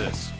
this?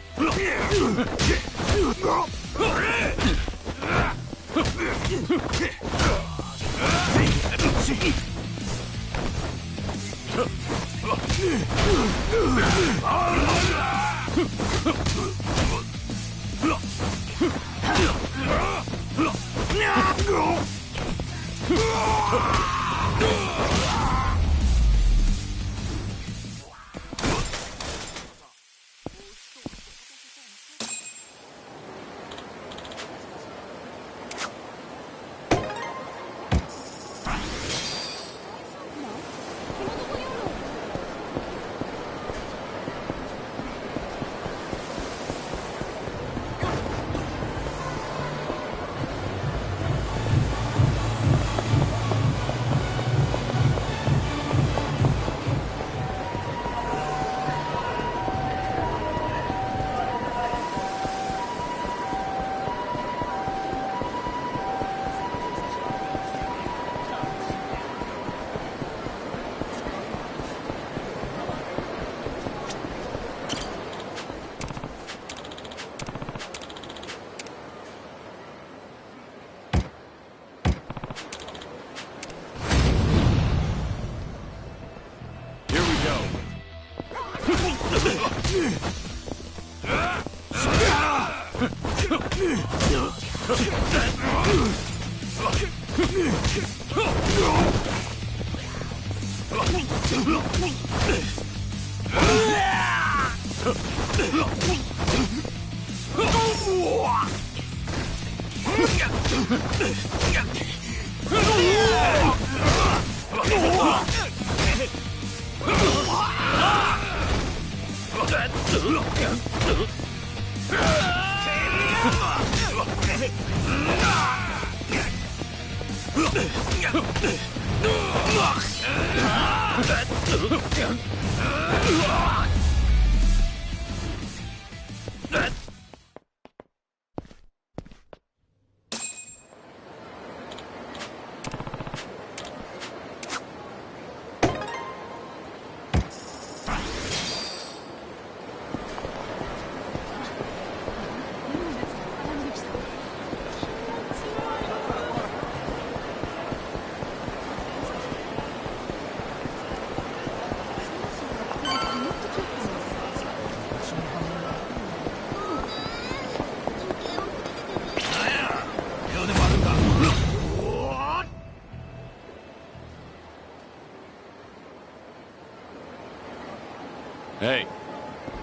Hey,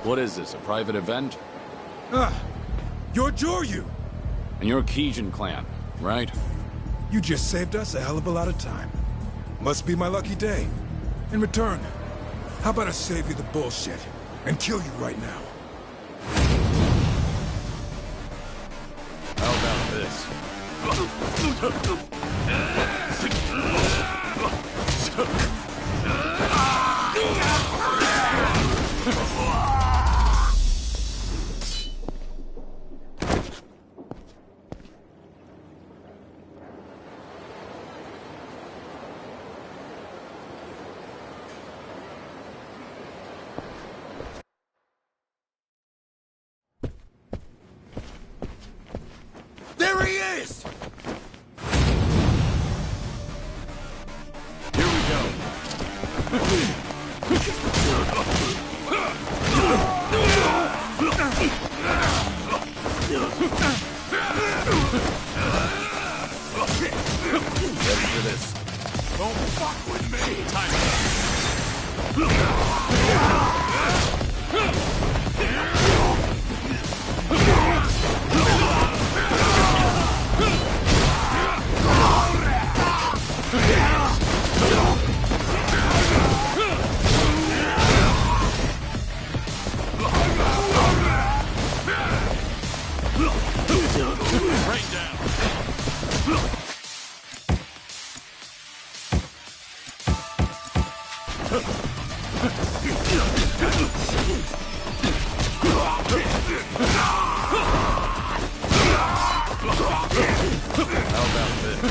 what is this, a private event? You're Joryu! And you're Kijin clan, right? You just saved us a hell of a lot of time. Must be my lucky day. In return, how about I save you the bullshit and kill you right now? How about this? There he is! Here we go. Ready for this. Don't fuck with me! Rain down. How about this?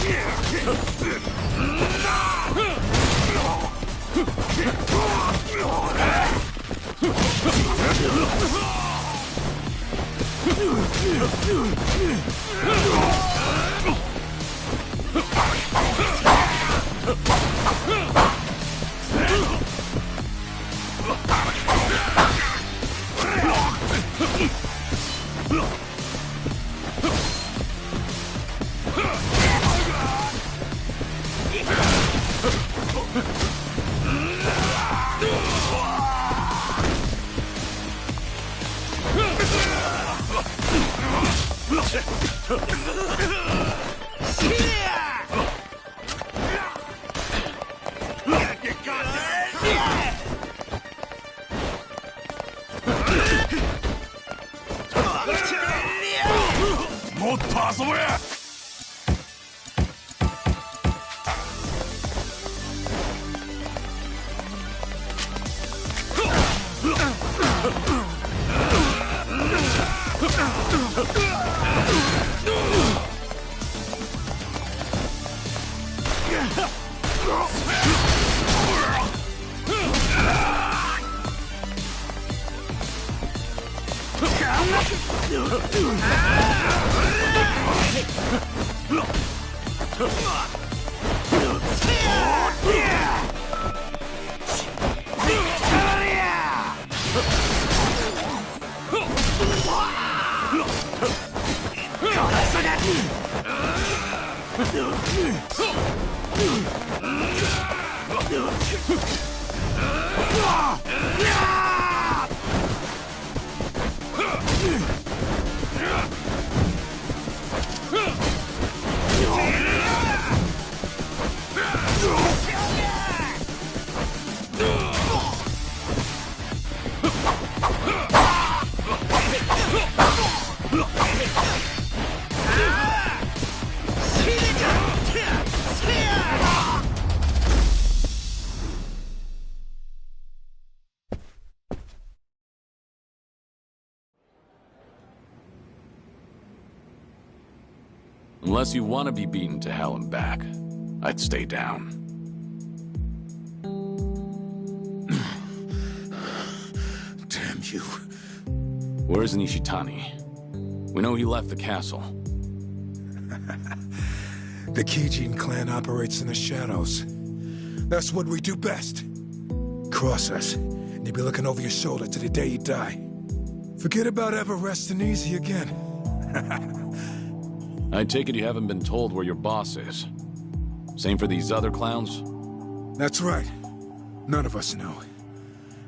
もっと遊ぼうや。Unless you want to be beaten to hell and back, I'd stay down. Damn you. Where's Nishitani? We know he left the castle. The Gaiden clan operates in the shadows. That's what we do best. Cross us, and you'll be looking over your shoulder to the day you die. Forget about ever resting easy again. I take it you haven't been told where your boss is. Same for these other clowns? That's right. None of us know.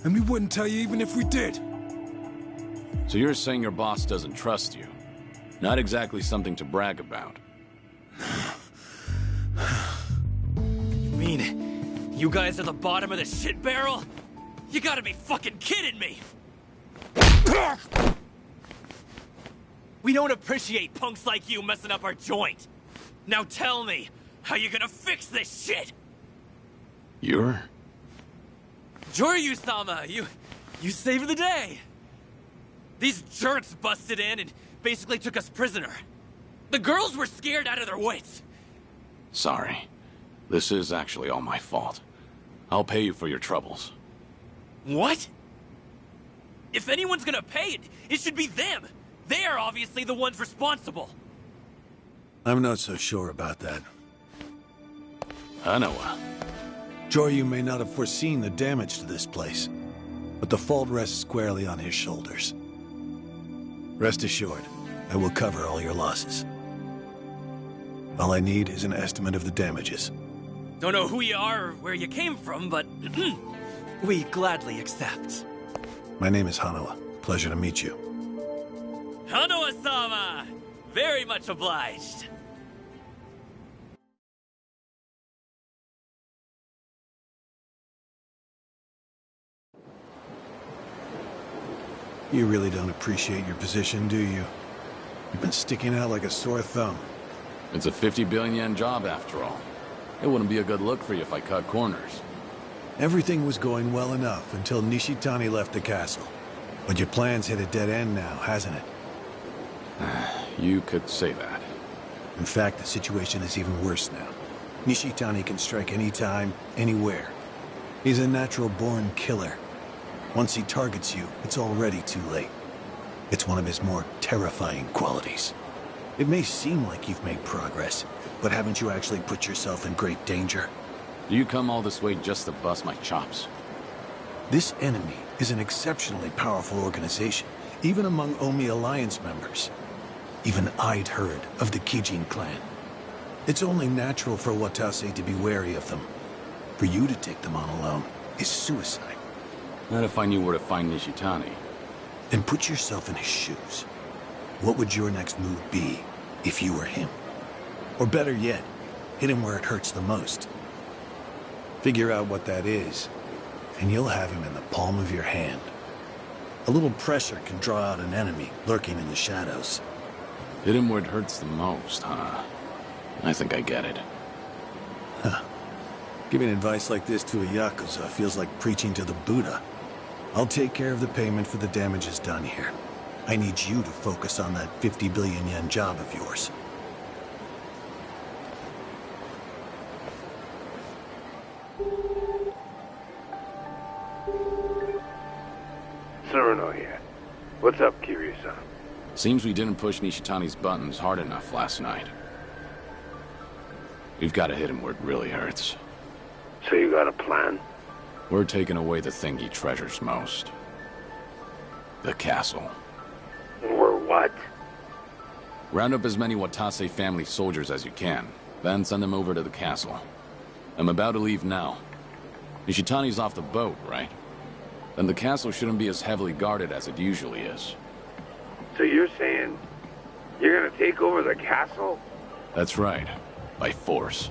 And we wouldn't tell you even if we did. So you're saying your boss doesn't trust you? Not exactly something to brag about. You mean you guys are the bottom of the shit barrel? You gotta be fucking kidding me! We don't appreciate punks like you messing up our joint. Now tell me, how you gonna fix this shit? You're? Joryu-sama, you saved the day. These jerks busted in and basically took us prisoner. The girls were scared out of their wits. Sorry. This is actually all my fault. I'll pay you for your troubles. What? If anyone's gonna pay it, it should be them. They are obviously the ones responsible. I'm not so sure about that. Hanawa. Joryu may not have foreseen the damage to this place, but the fault rests squarely on his shoulders. Rest assured, I will cover all your losses. All I need is an estimate of the damages. Don't know who you are or where you came from, but we gladly accept. My name is Hanawa. Pleasure to meet you. Hanawa-sama! Very much obliged. You really don't appreciate your position, do you? You've been sticking out like a sore thumb. It's a 50 billion yen job after all. It wouldn't be a good look for you if I cut corners. Everything was going well enough until Nishitani left the castle. But your plan's hit a dead end now, hasn't it? You could say that. In fact, the situation is even worse now. Nishitani can strike anytime, anywhere. He's a natural-born killer. Once he targets you, it's already too late. It's one of his more terrifying qualities. It may seem like you've made progress, but haven't you actually put yourself in great danger? Do you come all this way just to bust my chops? This enemy is an exceptionally powerful organization, even among Omi Alliance members. Even I'd heard of the Gaiden clan. It's only natural for Watase to be wary of them. For you to take them on alone is suicide. Not if I knew where to find Nishitani. Then put yourself in his shoes. What would your next move be if you were him? Or better yet, hit him where it hurts the most. Figure out what that is, and you'll have him in the palm of your hand. A little pressure can draw out an enemy lurking in the shadows. Hit him where it hurts the most, huh? I think I get it. Huh. Giving advice like this to a Yakuza feels like preaching to the Buddha. I'll take care of the payment for the damages done here. I need you to focus on that 50 billion yen job of yours. Tsuruno here. What's up, Kiryu-san? Seems we didn't push Nishitani's buttons hard enough last night. We've got to hit him where it really hurts. So you got a plan? We're taking away the thing he treasures most. The castle. Or what? Round up as many Watase family soldiers as you can, then send them over to the castle. I'm about to leave now. Nishitani's off the boat, right? Then the castle shouldn't be as heavily guarded as it usually is. So you're saying you're gonna take over the castle? That's right. By force.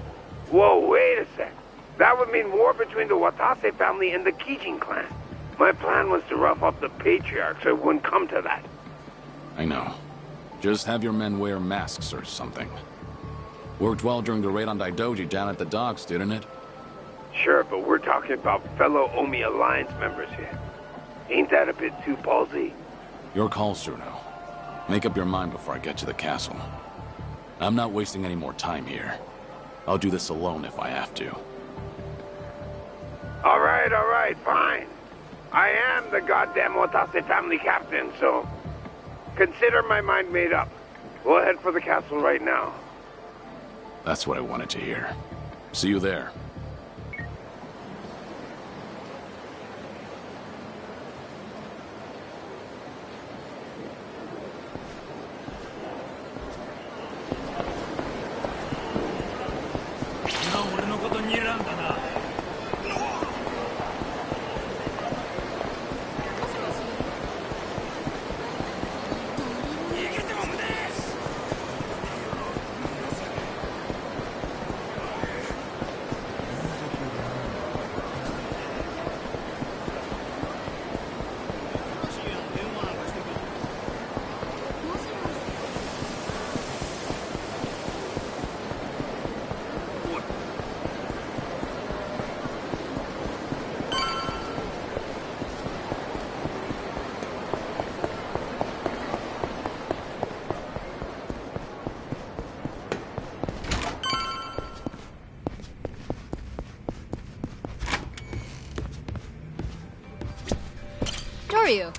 Whoa, wait a sec. That would mean war between the Watase family and the Gaiden clan. My plan was to rough up the patriarch so it wouldn't come to that. I know. Just have your men wear masks or something. Worked well during the raid on Daidoji down at the docks, didn't it? Sure, but we're talking about fellow Omi Alliance members here. Ain't that a bit too ballsy? Your call, Tsuruno. Make up your mind before I get to the castle. I'm not wasting any more time here. I'll do this alone if I have to. All right, fine. I am the goddamn Watase family captain, so consider my mind made up. We'll head for the castle right now. That's what I wanted to hear. See you there. Toryu.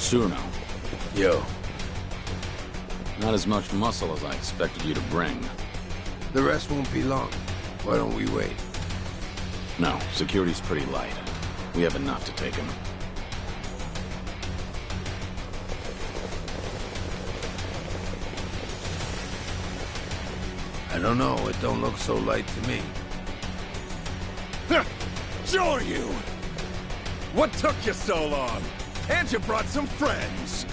Tsuruno. Yo, Not as much muscle as I expected you to bring. the rest won't be long. Why don't we wait? No, security's pretty light. We have enough to take him. I don't know, it don't look so light to me. Sure you! What took you so long? And you brought some friends.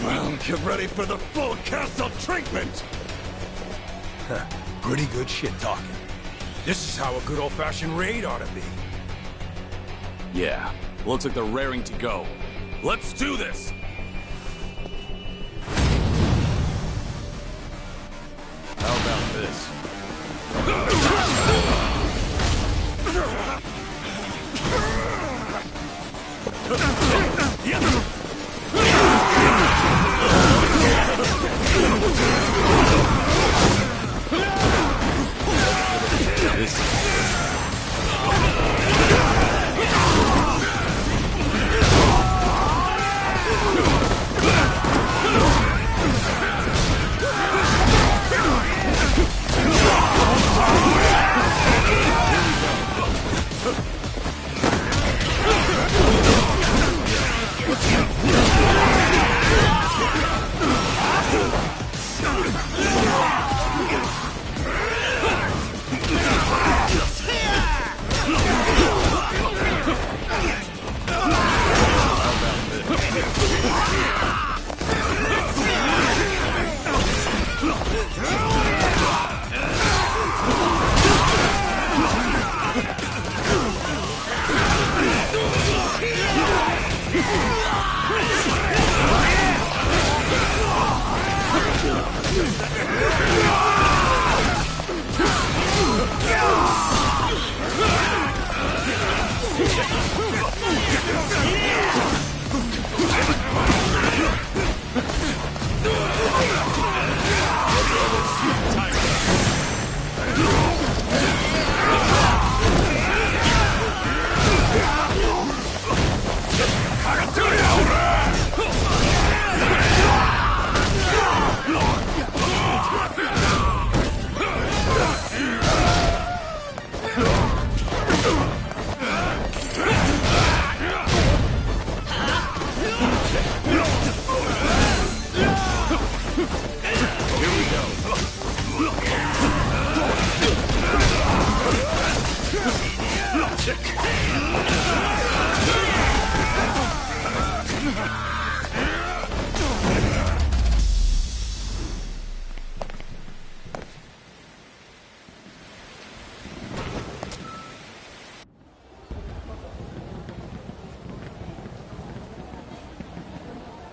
Well, get ready for the full castle treatment! Huh. Pretty good shit talking. This is how a good old-fashioned raid ought to be. Yeah, looks like they're raring to go. Let's do this! How about this?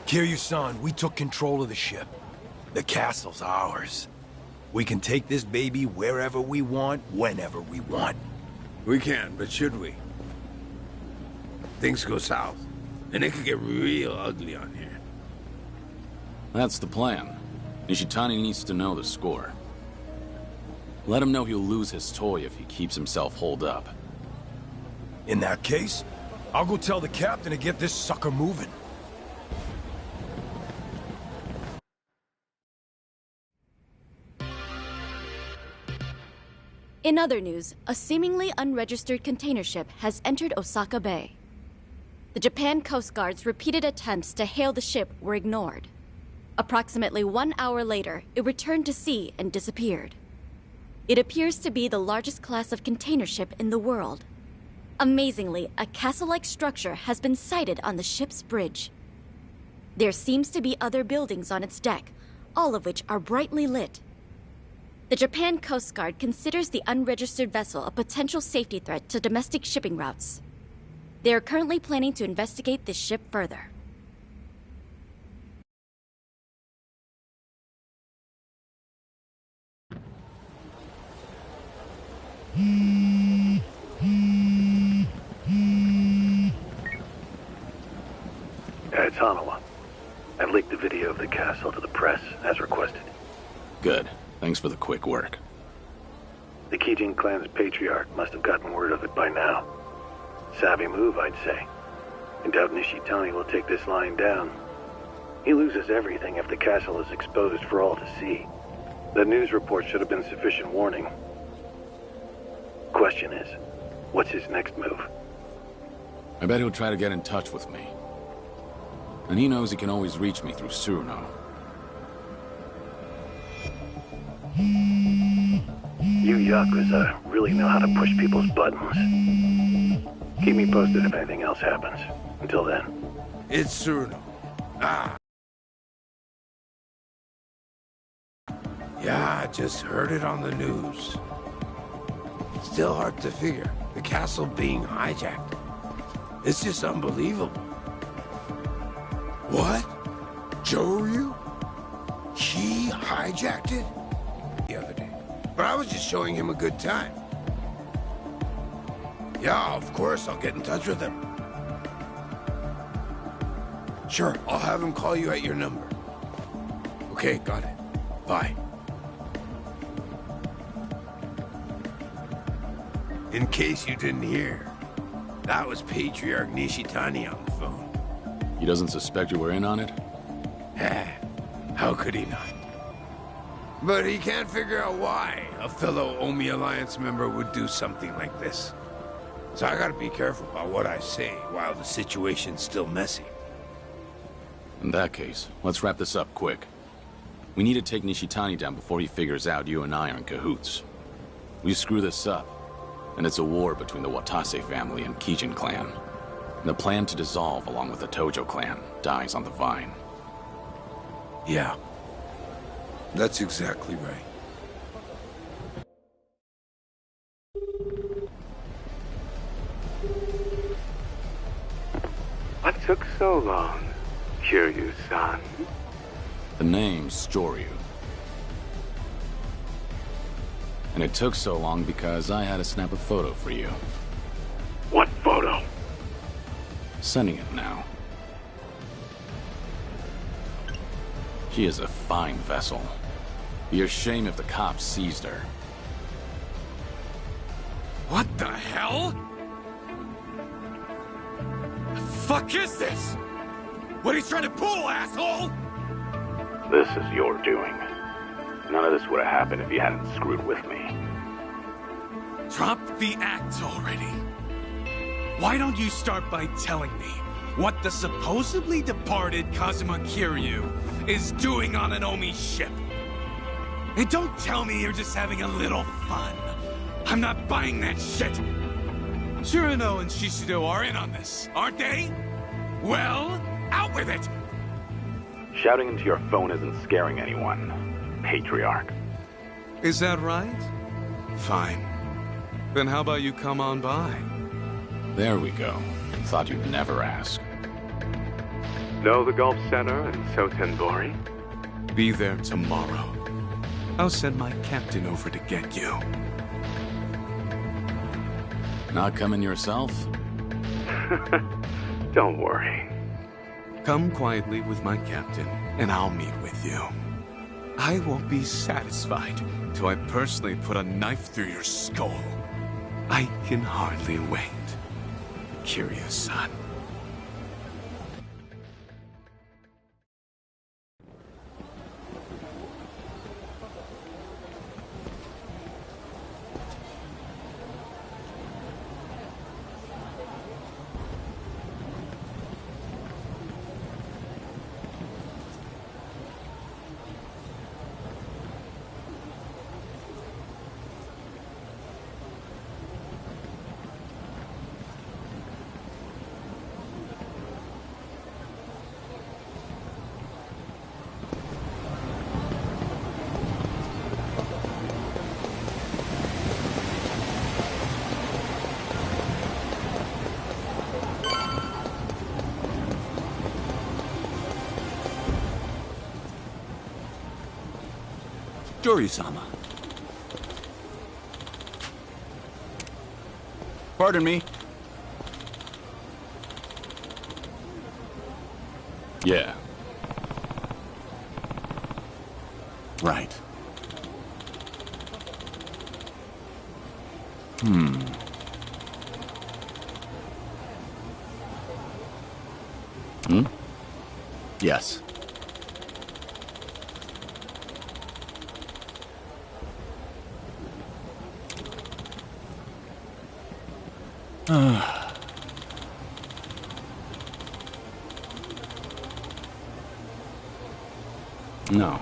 Kiryu-san, we took control of the ship. The castle's ours. We can take this baby wherever we want, whenever we want. We can, but should we? Things go south, and it could get real ugly on here. That's the plan. Nishitani needs to know the score. Let him know he'll lose his toy if he keeps himself holed up. In that case, I'll go tell the captain to get this sucker moving. In other news, a seemingly unregistered container ship has entered Osaka Bay. The Japan Coast Guard's repeated attempts to hail the ship were ignored. Approximately 1 hour later, it returned to sea and disappeared. It appears to be the largest class of container ship in the world. Amazingly, a castle-like structure has been sighted on the ship's bridge. There seems to be other buildings on its deck, all of which are brightly lit. The Japan Coast Guard considers the unregistered vessel a potential safety threat to domestic shipping routes. They are currently planning to investigate this ship further. It's Hanawa. I've leaked the video of the castle to the press, as requested. Good. Thanks for the quick work. The Kijin clan's patriarch must have gotten word of it by now. Savvy move, I'd say. I doubt Nishitani will take this lying down. He loses everything if the castle is exposed for all to see. The news report should have been sufficient warning. Question is, what's his next move? I bet he'll try to get in touch with me. And he knows he can always reach me through Suruno. You Yakuza really know how to push people's buttons. Keep me posted if anything else happens. Until then. It's Cyrano. Ah. Yeah, I just heard it on the news. Still hard to figure. The castle being hijacked. It's just unbelievable. What? Joryu? He hijacked it? The other day. But I was just showing him a good time. Yeah, of course, I'll get in touch with him. Sure, I'll have him call you at your number. Okay, got it. Bye. In case you didn't hear, that was Patriarch Nishitani on the phone. He doesn't suspect you were in on it? How could he not? But he can't figure out why a fellow Omi Alliance member would do something like this. So I gotta be careful about what I say while the situation's still messy. In that case, let's wrap this up quick. We need to take Nishitani down before he figures out you and I are in cahoots. We screw this up, and it's a war between the Watase family and Kijin clan. And the plan to dissolve along with the Tojo clan dies on the vine. Yeah. That's exactly right. What took so long, Kiryu-san? The name's Joryu. And it took so long because I had to snap a photo for you. What photo? Sending it now. She is a fine vessel. Be a shame if the cops seized her. What the hell? The fuck is this? What are you trying to pull, asshole? This is your doing. None of this would have happened if you hadn't screwed with me. Drop the act already. Why don't you start by telling me what the supposedly departed Kazuma Kiryu is doing on an Omi ship? And don't tell me you're just having a little fun. I'm not buying that shit. Shirano and Shishido are in on this, aren't they? Well, out with it! Shouting into your phone isn't scaring anyone, Patriarch. Is that right? Fine. Then how about you come on by? There we go. Thought you'd never ask. Know the Gulf Center and Sotenbori? Be there tomorrow. I'll send my captain over to get you. Not coming yourself? Don't worry. Come quietly with my captain, and I'll meet with you. I won't be satisfied till I personally put a knife through your skull. I can hardly wait. Kiryu-san. Joryu-sama. Pardon me. Yeah. Right. Yes. No.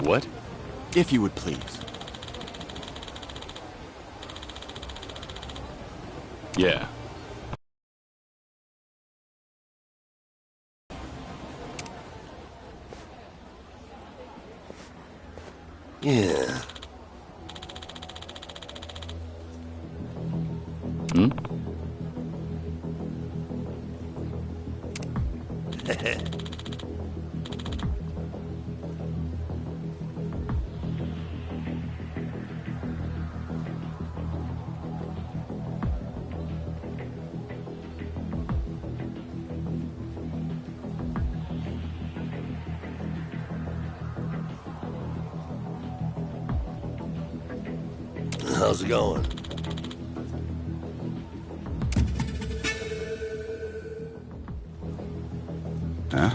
What? If you would please. Yeah. Yeah. Hmm? How's it going? Huh?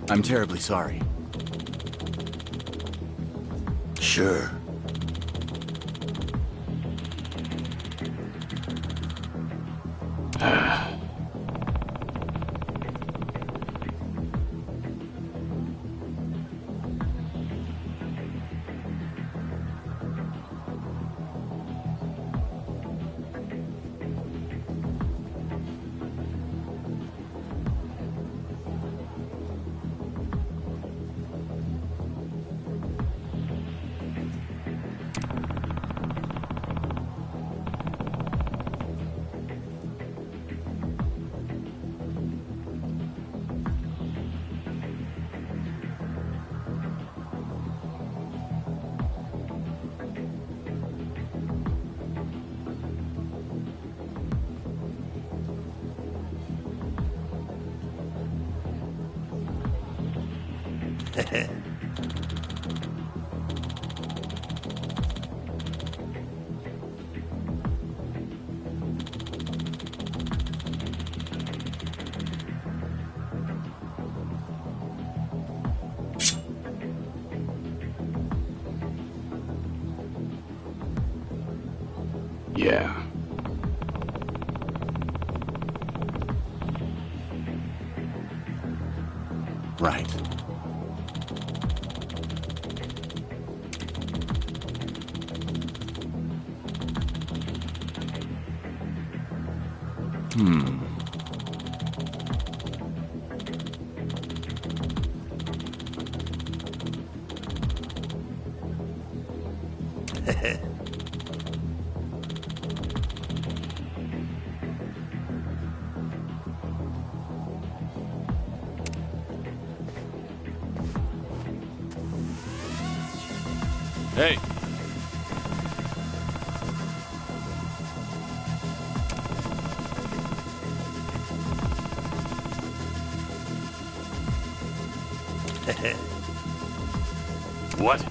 I'm terribly sorry. Sure. Yeah. Right. Hey! What?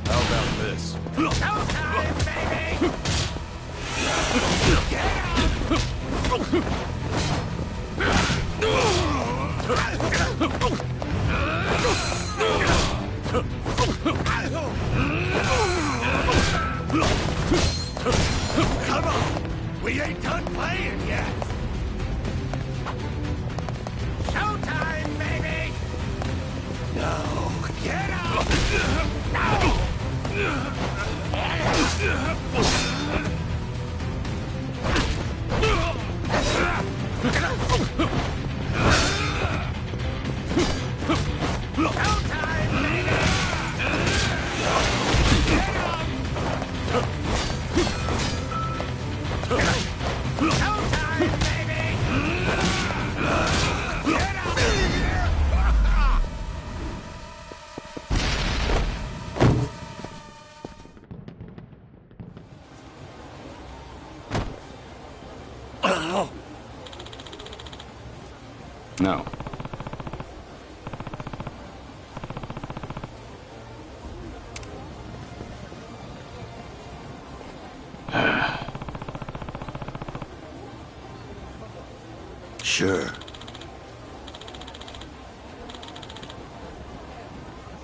How about this? Come on! We ain't done playing yet! Showtime, baby! No, get up! Showtime, baby! Get up! No. Sure.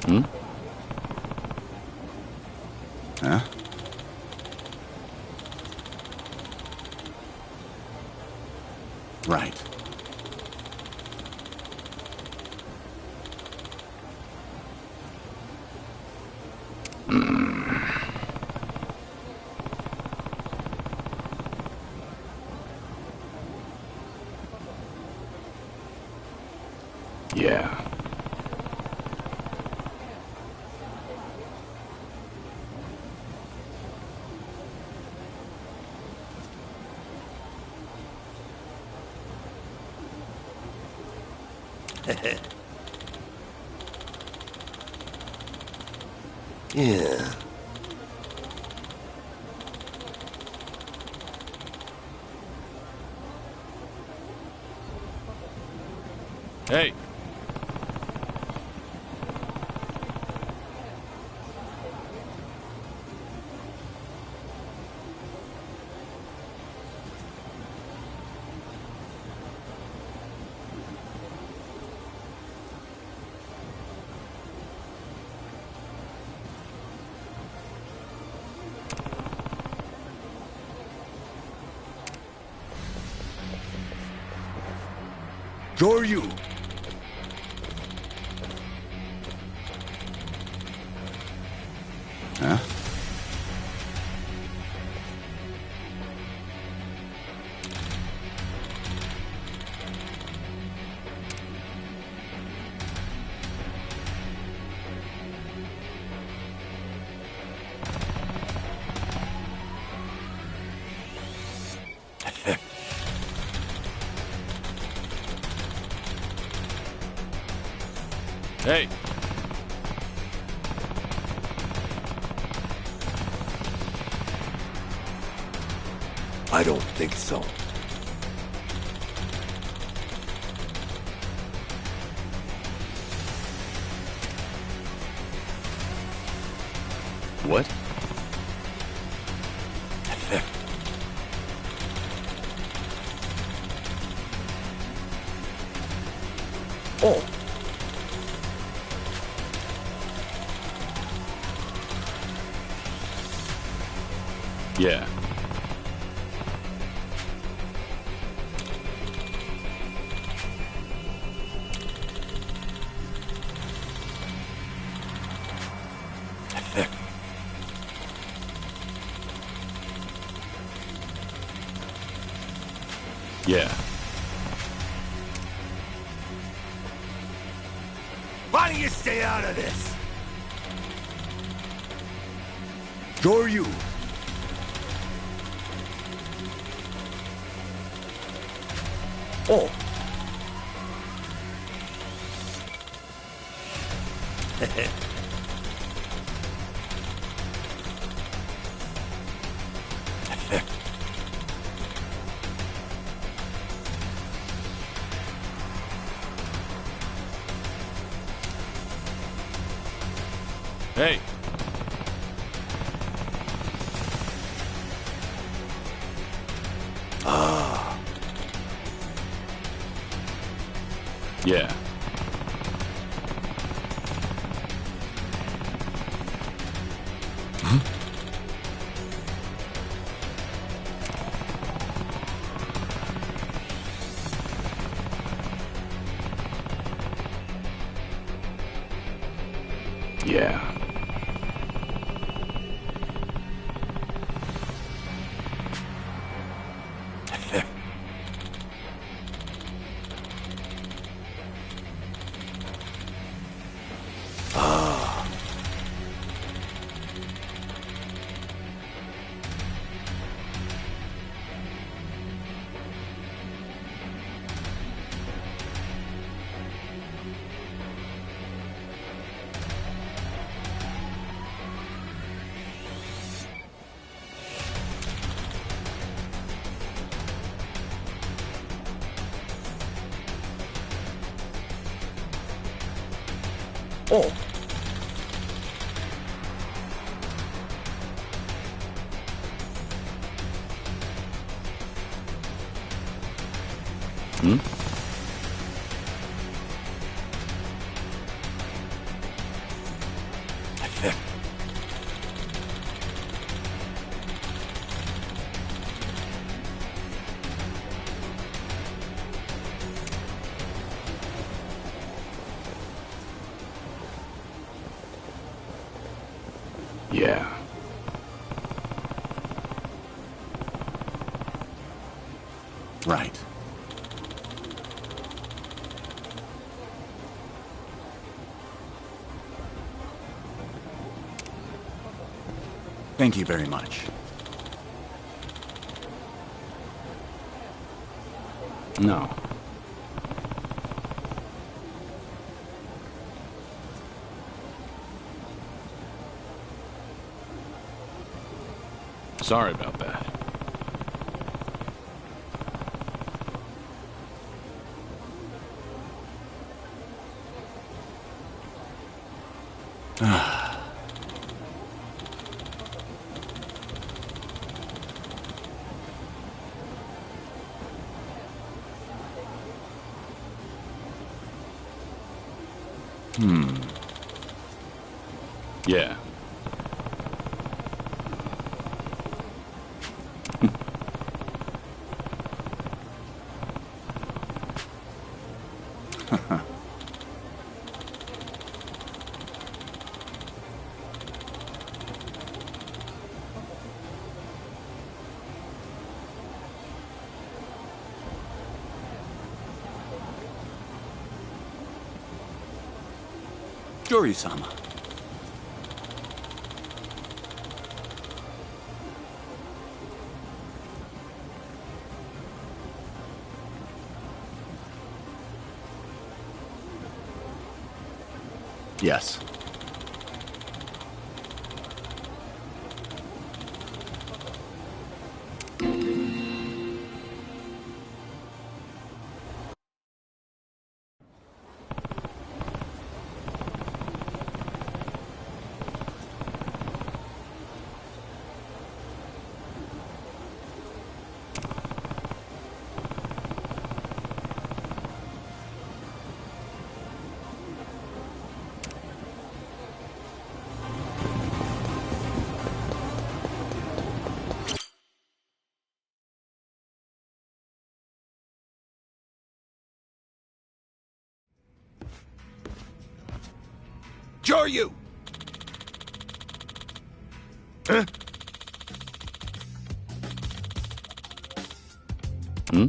Hmm? Huh? Right. Yeah. Yeah. Hey! Joryu! Huh? Hey! I don't think so. What? Oh! Yeah. Yeah. Why don't you stay out of this? Joryu! Oh! Hey! Ah. Yeah. Yeah. Oh. Hmm? Yeah. Right. Thank you very much. No. Sorry about that. Yeah. Jori-sama. Yes. Joryu! Huh? Hmm?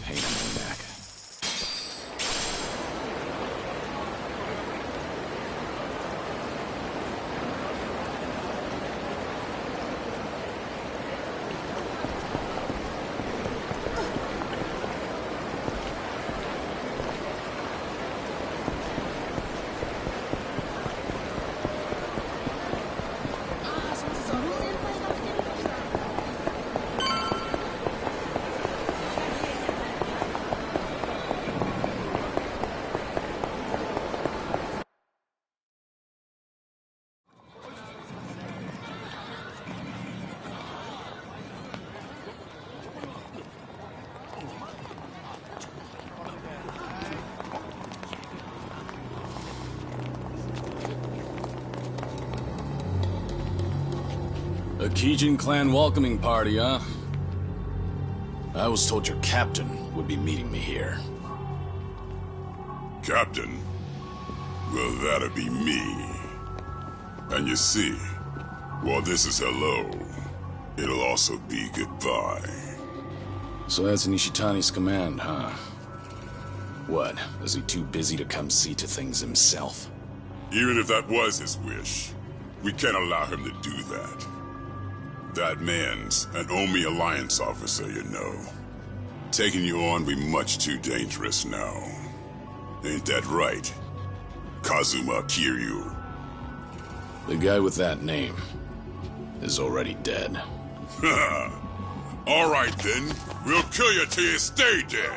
Pain in the neck. A Gaiden clan welcoming party, huh? I was told your captain would be meeting me here. Captain? Well, that'll be me. And you see, while this is hello, it'll also be goodbye. So that's Nishitani's command, huh? What, is he too busy to come see to things himself? Even if that was his wish, we can't allow him to do that. That man's an Omi Alliance officer, you know. Taking you on be much too dangerous now. Ain't that right, Kazuma Kiryu? The guy with that name is already dead. All right then, we'll kill you till you stay dead.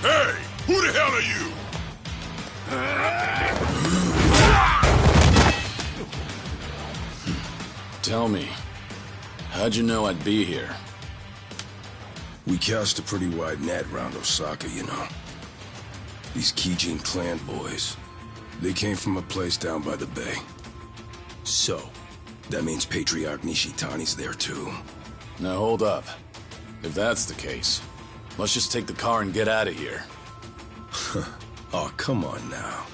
Hey! Who the hell are you? Tell me, how'd you know I'd be here? We cast a pretty wide net around Osaka, you know. These Kijin clan boys, they came from a place down by the bay. So, that means Patriarch Nishitani's there too. Now hold up. If that's the case, let's just take the car and get out of here. Oh, come on now.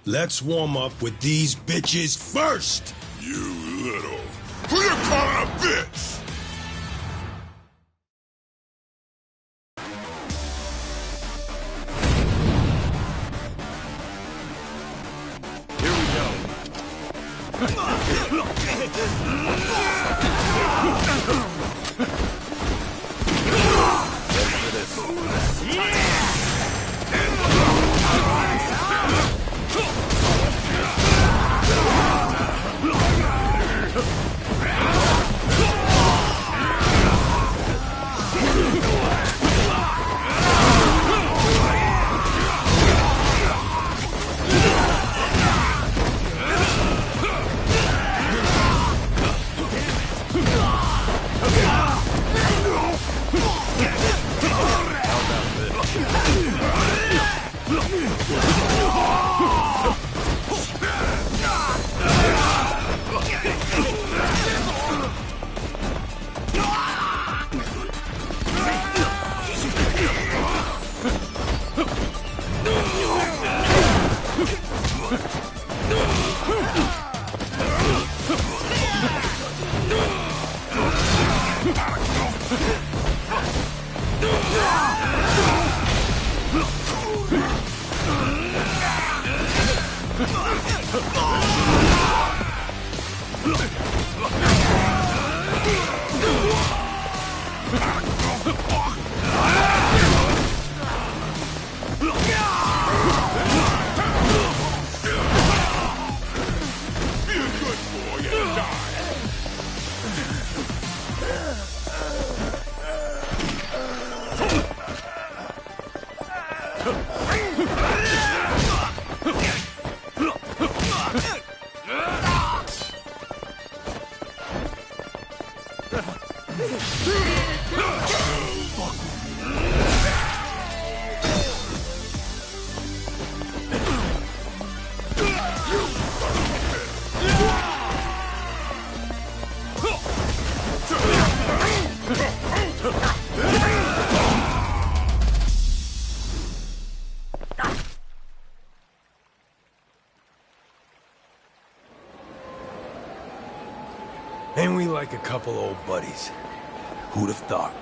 Let's warm up with these bitches first! You little... Who you calling a bitch? Ain't we like a couple old buddies? Who'd have thought?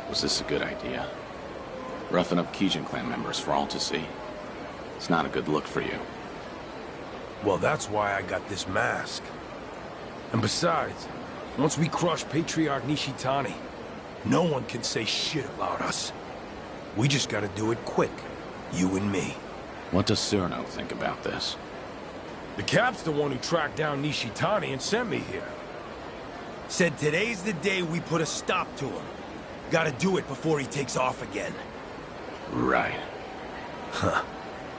Was this a good idea? Roughing up Kijin clan members for all to see. It's not a good look for you. Well, that's why I got this mask. And besides, once we crush Patriarch Nishitani, no one can say shit about us. We just gotta do it quick. You and me. What does Cyrano think about this? The Cap's the one who tracked down Nishitani and sent me here. Said today's the day we put a stop to him. Gotta do it before he takes off again. Right. Huh.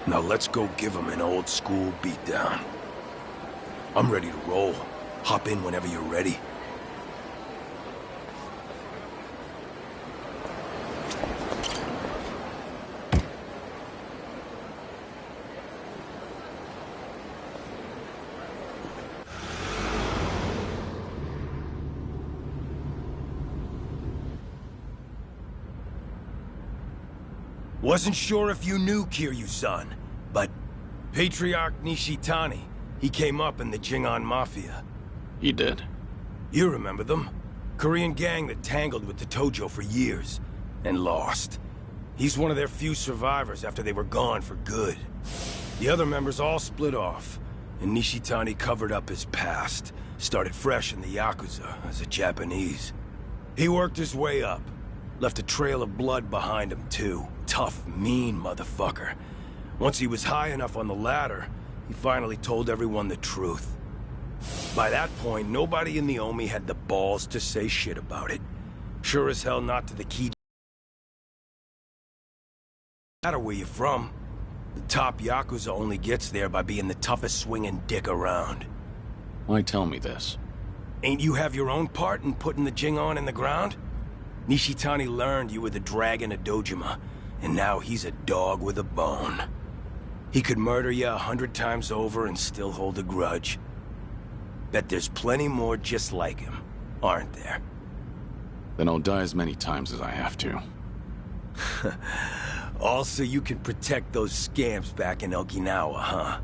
Now let's go give him an old school beatdown. I'm ready to roll. Hop in whenever you're ready. Wasn't sure if you knew Kiryu-san, but Patriarch Nishitani, he came up in the Jingan Mafia. He did? You remember them? Korean gang that tangled with the Tojo for years, and lost. He's one of their few survivors after they were gone for good. The other members all split off, and Nishitani covered up his past, started fresh in the Yakuza as a Japanese. He worked his way up, left a trail of blood behind him too. Tough, mean motherfucker. Once he was high enough on the ladder, he finally told everyone the truth. By that point, nobody in the Omi had the balls to say shit about it. Sure as hell not to the key matter where you're from. The top Yakuza only gets there by being the toughest swinging dick around. Why tell me this? Ain't you have your own part in putting the Jing-On in the ground? Nishitani learned you were the dragon of Dojima, and now he's a dog with a bone. He could murder you 100 times over and still hold a grudge. Bet there's plenty more just like him, aren't there? Then I'll die as many times as I have to. All so you can protect those scamps back in Okinawa, huh?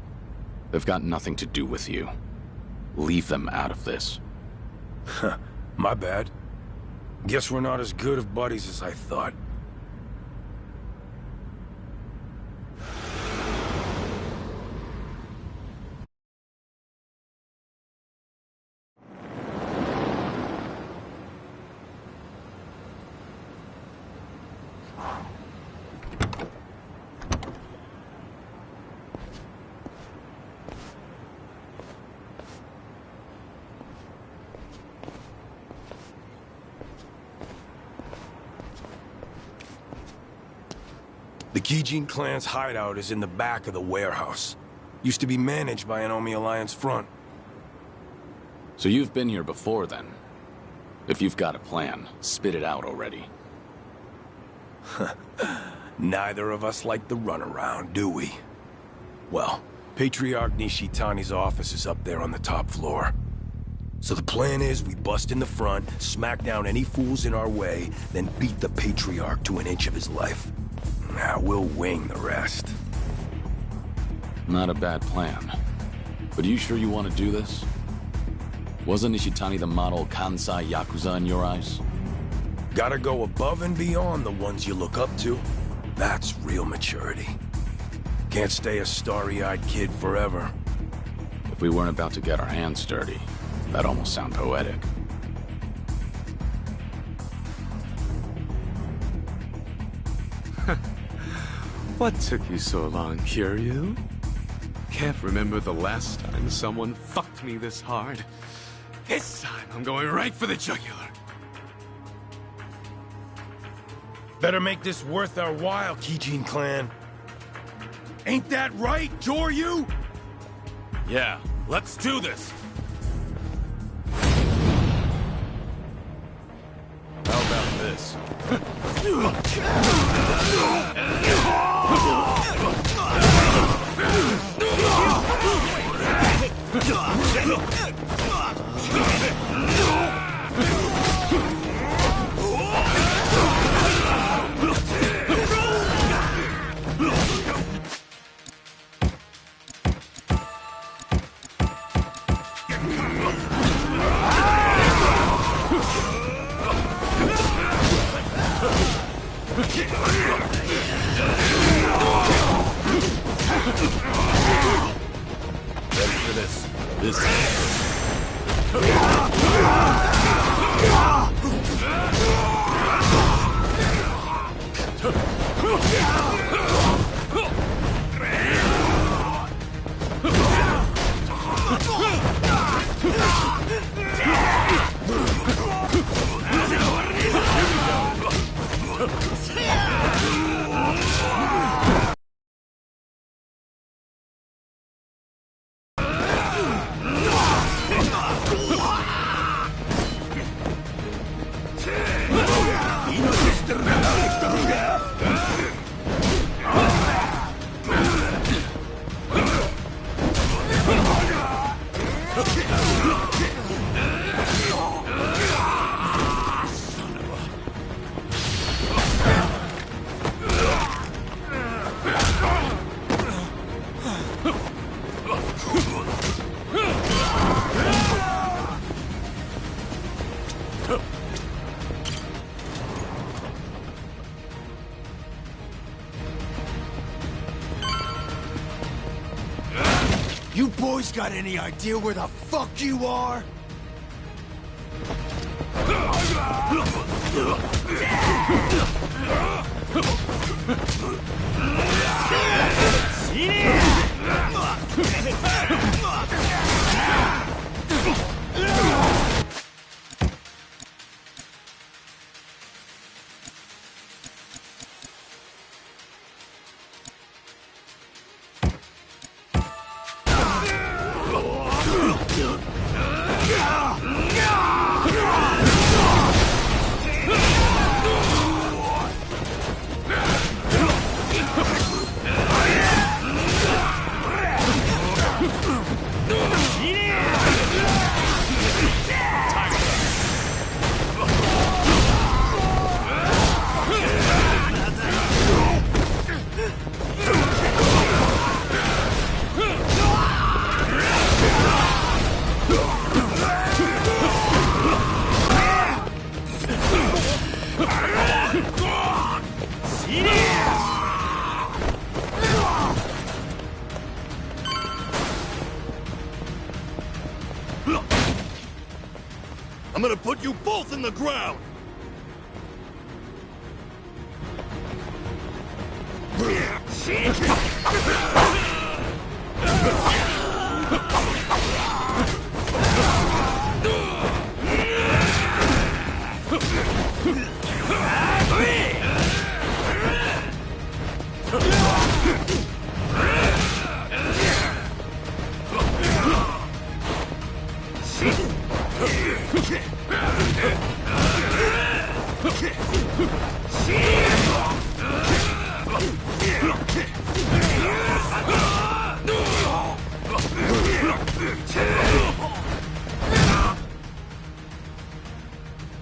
They've got nothing to do with you. Leave them out of this. My bad. Guess we're not as good of buddies as I thought. The Gaiden clan's hideout is in the back of the warehouse. Used to be managed by an Omi Alliance front. So you've been here before, then? If you've got a plan, spit it out already. Neither of us like the runaround, do we? Well, Patriarch Nishitani's office is up there on the top floor. So the plan is we bust in the front, smack down any fools in our way, then beat the Patriarch to an inch of his life. Now we'll wing the rest. Not a bad plan. But are you sure you want to do this? Wasn't Nishitani the model Kansai Yakuza in your eyes? Gotta go above and beyond the ones you look up to. That's real maturity. Can't stay a starry-eyed kid forever. If we weren't about to get our hands dirty, that'd almost sound poetic. What took you so long, Kiryu? Can't remember the last time someone fucked me this hard. This time, I'm going right for the jugular. Better make this worth our while, Gaiden clan. Ain't that right, Joryu? Yeah, let's do this. How about this? Ready for this. You boys got any idea where the fuck you are? I'm gonna put you both in the ground!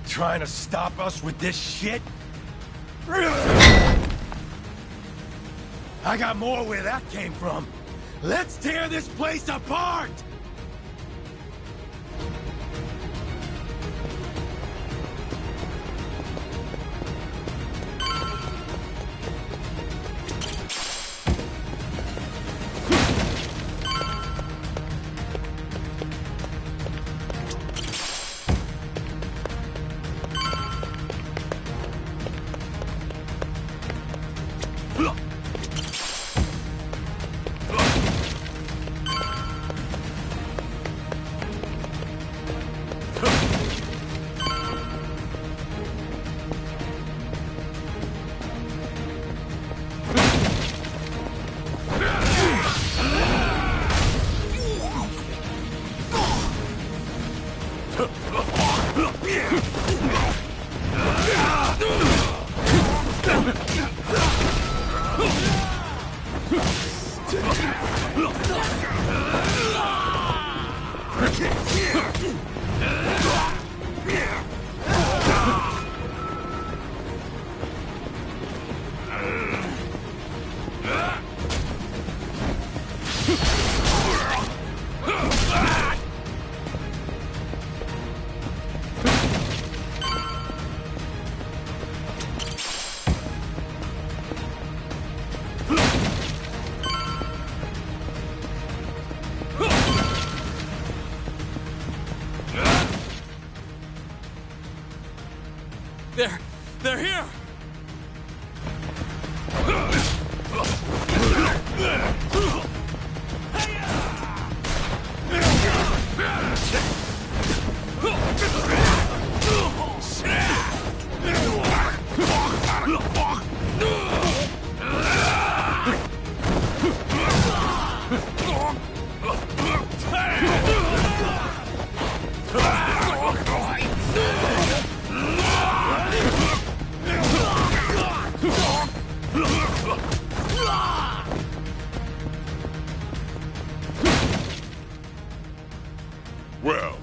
Trying to stop us with this shit? I got more where that came from. Let's tear this place apart! They're here! Well,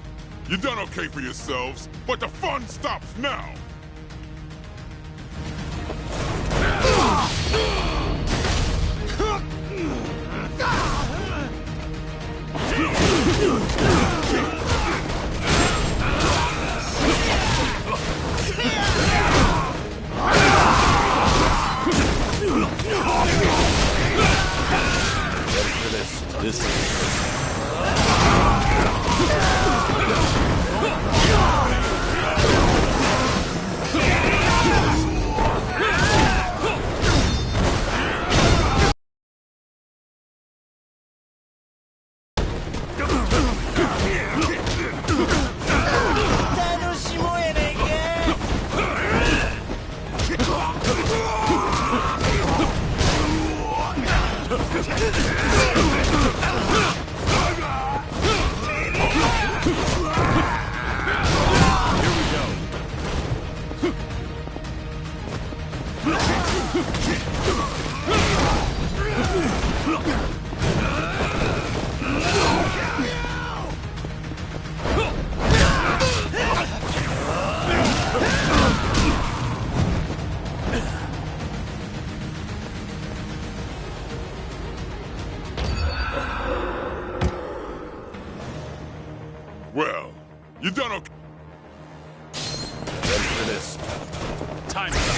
you done okay for yourselves, but the fun stops now! Well, you done okay. Ready for this. Time is up.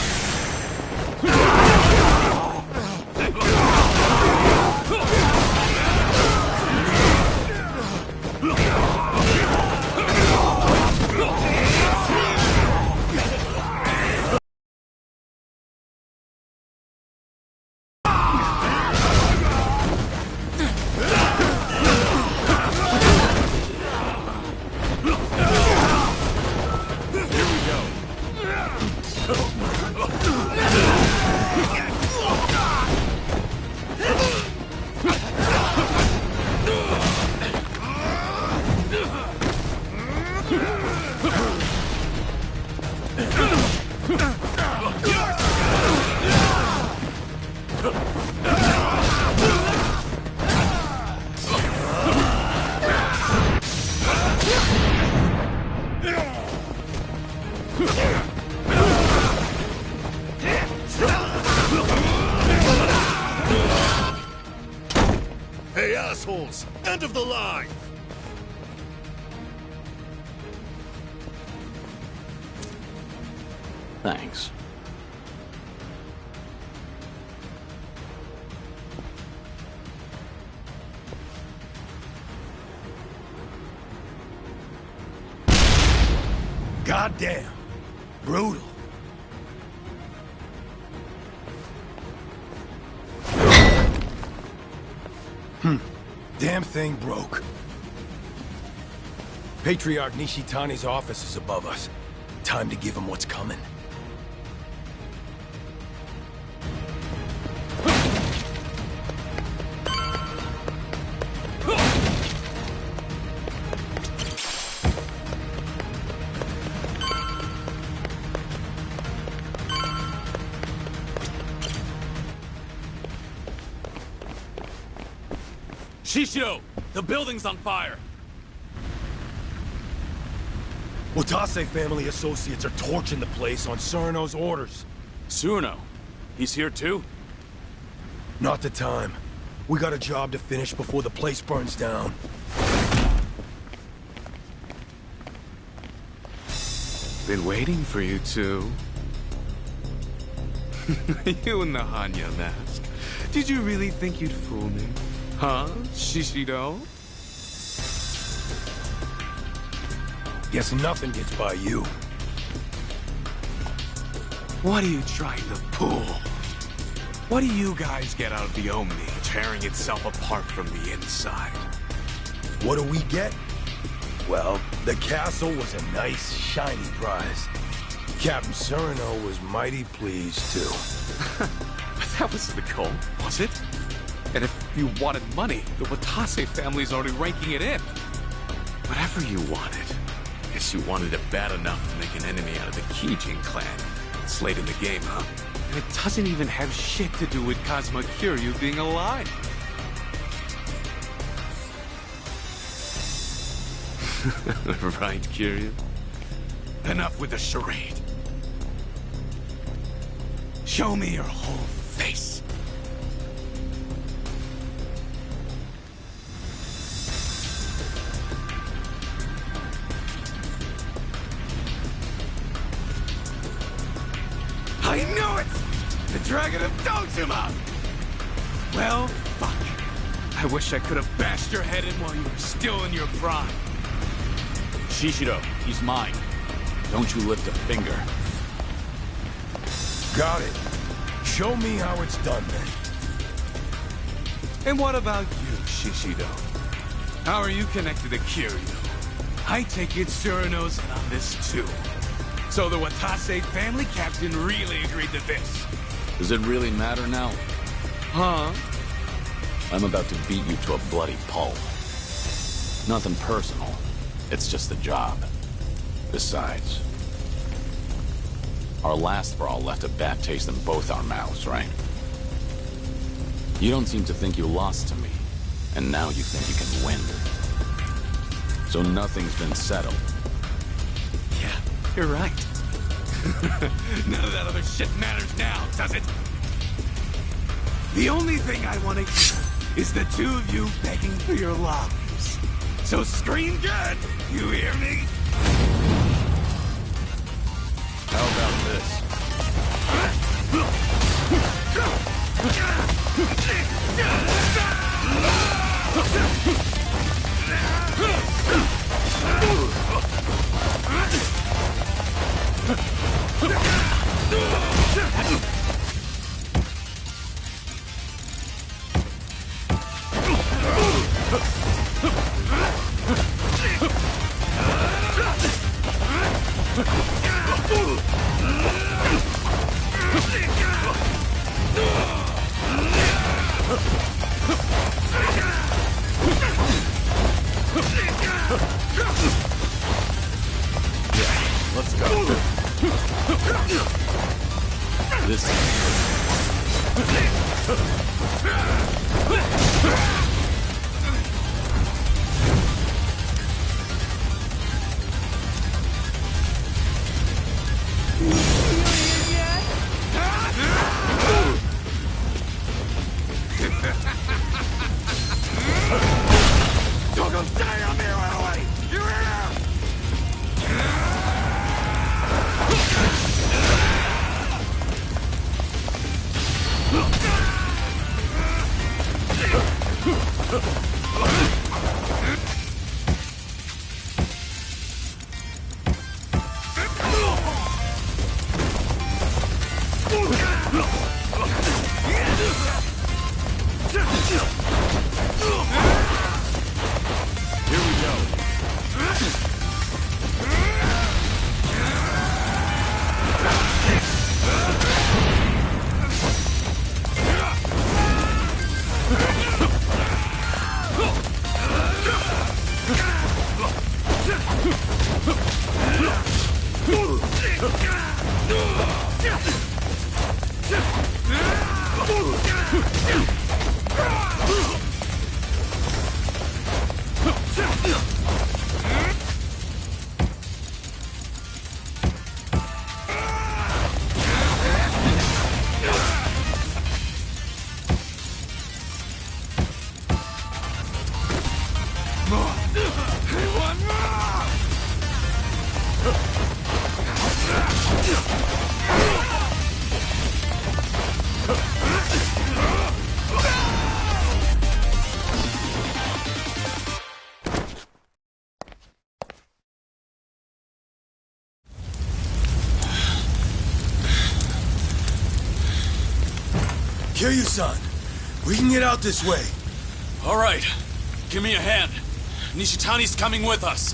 Hey, assholes! End of the line! Thanks. Goddamn. Brutal. Damn thing broke. Patriarch Nishitani's office is above us. Time to give him what's coming. Shishiro! The building's on fire! Watase family associates are torching the place on Surno's orders. Surno? He's here too? Not the time. We got a job to finish before the place burns down. Been waiting for you two. You in the Hanya mask. Did you really think you'd fool me? Huh, Shishiro? Guess nothing gets by you. What are you trying to pull? What do you guys get out of the Omni, tearing itself apart from the inside? What do we get? Well, the castle was a nice, shiny prize. Captain Surno was mighty pleased, too. But that was the goal, was it? And if you wanted money, the Watase family's already ranking it in. Whatever you wanted. Guess you wanted it bad enough to make an enemy out of the Gaiden clan. It's late in the game, huh? And it doesn't even have shit to do with Kazuma Kiryu being alive. Right, Kiryu? Enough with the charade. Show me your whole face. I knew it! The Dragon of Dojima! Well, fuck. I wish I could have bashed your head in while you were still in your prime. Shishiro, he's mine. Don't you lift a finger. Got it. Show me how it's done, then. And what about you, Shishiro? How are you connected to Kiryu? I take it Surno's in on this too. So the Watase family captain really agreed to this. Does it really matter now? Huh? I'm about to beat you to a bloody pulp. Nothing personal. It's just a job. Besides, our last brawl left a bad taste in both our mouths, right? You don't seem to think you lost to me, and now you think you can win. So nothing's been settled. Yeah, you're right. None of that other shit matters now, does it? The only thing I want to hear is the two of you begging for your lives. So scream good! You hear me? How about this? Let's go. Don't go stay on me right away! You hear? Kiryu-san, we can get out this way. All right. Give me a hand. Nishitani's coming with us.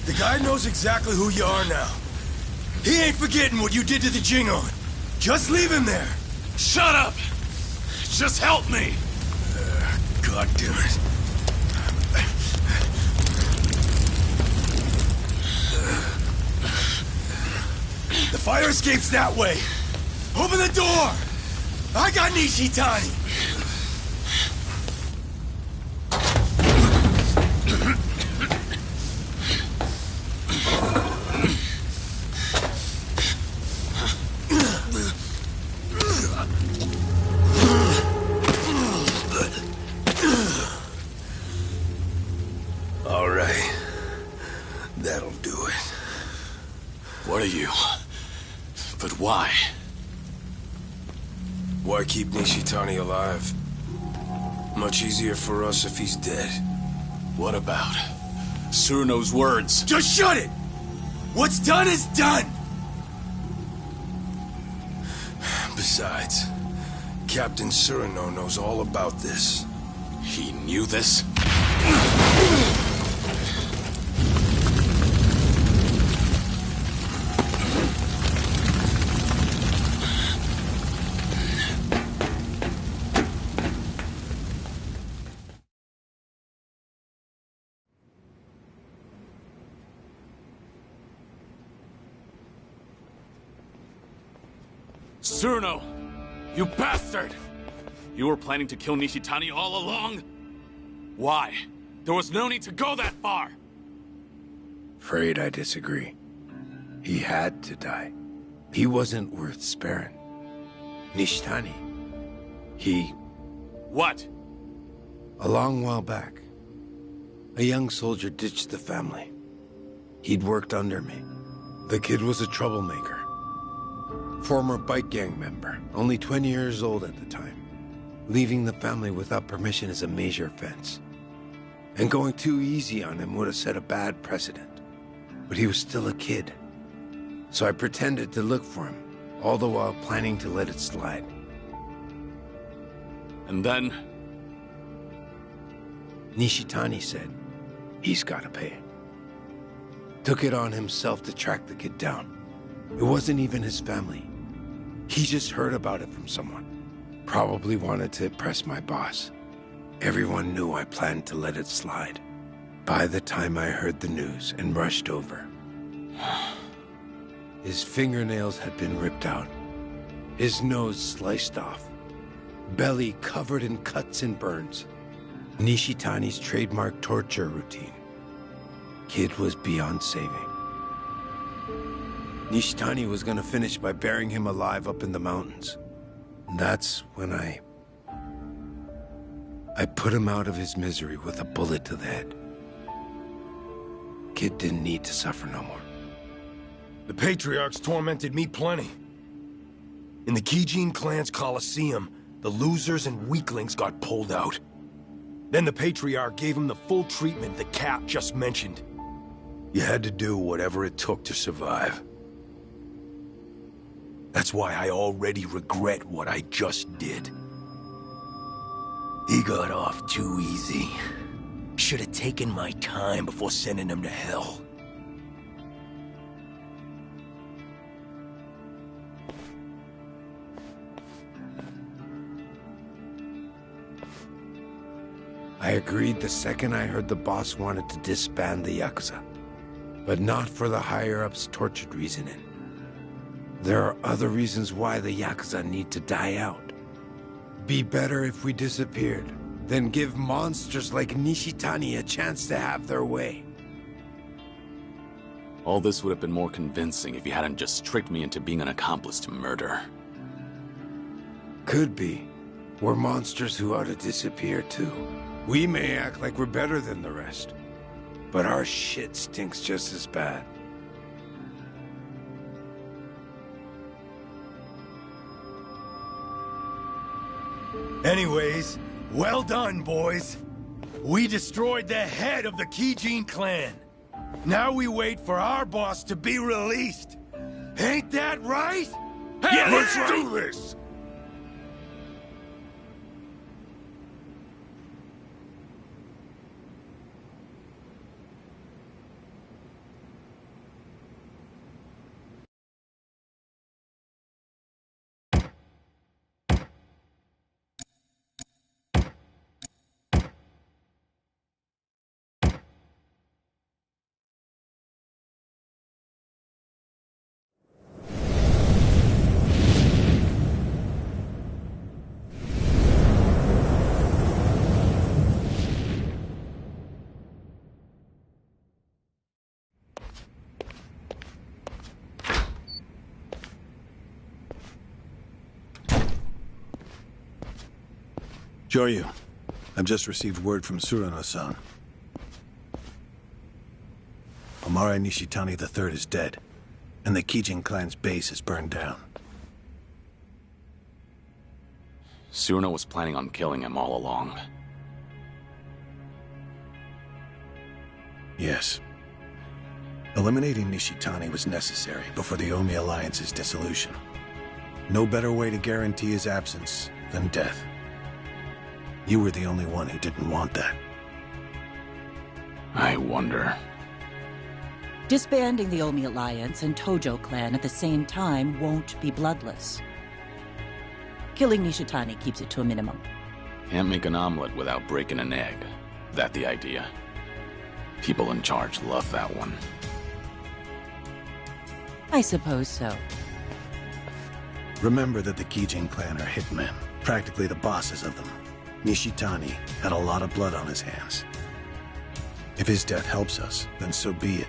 The guy knows exactly who you are now. He ain't forgetting what you did to the Jingon. Just leave him there. Shut up! Just help me! God damn it. The fire escape's that way. Open the door! I got Nishitani! All right. That'll do it. What are you? But why? Why keep Nishitani alive? Much easier for us if he's dead. What about Suruno's words? Just shut it! What's done is done! Besides, Captain Suruno knows all about this. He knew this? Suruno! You bastard! You were planning to kill Nishitani all along? Why? There was no need to go that far! Afraid I disagree. He had to die. He wasn't worth sparing. Nishitani. He... What? A long while back, a young soldier ditched the family. He'd worked under me. The kid was a troublemaker. Former bike gang member, only 20 years old at the time. Leaving the family without permission is a major offense. And going too easy on him would have set a bad precedent. But he was still a kid. So I pretended to look for him, all the while planning to let it slide. And then? Nishitani said, he's gotta pay. Took it on himself to track the kid down. It wasn't even his family. He just heard about it from someone. Probably wanted to impress my boss. Everyone knew I planned to let it slide. By the time I heard the news and rushed over, his fingernails had been ripped out, his nose sliced off, belly covered in cuts and burns. Nishitani's trademark torture routine. Kid was beyond saving. Nishitani was gonna finish by burying him alive up in the mountains. That's when I put him out of his misery with a bullet to the head. Kid didn't need to suffer no more. The Patriarchs tormented me plenty. In the Gaiden clan's Colosseum, the losers and weaklings got pulled out. Then the Patriarch gave him the full treatment the Cap just mentioned. You had to do whatever it took to survive. That's why I already regret what I just did. He got off too easy. Should have taken my time before sending him to hell. I agreed the second I heard the boss wanted to disband the Yakuza. But not for the higher-ups' tortured reasoning. There are other reasons why the Yakuza need to die out. Be better if we disappeared, than give monsters like Nishitani a chance to have their way. All this would have been more convincing if you hadn't just tricked me into being an accomplice to murder. Could be. We're monsters who ought to disappear too. We may act like we're better than the rest, but our shit stinks just as bad. Anyways, well done, boys. We destroyed the head of the Gaiden clan. Now we wait for our boss to be released. Ain't that right? Yeah, let's do this! Joryu, I've just received word from Surano-san. Omare Nishitani III is dead, and the Gaiden clan's base is burned down. Surano was planning on killing him all along. Yes. Eliminating Nishitani was necessary before the Omi Alliance's dissolution. No better way to guarantee his absence than death. You were the only one who didn't want that. I wonder. Disbanding the Omi Alliance and Tojo clan at the same time won't be bloodless. Killing Nishitani keeps it to a minimum. Can't make an omelet without breaking an egg. That the idea? People in charge love that one. I suppose so. Remember that the Gaiden clan are hitmen, practically the bosses of them. Nishitani had a lot of blood on his hands. If his death helps us, then so be it.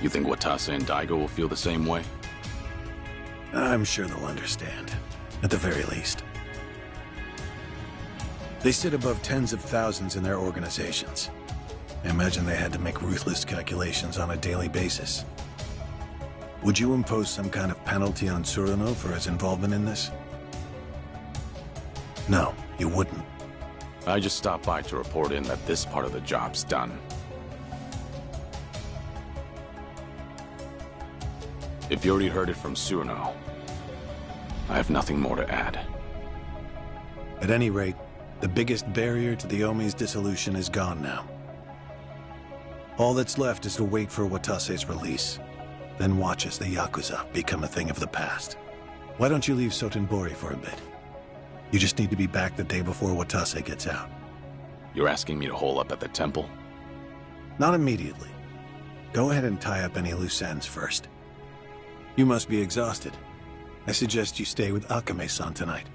You think Watase and Daigo will feel the same way? I'm sure they'll understand, at the very least. They sit above tens of thousands in their organizations. I imagine they had to make ruthless calculations on a daily basis. Would you impose some kind of penalty on Tsuruno for his involvement in this? No, you wouldn't. I just stopped by to report in that this part of the job's done. If you already heard it from Tsuruno, I have nothing more to add. At any rate, the biggest barrier to the Omi's dissolution is gone now. All that's left is to wait for Watase's release, then watch as the Yakuza become a thing of the past. Why don't you leave Sotenbori for a bit? You just need to be back the day before Watase gets out. You're asking me to hole up at the temple? Not immediately. Go ahead and tie up any loose ends first. You must be exhausted. I suggest you stay with Akame-san tonight.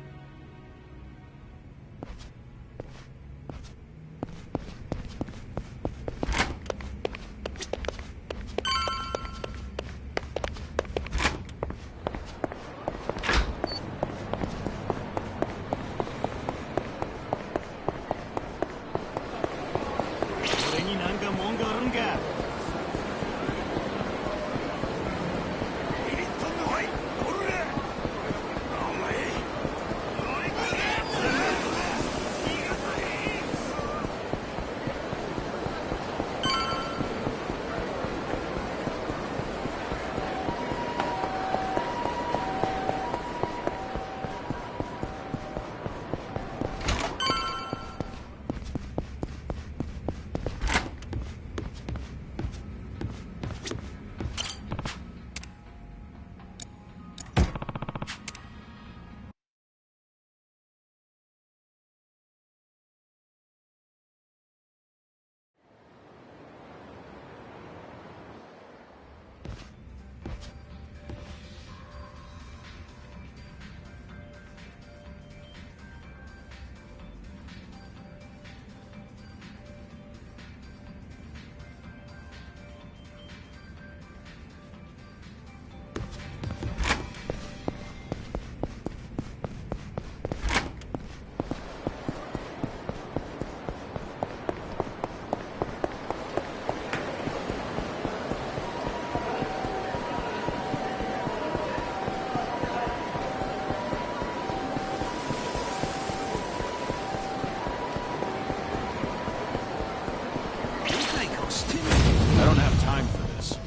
I don't have time for this.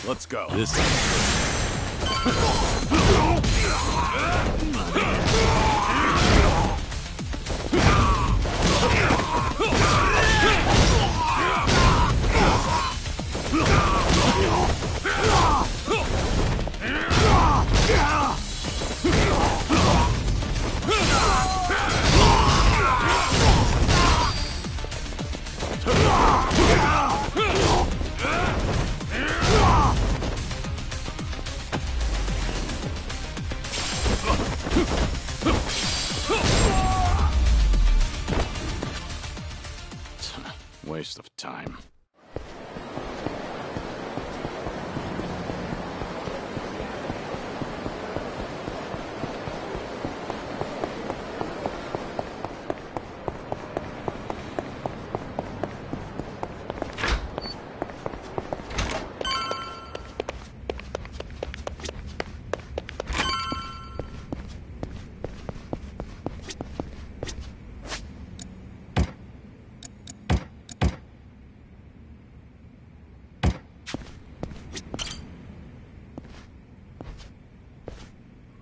Let's go. Waste of time.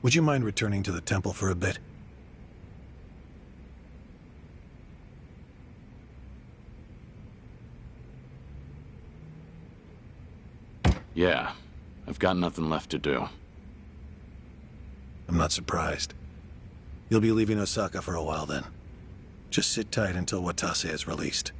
Would you mind returning to the temple for a bit? Yeah, I've got nothing left to do. I'm not surprised. You'll be leaving Osaka for a while then. Just sit tight until Watase is released.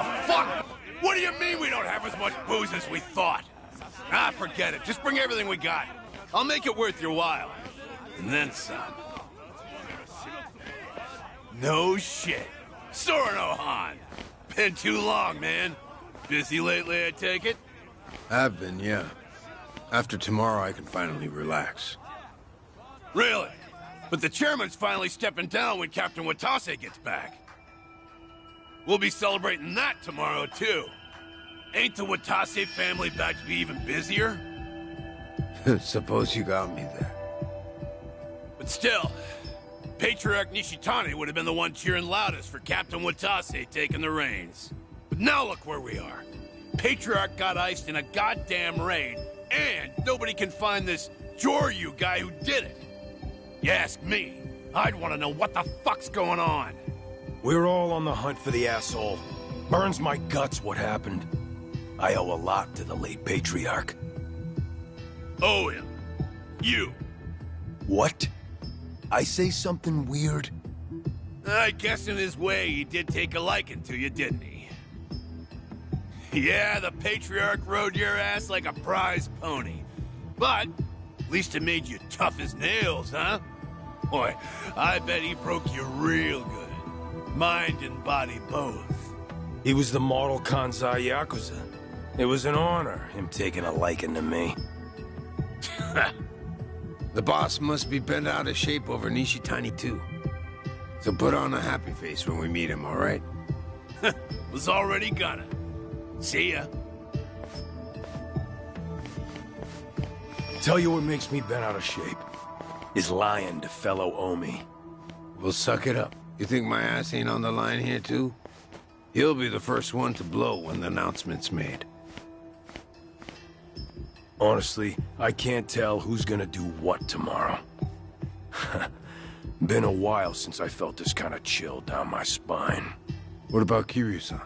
The fuck? What do you mean we don't have as much booze as we thought? Ah, forget it. Just bring everything we got. I'll make it worth your while. And then some. No shit. Sorno Han. Been too long, man. Busy lately, I take it? I've been, yeah. After tomorrow, I can finally relax. Really? But the chairman's finally stepping down when Captain Watase gets back. We'll be celebrating that tomorrow, too. Ain't the Watase family back to be even busier? Suppose you got me there. But still, Patriarch Nishitani would have been the one cheering loudest for Captain Watase taking the reins. But now look where we are. Patriarch got iced in a goddamn raid, and nobody can find this Joryu guy who did it. You ask me, I'd want to know what the fuck's going on. We're all on the hunt for the asshole. Burns my guts what happened. I owe a lot to the late Patriarch. Owe him. You. What? I say something weird? I guess in his way he did take a liking to you, didn't he? Yeah, the Patriarch rode your ass like a prize pony. But, at least it made you tough as nails, huh? Boy, I bet he broke you real good. Mind and body both. He was the model Kansai Yakuza. It was an honor, him taking a liking to me. The boss must be bent out of shape over Nishitani, too. So put on a happy face when we meet him, all right? Was already gonna. See ya. Tell you what makes me bent out of shape. Is lying to fellow Omi. Well, suck it up. You think my ass ain't on the line here, too? He'll be the first one to blow when the announcement's made. Honestly, I can't tell who's gonna do what tomorrow. Been a while since I felt this kind of chill down my spine. What about Kiryu-san?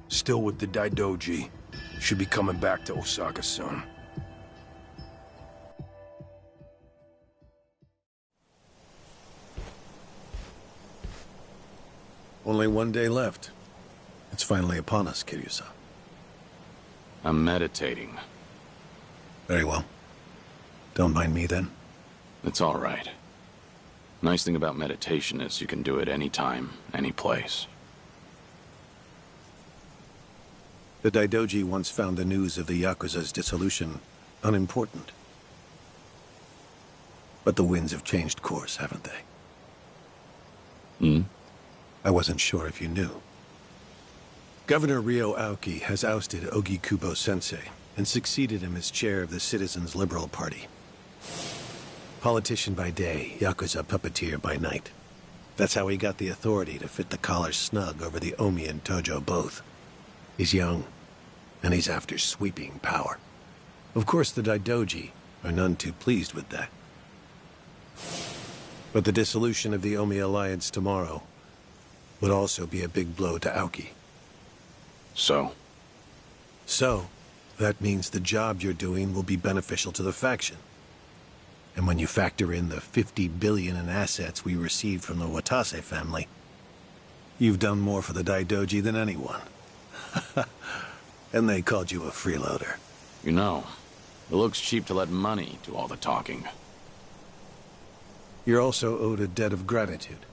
Still with the Daidoji. Should be coming back to Osaka soon. Only one day left. It's finally upon us, Kiryu-san. I'm meditating. Very well. Don't mind me, then. It's all right. Nice thing about meditation is you can do it anytime, any place. The Daidoji once found the news of the Yakuza's dissolution unimportant. But the winds have changed course, haven't they? Hmm? I wasn't sure if you knew. Governor Ryo Aoki has ousted Ogikubo-sensei and succeeded him as chair of the Citizens' Liberal Party. Politician by day, Yakuza puppeteer by night. That's how he got the authority to fit the collar snug over the Omi and Tojo both. He's young, and he's after sweeping power. Of course, the Daidoji are none too pleased with that. But the dissolution of the Omi alliance tomorrow would also be a big blow to Aoki. So, that means the job you're doing will be beneficial to the faction. And when you factor in the 50 billion in assets we received from the Watase family, you've done more for the Daidoji than anyone. And they called you a freeloader. you know, it looks cheap to let money do all the talking. You're also owed a debt of gratitude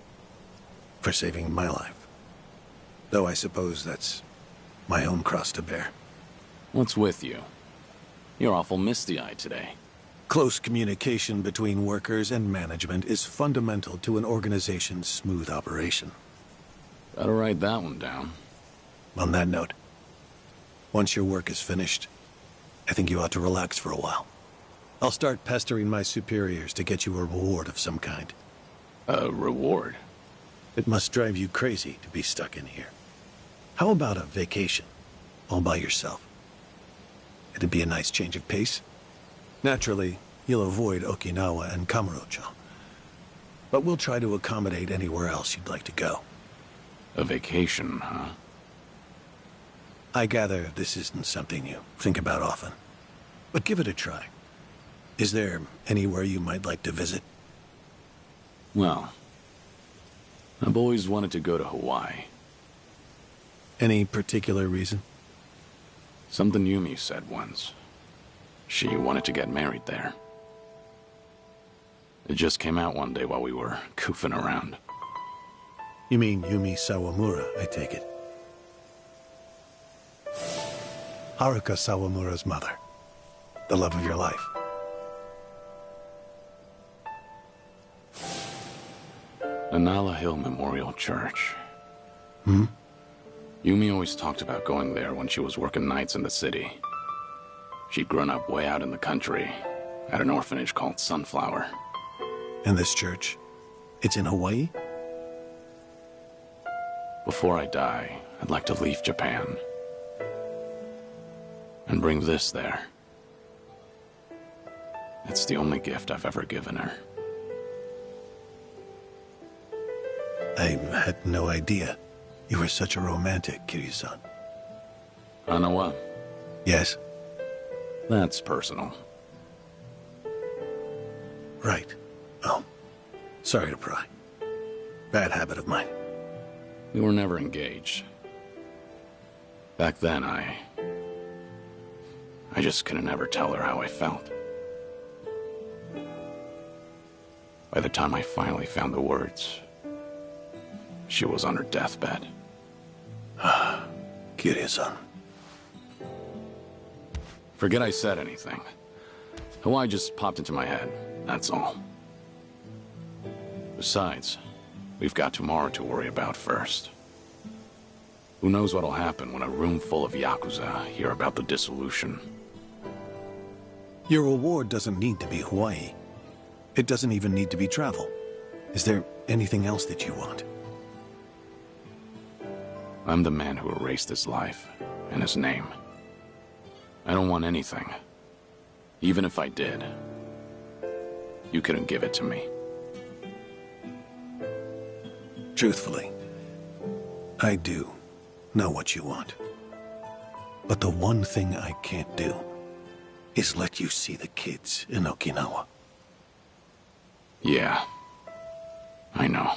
for saving my life. Though I suppose that's my own cross to bear. What's with you? You're awful misty-eyed today. Close communication between workers and management is fundamental to an organization's smooth operation. Better write that one down. On that note, once your work is finished, I think you ought to relax for a while. I'll start pestering my superiors to get you a reward of some kind. A reward? It must drive you crazy to be stuck in here. How about a vacation, all by yourself? It'd be a nice change of pace. Naturally, you'll avoid Okinawa and Kamurocho. But we'll try to accommodate anywhere else you'd like to go. A vacation, huh? I gather this isn't something you think about often. But give it a try. Is there anywhere you might like to visit? Well, I've always wanted to go to Hawaii. Any particular reason? Something Yumi said once. She wanted to get married there. It just came out one day while we were goofing around. You mean Yumi Sawamura, I take it. Haruka Sawamura's mother. The love of your life. Anala Hill Memorial Church. Hmm? Yumi always talked about going there when she was working nights in the city. She'd grown up way out in the country, at an orphanage called Sunflower. And this church? It's in Hawaii? Before I die, I'd like to leave Japan. And bring this there. It's the only gift I've ever given her. I had no idea. You were such a romantic, Kiryu-san. Anawa? Yes? That's personal. Right. Oh, sorry to pry. Bad habit of mine. We were never engaged. Back then, I just couldn't ever tell her how I felt. By the time I finally found the words, she was on her deathbed. Kiryu-san. Forget I said anything. Hawaii just popped into my head, that's all. Besides, we've got tomorrow to worry about first. Who knows what'll happen when a room full of Yakuza hear about the dissolution. Your reward doesn't need to be Hawaii. It doesn't even need to be travel. Is there anything else that you want? I'm the man who erased his life and his name. I don't want anything. Even if I did, you couldn't give it to me. Truthfully, I do know what you want. But the one thing I can't do is let you see the kids in Okinawa. Yeah, I know.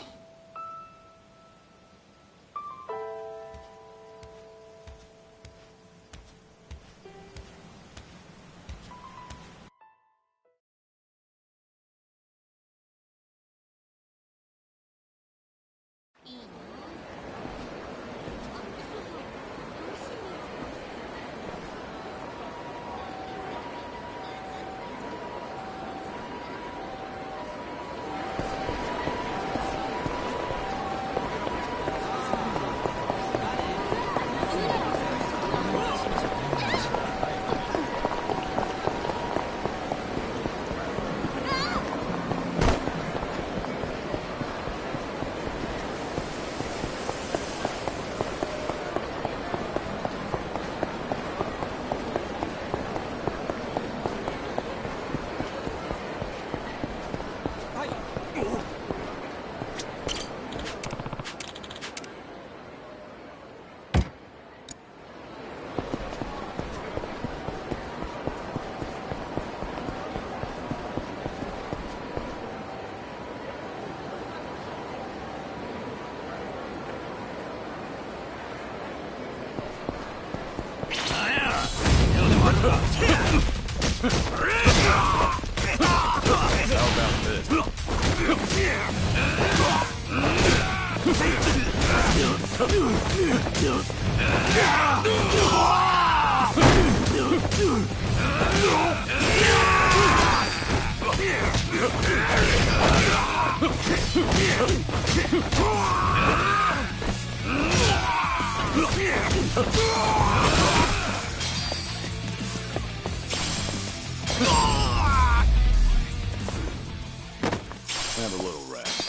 Have a little rest.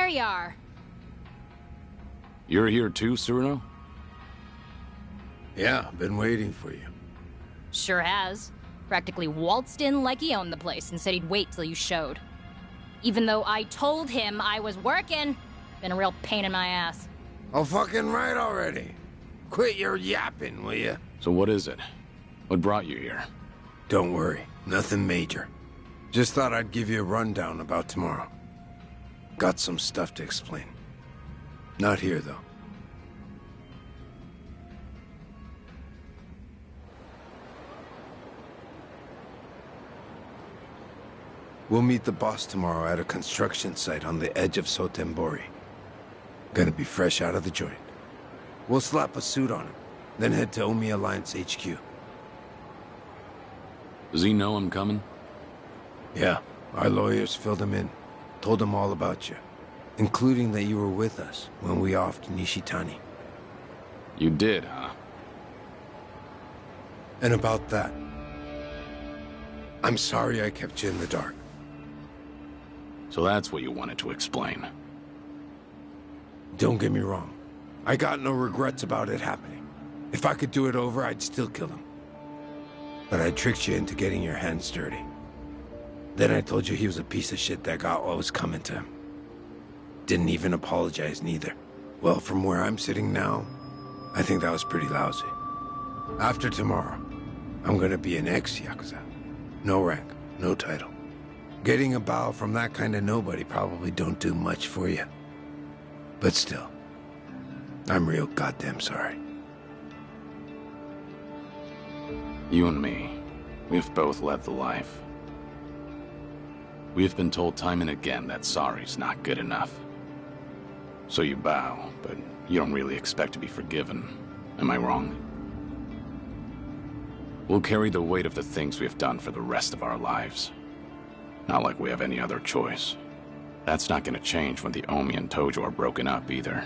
there you are. You're here too, Cyrano? Yeah, been waiting for you. Sure has. Practically waltzed in like he owned the place and said he'd wait till you showed. Even though I told him I was working. Been a real pain in my ass. Oh, fucking right already. Quit your yapping, will you? So what is it? What brought you here? Don't worry, nothing major. Just thought I'd give you a rundown about tomorrow. Got some stuff to explain. Not here, though. We'll meet the boss tomorrow at a construction site on the edge of Sotembori. Gonna be fresh out of the joint. We'll slap a suit on him, then head to Omi Alliance HQ. Does he know I'm coming? Yeah, our lawyers filled him in. Told him all about you. Including that you were with us when we offed Nishitani. You did, huh? And about that, I'm sorry I kept you in the dark. So that's what you wanted to explain. Don't get me wrong. I got no regrets about it happening. If I could do it over, I'd still kill him. But I tricked you into getting your hands dirty. Then I told you he was a piece of shit that got what was coming to him. Didn't even apologize neither. Well, from where I'm sitting now, I think that was pretty lousy. After tomorrow, I'm gonna be an ex-Yakuza. No rank, no title. Getting a bow from that kind of nobody probably don't do much for you. But still, I'm real goddamn sorry. You and me, we've both led the life. We've been told time and again that sorry's not good enough. So you bow, but you don't really expect to be forgiven. Am I wrong? We'll carry the weight of the things we've done for the rest of our lives. Not like we have any other choice. That's not gonna change when the Omi and Tojo are broken up either.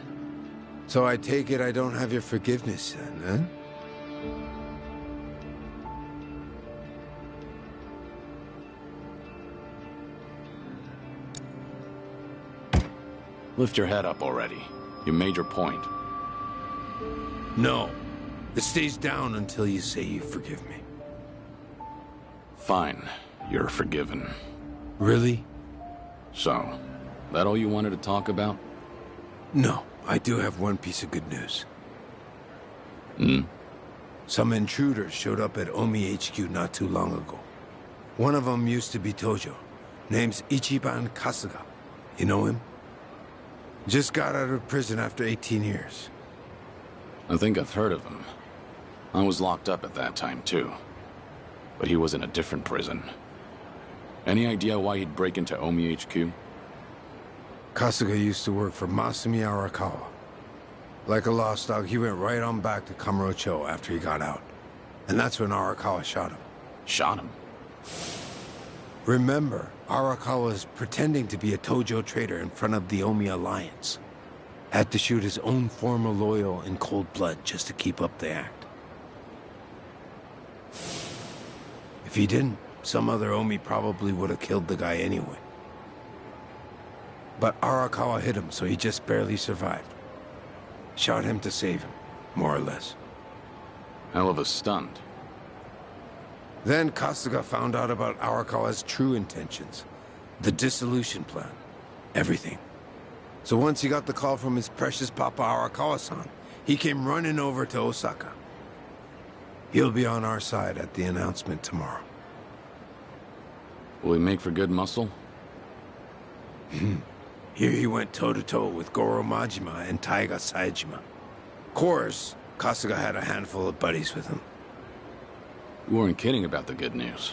So I take it I don't have your forgiveness then, huh? Lift your head up already. You made your point. No. It stays down until you say you forgive me. Fine. You're forgiven. Really? So, that all you wanted to talk about? No. I do have one piece of good news. Hmm? Some intruders showed up at Omi HQ not too long ago. One of them used to be Tojo. Name's Ichiban Kasuga. You know him? Just got out of prison after 18 years. I think I've heard of him. I was locked up at that time, too. But he was in a different prison. Any idea why he'd break into Omi HQ? Kasuga used to work for Masumi Arakawa. Like a lost dog, he went right on back to Kamurocho after he got out. And that's when Arakawa shot him. Shot him? Remember, Arakawa was pretending to be a Tojo traitor in front of the Omi Alliance. Had to shoot his own former loyal in cold blood just to keep up the act. If he didn't, some other Omi probably would have killed the guy anyway. But Arakawa hit him, so he just barely survived. Shot him to save him, more or less. Hell of a stunt. Then Kasuga found out about Arakawa's true intentions. The dissolution plan. Everything. So once he got the call from his precious Papa Arakawa-san, he came running over to Osaka. He'll be on our side at the announcement tomorrow. Will he make for good muscle? Here he went toe-to-toe with Goro Majima and Taiga Saejima. Of course, Kasuga had a handful of buddies with him. You weren't kidding about the good news.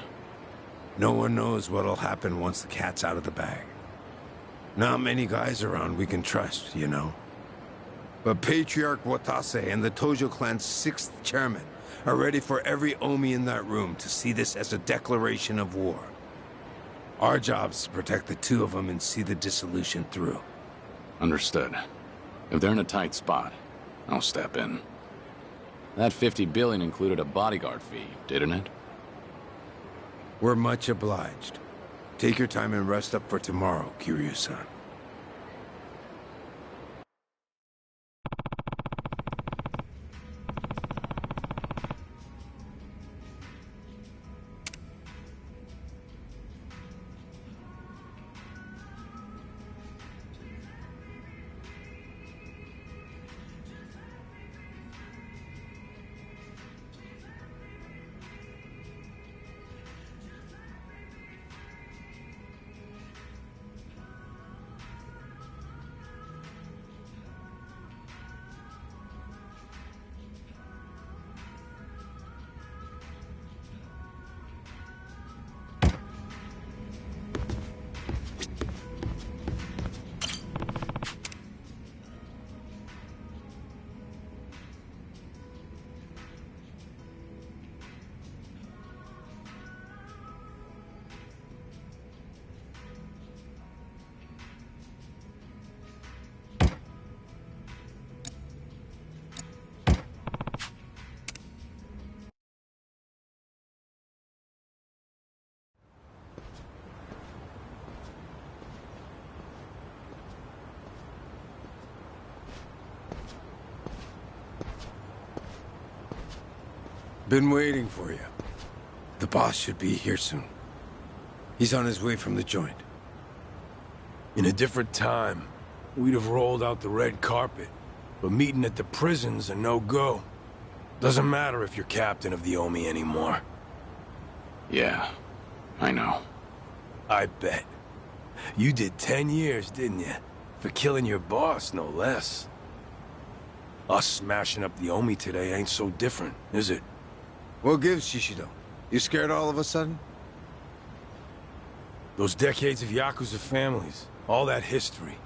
No one knows what'll happen once the cat's out of the bag. Not many guys around we can trust, you know. But Patriarch Watase and the Tojo clan's 6th chairman are ready for every Omi in that room to see this as a declaration of war. Our job's to protect the two of them and see the dissolution through. Understood. If they're in a tight spot, I'll step in. That 50 billion included a bodyguard fee, didn't it? We're much obliged. Take your time and rest up for tomorrow, Kiryu-san. Been waiting for you. The boss should be here soon. He's on his way from the joint. In a different time, we'd have rolled out the red carpet. But meeting at the prison's a no-go. Doesn't matter if you're captain of the Omi anymore. Yeah, I know. I bet. You did 10 years, didn't you? For killing your boss, no less. Us smashing up the Omi today ain't so different, is it? What gives, Shishido? You scared all of a sudden? Those decades of Yakuza families, all that history.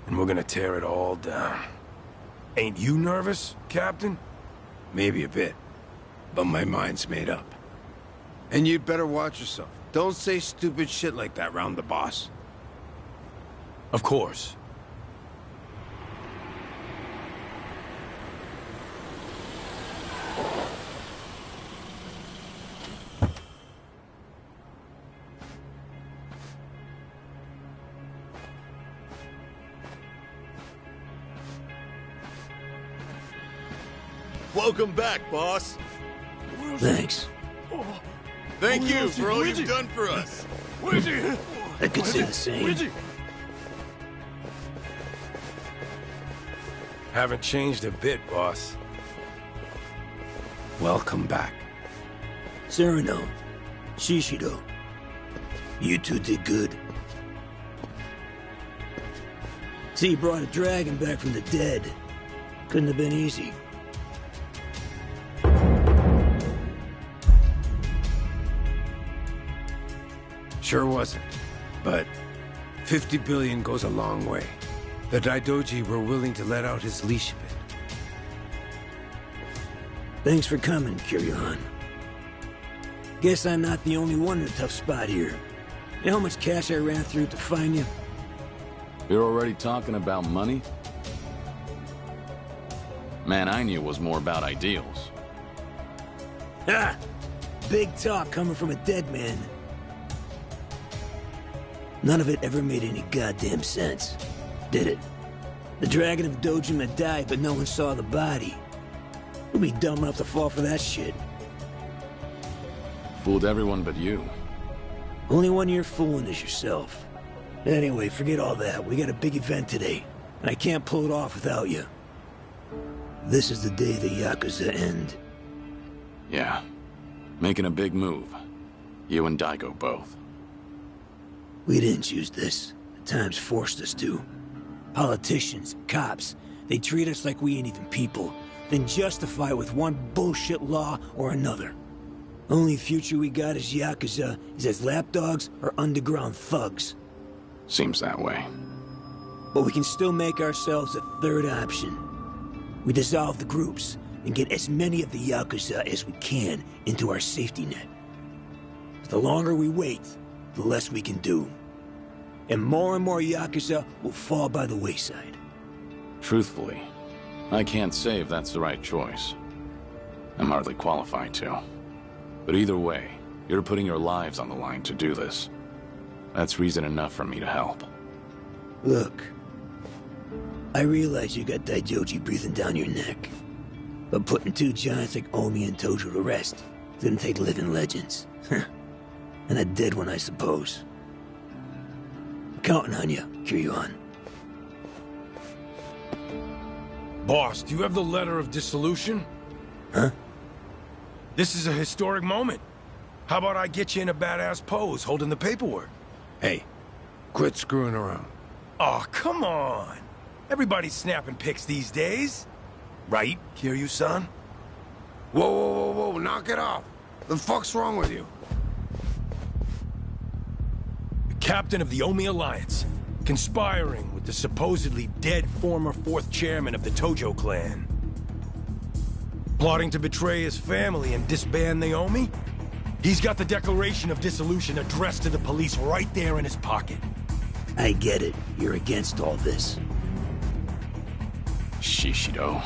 And we're gonna tear it all down. Ain't you nervous, Captain? Maybe a bit. But my mind's made up. And you'd better watch yourself. Don't say stupid shit like that round the boss. Of course. Welcome back, boss. Thanks. Thank you for all you've done for us. I could say the same. Haven't changed a bit, boss. Welcome back. Sereno, Shishido, you two did good. See, you brought a dragon back from the dead. Couldn't have been easy. Sure wasn't. But 50 billion goes a long way. The Daidoji were willing to let out his leash a bit. Thanks for coming, Kiryu-han. Guess I'm not the only one in a tough spot here. You know how much cash I ran through to find you? You're already talking about money? Man, I knew it was more about ideals. Ah! Big talk coming from a dead man. None of it ever made any goddamn sense, did it? The dragon of Dojima died, but no one saw the body. Who'd be dumb enough to fall for that shit? Fooled everyone but you. Only one you're fooling is yourself. Anyway, forget all that. We got a big event today, and I can't pull it off without you. This is the day the Yakuza end. Yeah. Making a big move. You and Daigo both. We didn't choose this. The times forced us to. Politicians, cops, they treat us like we ain't even people, then justify it with one bullshit law or another. Only future we got as Yakuza is as lapdogs or underground thugs. Seems that way. But we can still make ourselves a third option. We dissolve the groups and get as many of the Yakuza as we can into our safety net. But the longer we wait, the less we can do. And more Yakuza will fall by the wayside. Truthfully, I can't say if that's the right choice. I'm hardly qualified to. But either way, you're putting your lives on the line to do this. That's reason enough for me to help. Look, I realize you got Daijoji breathing down your neck. But putting two giants like Omi and Tojo to rest didn't take living legends. And a dead one, I suppose. I'm counting on you, Kiryu-han. Boss, do you have the letter of dissolution? Huh? This is a historic moment. How about I get you in a badass pose holding the paperwork? Hey, quit screwing around. Oh, come on. Everybody's snapping pics these days. Right, Kiryu-san? Whoa, knock it off. The fuck's wrong with you? The captain of the Omi Alliance, conspiring with the supposedly dead former 4th chairman of the Tojo clan. Plotting to betray his family and disband the Omi? He's got the declaration of dissolution addressed to the police right there in his pocket. I get it. You're against all this. Shishido.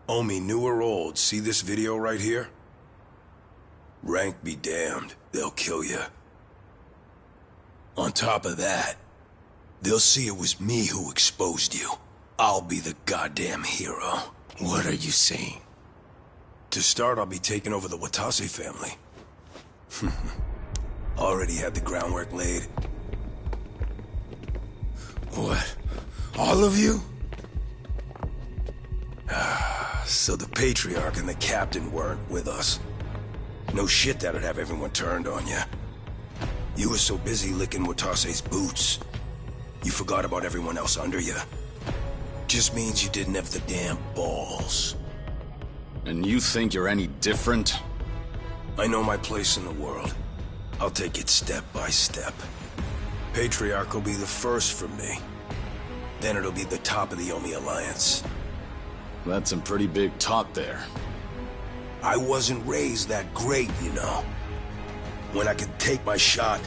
Omi, new or old, see this video right here? Rank be damned, they'll kill you. On top of that, they'll see it was me who exposed you. I'll be the goddamn hero. What are you saying? To start, I'll be taking over the Watase family. Already had the groundwork laid. What? All of you? So the Patriarch and the Captain weren't with us. No shit that'd have everyone turned on you. You were so busy licking Watase's boots, you forgot about everyone else under you. Just means you didn't have the damn balls. And you think you're any different? I know my place in the world. I'll take it step by step. Patriarch will be the first for me. Then it'll be the top of the Omi Alliance. That's some pretty big talk there. I wasn't raised that great, you know. When I can take my shot,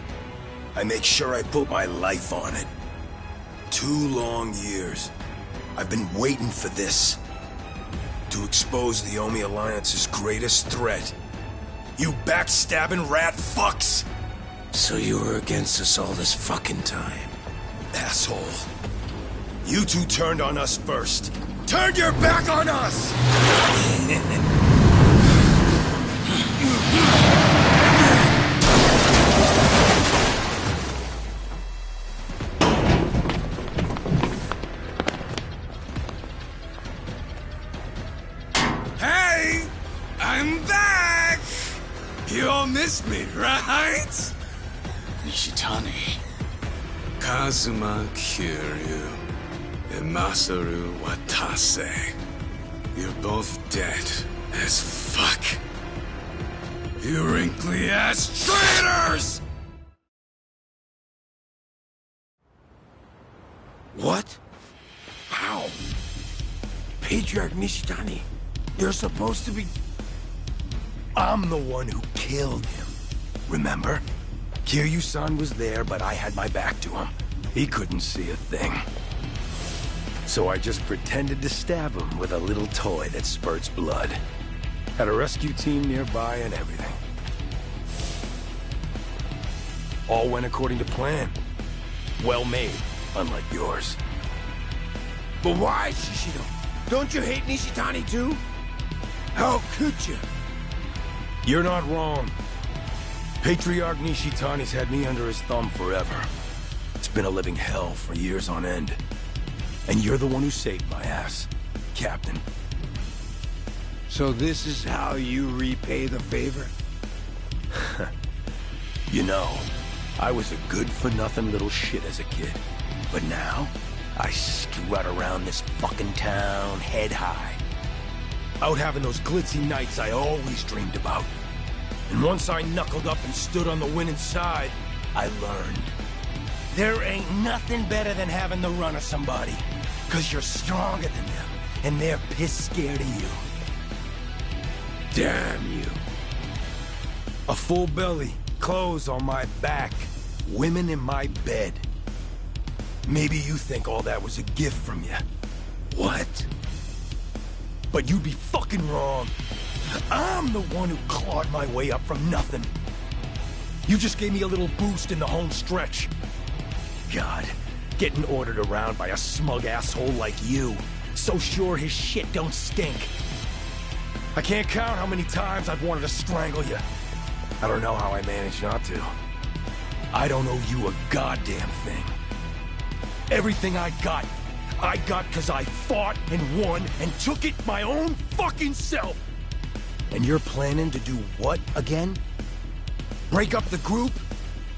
I make sure I put my life on it. 2 long years. I've been waiting for this. To expose the Omi Alliance's greatest threat. You backstabbing rat fucks! So you were against us all this fucking time? Asshole. You two turned on us first. Turn your back on us! Hey! I'm back! You all missed me, right? Nishitani, Kazuma Kiryu, and Masaru Watase. You're both dead as fuck. You wrinkly ass traitors! What? How? Patriarch Nishitani, you're supposed to be... I'm the one who killed him. Remember? Kiryu-san was there, but I had my back to him. He couldn't see a thing. So I just pretended to stab him with a little toy that spurts blood. Had a rescue team nearby and everything. All went according to plan. Well made, unlike yours. But why, Shishido? Don't you hate Nishitani too? How could you? You're not wrong. Patriarch Nishitani's had me under his thumb forever. It's been a living hell for years on end. And you're the one who saved my ass, Captain. So this is how you repay the favor? You know, I was a good-for-nothing little shit as a kid. But now, I strut around this fucking town head high. Out having those glitzy nights I always dreamed about. And once I knuckled up and stood on the winning side, I learned. There ain't nothing better than having the run of somebody. 'Cause you're stronger than them, and they're piss scared of you. Damn you. A full belly, clothes on my back, women in my bed. Maybe you think all that was a gift from you. What? But you'd be fucking wrong. I'm the one who clawed my way up from nothing. You just gave me a little boost in the home stretch. God, getting ordered around by a smug asshole like you. So sure his shit don't stink. I can't count how many times I've wanted to strangle you. I don't know how I managed not to. I don't owe you a goddamn thing. Everything I got 'cause I fought and won and took it my own fucking self. And you're planning to do what again? Break up the group?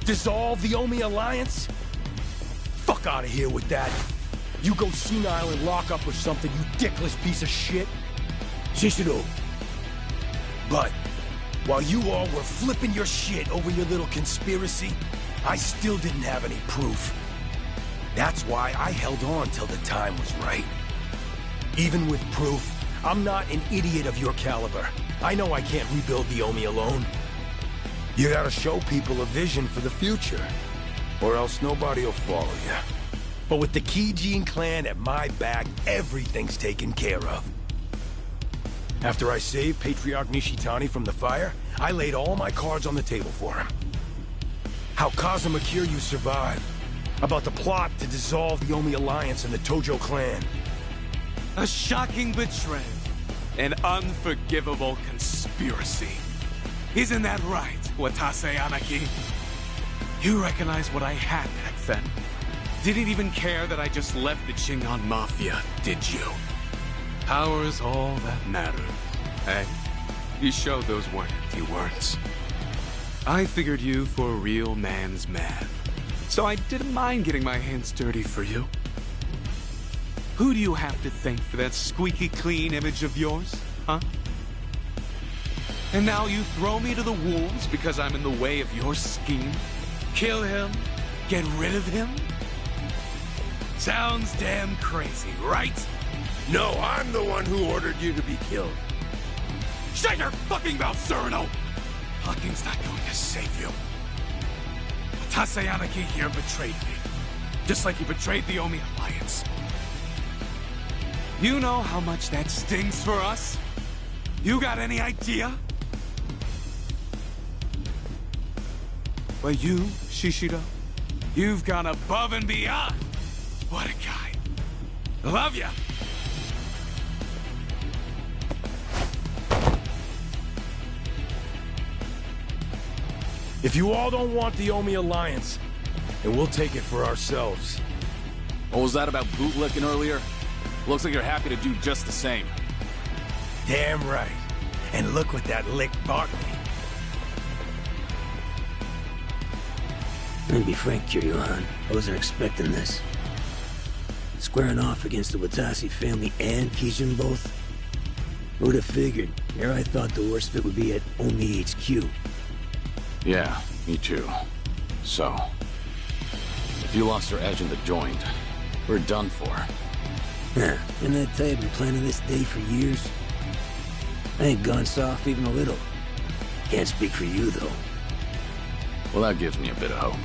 Dissolve the Omi Alliance? Fuck out of here with that. You go senile and lock up or something, you dickless piece of shit. Shishido. But while you all were flipping your shit over your little conspiracy, I still didn't have any proof. That's why I held on till the time was right. Even with proof, I'm not an idiot of your caliber. I know I can't rebuild the Omi alone. You gotta show people a vision for the future, or else nobody will follow you. But with the Gaiden clan at my back, everything's taken care of. After I saved Patriarch Nishitani from the fire, I laid all my cards on the table for him. How Kazuma Kiryu survived, about the plot to dissolve the Omi Alliance and the Tojo clan, A shocking betrayal. An unforgivable conspiracy. Isn't that right, Watase Anaki? You recognize what I had back then. Didn't even care that I just left the Chingon Mafia, did you? Power's all that matters, eh? You showed those weren't empty words. I figured you for a real man's man, so I didn't mind getting my hands dirty for you. Who do you have to thank for that squeaky clean image of yours, huh? And now you throw me to the wolves because I'm in the way of your scheme? Kill him? Get rid of him? Sounds damn crazy, right? No, I'm the one who ordered you to be killed. Shut your fucking mouth, Cyrano! Talking's not going to save you. Watase Anaki here betrayed me. Just like he betrayed the Omi Alliance. You know how much that stings for us? You got any idea? But you, Shishido, you've gone above and beyond. What a guy. Love ya! If you all don't want the Omi Alliance, then we'll take it for ourselves. What was that about bootlicking earlier? Looks like you're happy to do just the same. Damn right. And look what that lick bought me. Let me be frank, Kiryu-han. I wasn't expecting this. Squaring off against the Watase family and Kijin both? Who would have figured? Here I thought the worst fit would be at Omi HQ. Yeah, me too. So, if you lost your edge in the joint, we're done for. Huh, and I tell you, I've been planning this day for years. I ain't gone soft even a little. Can't speak for you, though. Well, that gives me a bit of hope.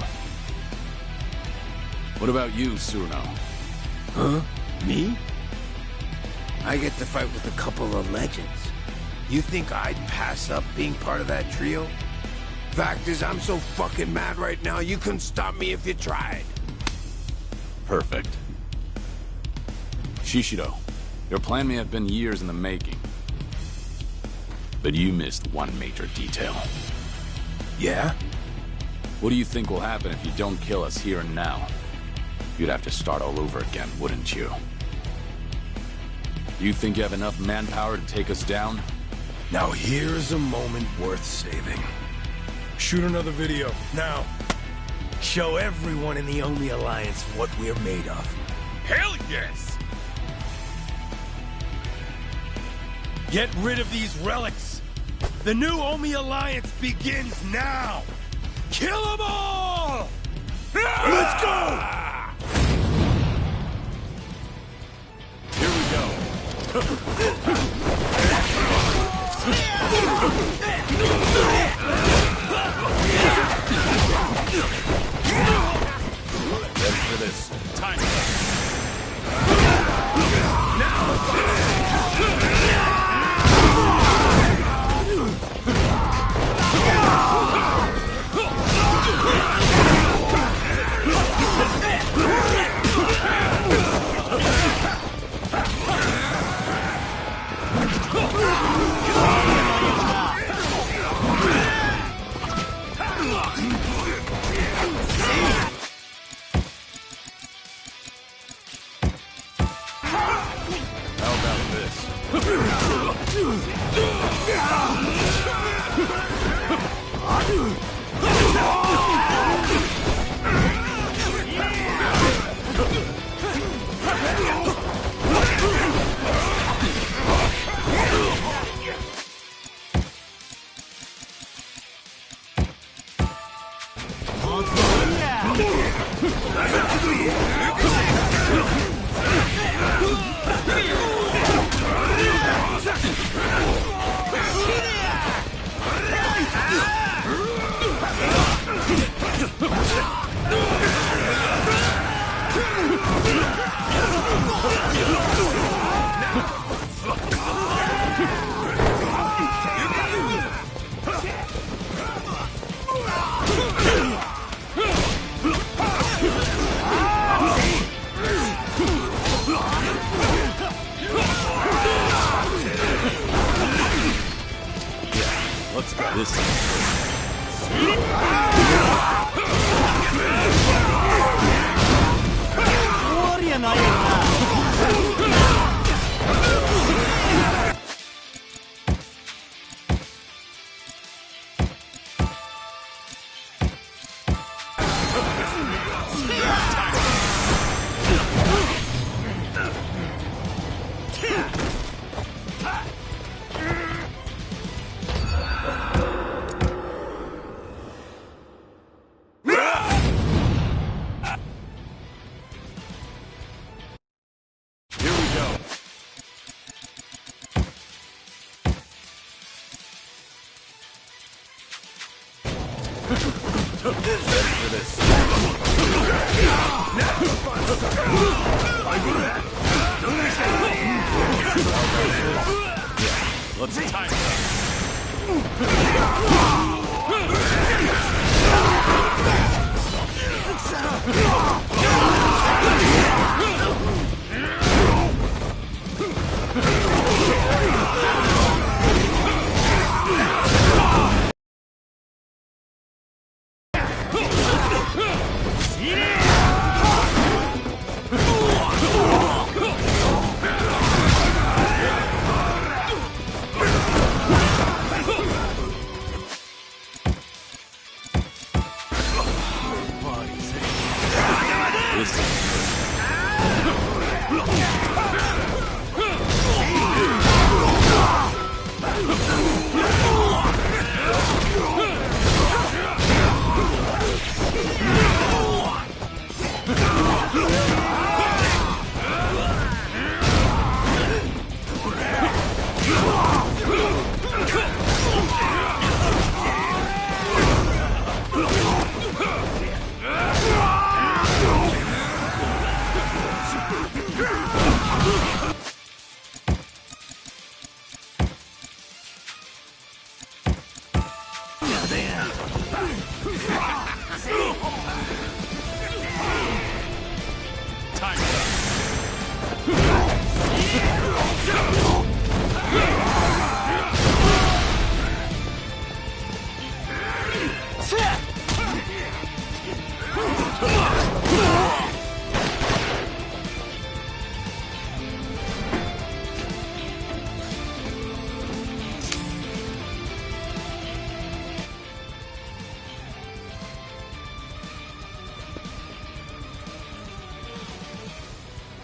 What about you, Suno? Huh? Me? I get to fight with a couple of legends. You think I'd pass up being part of that trio? Fact is, I'm so fucking mad right now, you couldn't stop me if you tried. Perfect. Shishido, your plan may have been years in the making. But you missed one major detail. Yeah? What do you think will happen if you don't kill us here and now? You'd have to start all over again, wouldn't you? You think you have enough manpower to take us down? Now here's a moment worth saving. Shoot another video, now. Show everyone in the Omi Alliance what we're made of. Hell yes! Get rid of these relics! The new Omi Alliance begins now! Kill them all! Let's go! Here we go. Ready for this. Time. Let's time it.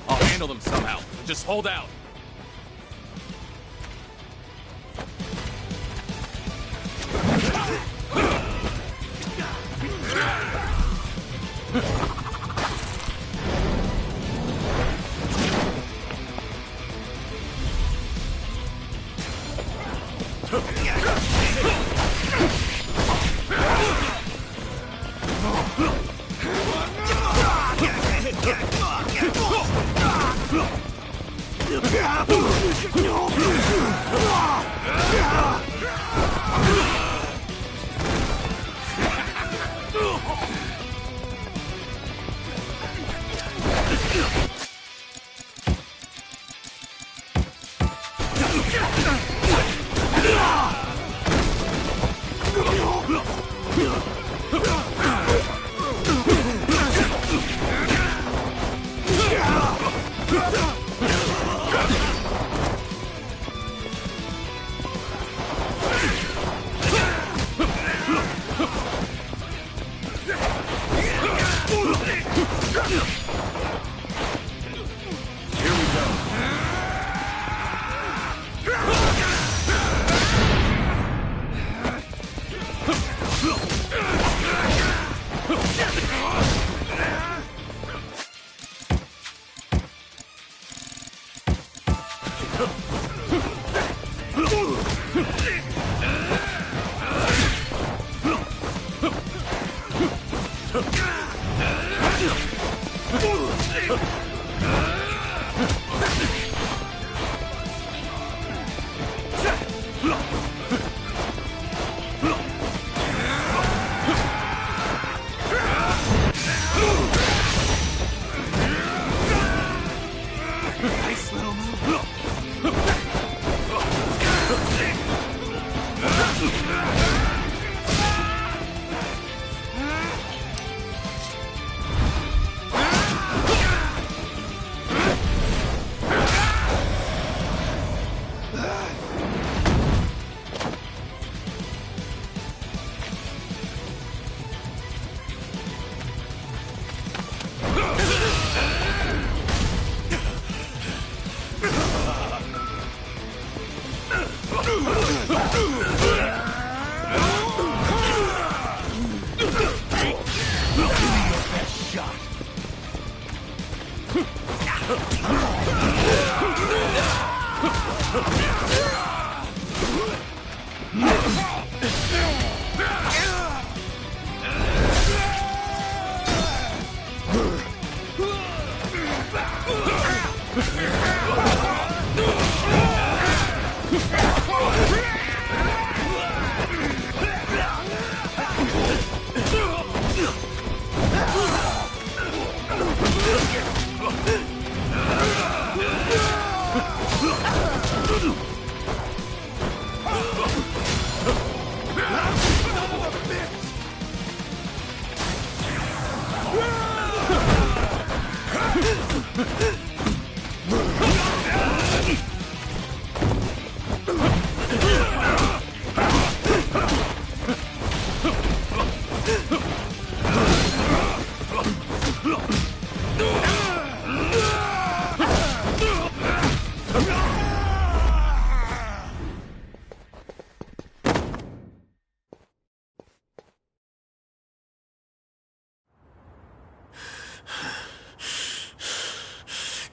I'll handle them somehow. Just hold out. Ah!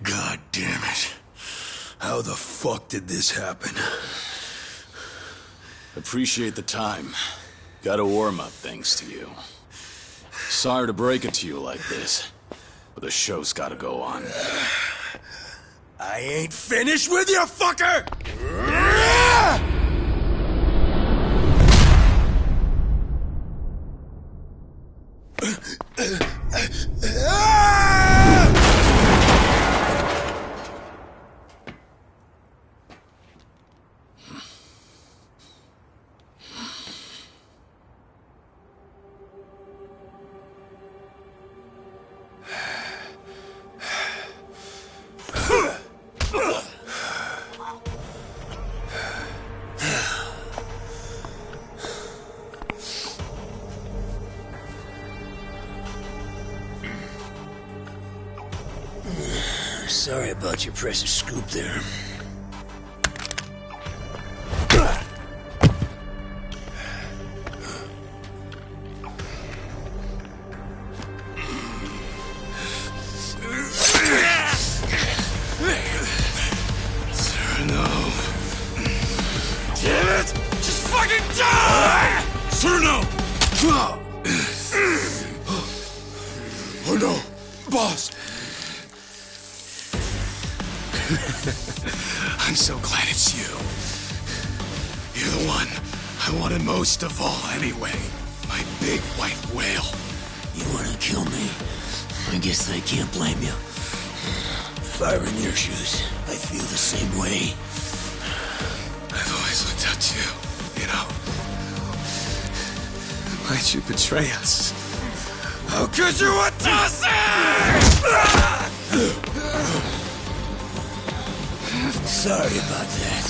God damn it. How the fuck did this happen? Appreciate the time. Got a warm-up thanks to you. Sorry to break it to you like this, but the show's gotta go on. I ain't finished with you, fucker! Sorry about your precious scoop there. No. Damn it! Just fucking die! Cerno! Oh no! Boss! I'm so glad it's you. You're the one I wanted most of all anyway. My big white whale. You wanna kill me? I guess I can't blame you. If I were in your shoes, I feel the same way. I've always looked up to you, you know. Why'd you betray us? How could you want Sorry about that,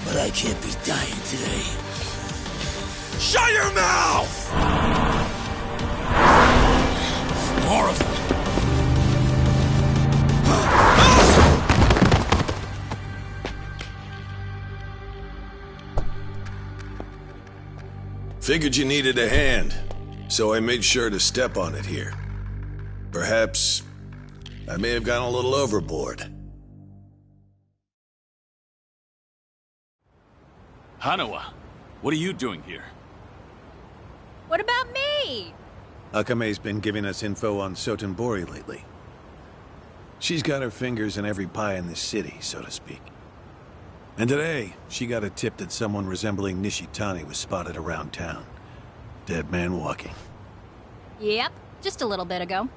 but I can't be dying today. Shut your mouth! More of them. Figured you needed a hand, so I made sure to step on it here. Perhaps I may have gone a little overboard. Hanawa, what are you doing here? What about me? Akame's been giving us info on Sotenbori lately. She's got her fingers in every pie in this city, so to speak. And today, she got a tip that someone resembling Nishitani was spotted around town. Dead man walking. Yep, just a little bit ago.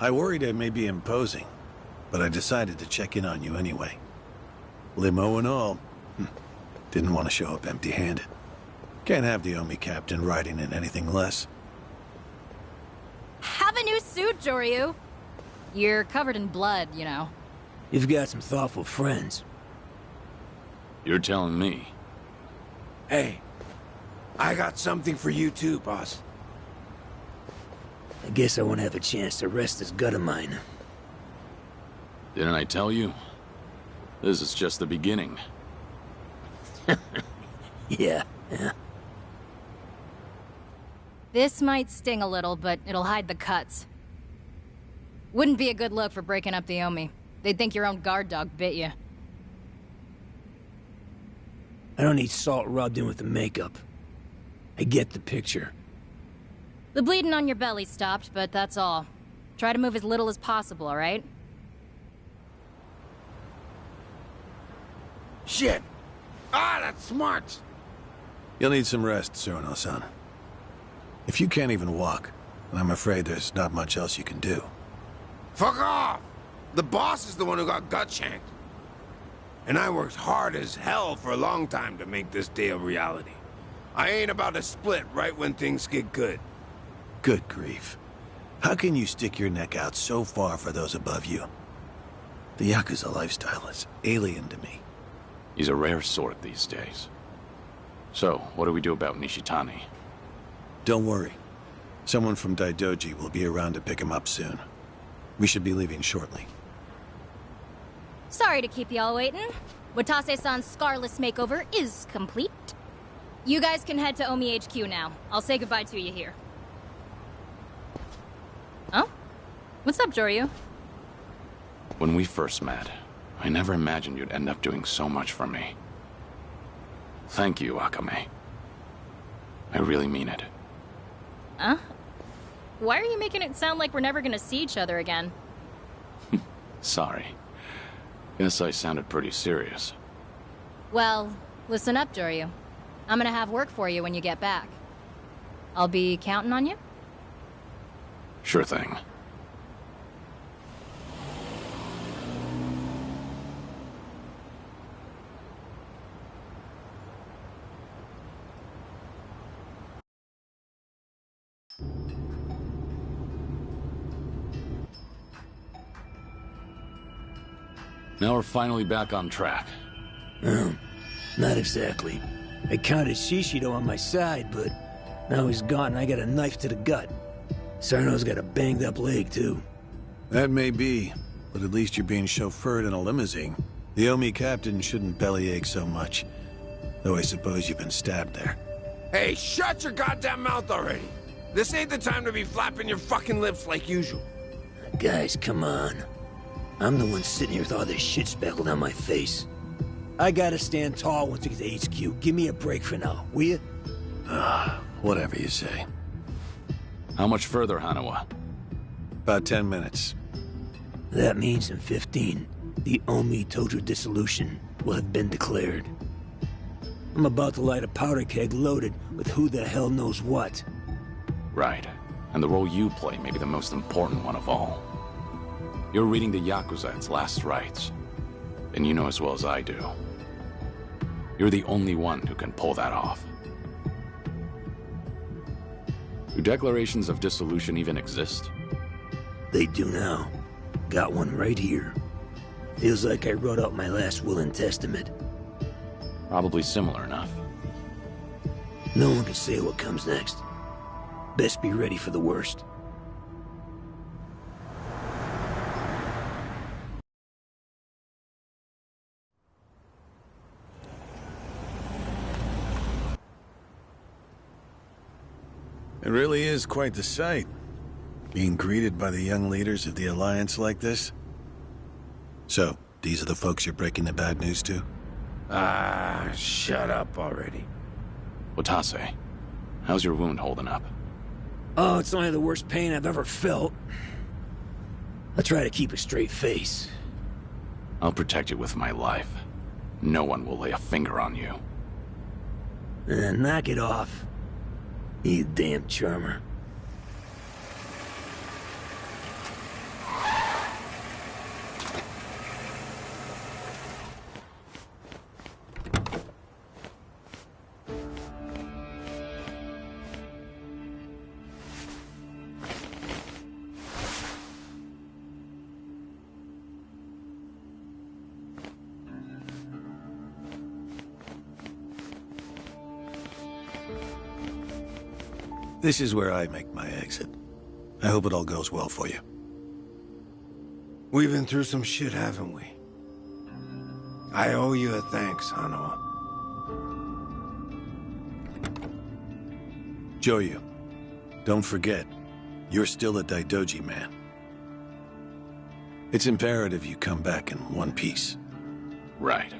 I worried I may be imposing, but I decided to check in on you anyway. Limo and all. Didn't want to show up empty-handed. Can't have the Omi captain riding in anything less. Have a new suit, Joryu. You're covered in blood, you know. You've got some thoughtful friends. You're telling me. Hey, I got something for you too, boss. I guess I won't have a chance to rest this gut of mine. Didn't I tell you? This is just the beginning. Yeah. This might sting a little, but it'll hide the cuts. Wouldn't be a good look for breaking up the Omi. They'd think your own guard dog bit you. I don't need salt rubbed in with the makeup. I get the picture. The bleeding on your belly stopped, but that's all. Try to move as little as possible, alright? Shit! Ah, that's smart! You'll need some rest, Cyrano-san. If you can't even walk, then I'm afraid there's not much else you can do. Fuck off! The boss is the one who got gut-shanked. And I worked hard as hell for a long time to make this day a reality. I ain't about to split right when things get good. Good grief. How can you stick your neck out so far for those above you? The Yakuza lifestyle is alien to me. He's a rare sort these days. So, what do we do about Nishitani? Don't worry. Someone from Daidoji will be around to pick him up soon. We should be leaving shortly. Sorry to keep y'all waiting. Watase-san's Scarless makeover is complete. You guys can head to Omi HQ now. I'll say goodbye to you here. Oh? What's up, Joryu? When we first met, I never imagined you'd end up doing so much for me. Thank you, Akame. I really mean it. Huh? Why are you making it sound like we're never gonna see each other again? Sorry. Guess I sounded pretty serious. Well, listen up, Joryu. I'm gonna have work for you when you get back. I'll be counting on you? Sure thing. Now we're finally back on track. Not exactly. I counted Shishido on my side, but now he's gone and I got a knife to the gut. Sarno's got a banged up leg, too. That may be, but at least you're being chauffeured in a limousine. The Omi captain shouldn't bellyache so much, though I suppose you've been stabbed there. Hey, shut your goddamn mouth already! This ain't the time to be flapping your fucking lips like usual. Guys, come on. I'm the one sitting here with all this shit speckled on my face. I gotta stand tall once we get to HQ. Give me a break for now, will you? Whatever you say. How much further, Hanawa? About 10 minutes. That means in 15, the Omi Tojo dissolution will have been declared. I'm about to light a powder keg loaded with who the hell knows what. Right. And the role you play may be the most important one of all. You're reading the Yakuza its last rites. And you know as well as I do. You're the only one who can pull that off. Do declarations of dissolution even exist? They do now. Got one right here. Feels like I wrote out my last will and testament. Probably similar enough. No one can say what comes next. Best be ready for the worst. It really is quite the sight. Being greeted by the young leaders of the Alliance like this. So, these are the folks you're breaking the bad news to? Ah, shut up already. Watase, how's your wound holding up? Oh, it's only the worst pain I've ever felt. I try to keep a straight face. I'll protect you with my life. No one will lay a finger on you. Knock it off. You damn charmer. This is where I make my exit. I hope it all goes well for you. We've been through some shit, haven't we? I owe you a thanks, Hano. Joyu, don't forget, you're still a Daidoji man. It's imperative you come back in one piece. Right.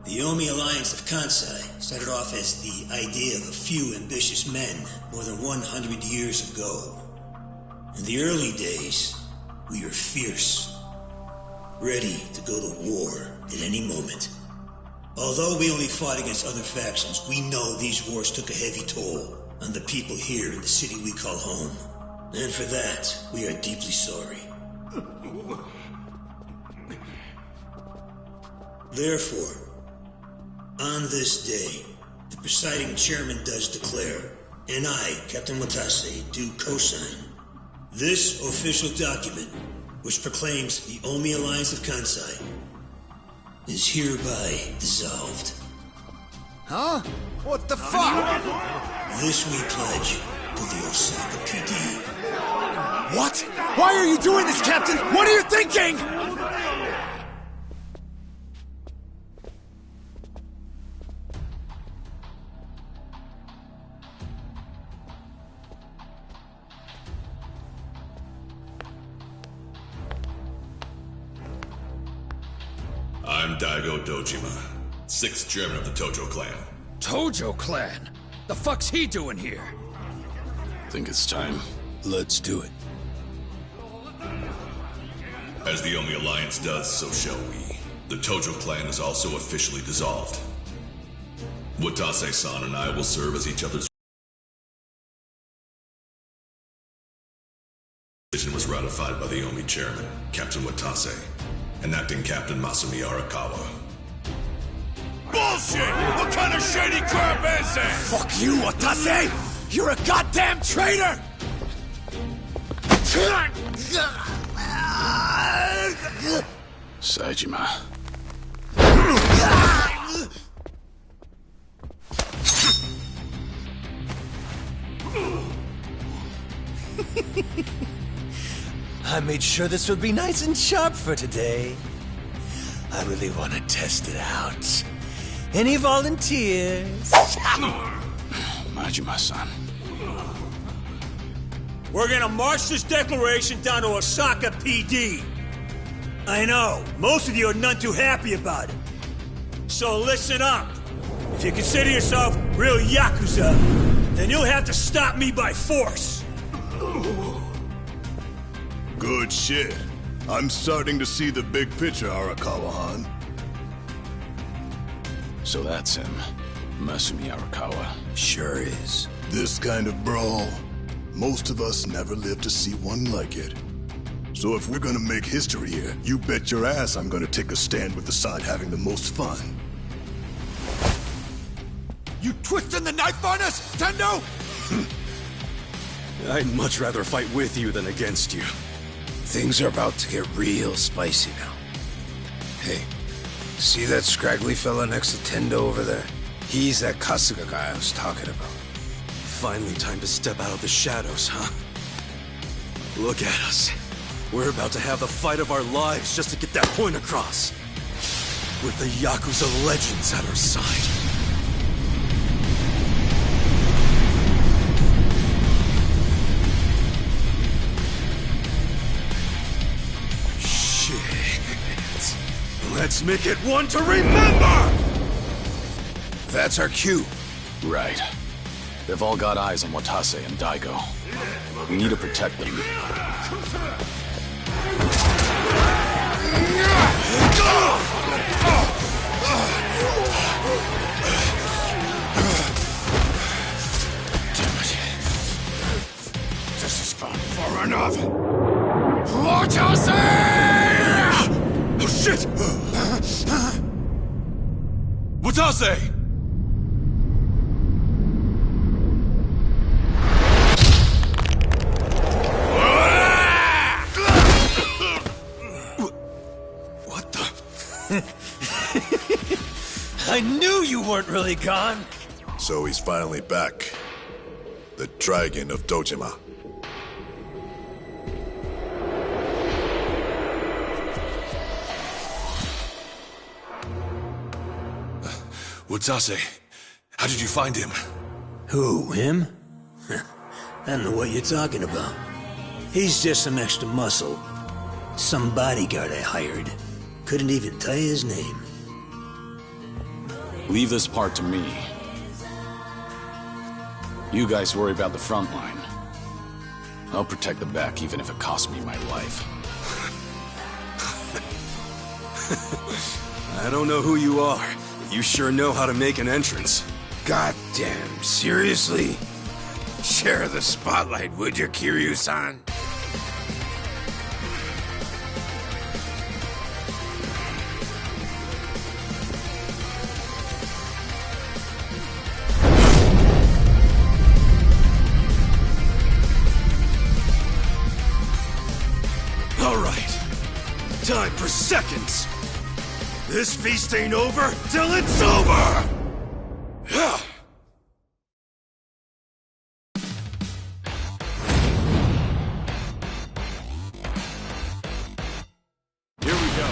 The Omi Alliance of Kansai started off as the idea of a few ambitious men more than 100 years ago. In the early days, we were fierce, ready to go to war at any moment. Although we only fought against other factions, we know these wars took a heavy toll on the people here in the city we call home. And for that, we are deeply sorry. Therefore, on this day, the presiding chairman does declare, and I, Captain Watase, do co-sign, this official document, which proclaims the Omi Alliance of Kansai, is hereby dissolved. Huh? What the fuck? This we pledge to the Osaka PD. What? Why are you doing this, Captain? What are you thinking? I'm Daigo Dojima, 6th chairman of the Tojo clan. Tojo clan? The fuck's he doing here? Think it's time. Let's do it. As the Omi Alliance does, so shall we. The Tojo clan is also officially dissolved. Watase-san and I will serve as each other's. The decision was ratified by the Omi chairman, Captain Watase, and acting Captain Masumi Arakawa. Bullshit! What kind of shady crap is that? Fuck you, Watase! You're a goddamn traitor! Saejima. I made sure this would be nice and sharp for today. I really want to test it out. Any volunteers? Majima-san. We're gonna march this declaration down to Osaka PD. I know, most of you are none too happy about it. So listen up. If you consider yourself real Yakuza, then you'll have to stop me by force. Good shit. I'm starting to see the big picture, Arakawa-han. So that's him, Masumi Arakawa. Sure is. This kind of brawl, most of us never lived to see one like it. So if we're gonna make history here, you bet your ass I'm gonna take a stand with the side having the most fun. You twisting the knife on us, Tendo? I'd much rather fight with you than against you. Things are about to get real spicy now. Hey, see that scraggly fella next to Tendo over there? He's that Kasuga guy I was talking about. Finally time to step out of the shadows, huh? Look at us. We're about to have the fight of our lives just to get that point across. With the Yakuza legends at our side. Let's make it one to remember! That's our cue. Right. They've all got eyes on Watase and Daigo. We need to protect them. Watase! Oh, shit! Watase! What the? I knew you weren't really gone. So he's finally back. The Dragon of Dojima. Watase, how did you find him? Who, him? I don't know what you're talking about. He's just some extra muscle. Some bodyguard I hired. Couldn't even tell you his name. Leave this part to me. You guys worry about the front line. I'll protect the back even if it costs me my life. I don't know who you are, but you sure know how to make an entrance. Goddamn, seriously? Share the spotlight, would you, Kiryu-san? All right. Time for seconds. This feast ain't over till it's over! Here we go.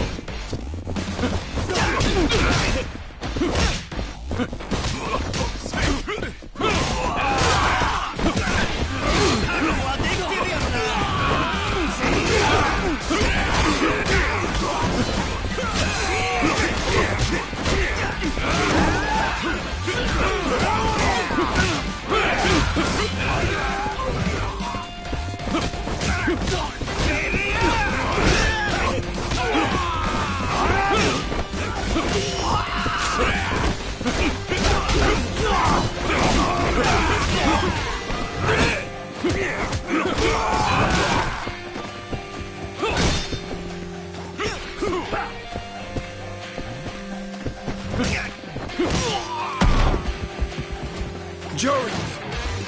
Joey,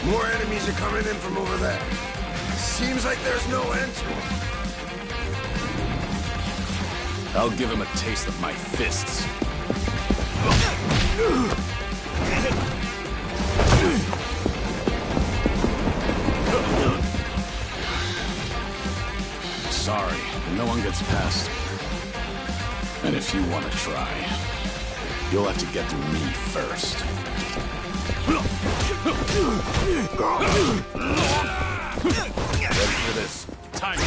more enemies are coming in from over there. Seems like there's no end to them. I'll give him a taste of my fists. Sorry, no one gets past. And if you want to try, you'll have to get to me first. Ready for this? Time.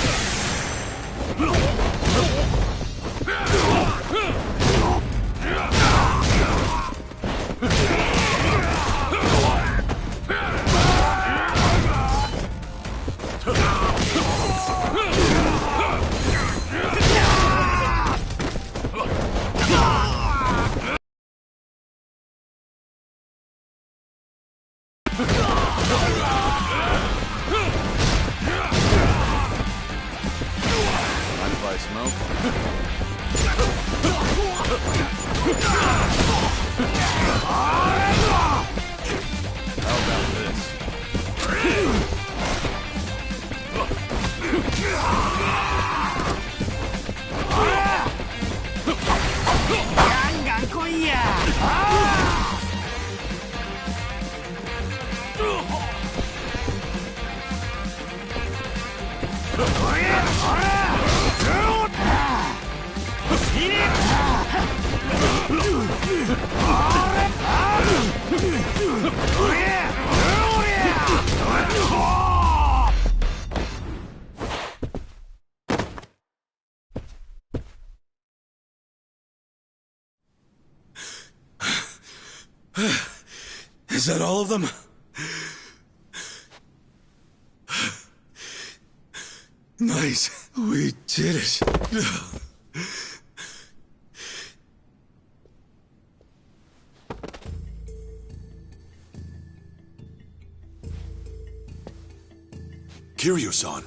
Mind if I smoke? How about this? Is that all of them? Nice. We did it. Kiryu-san,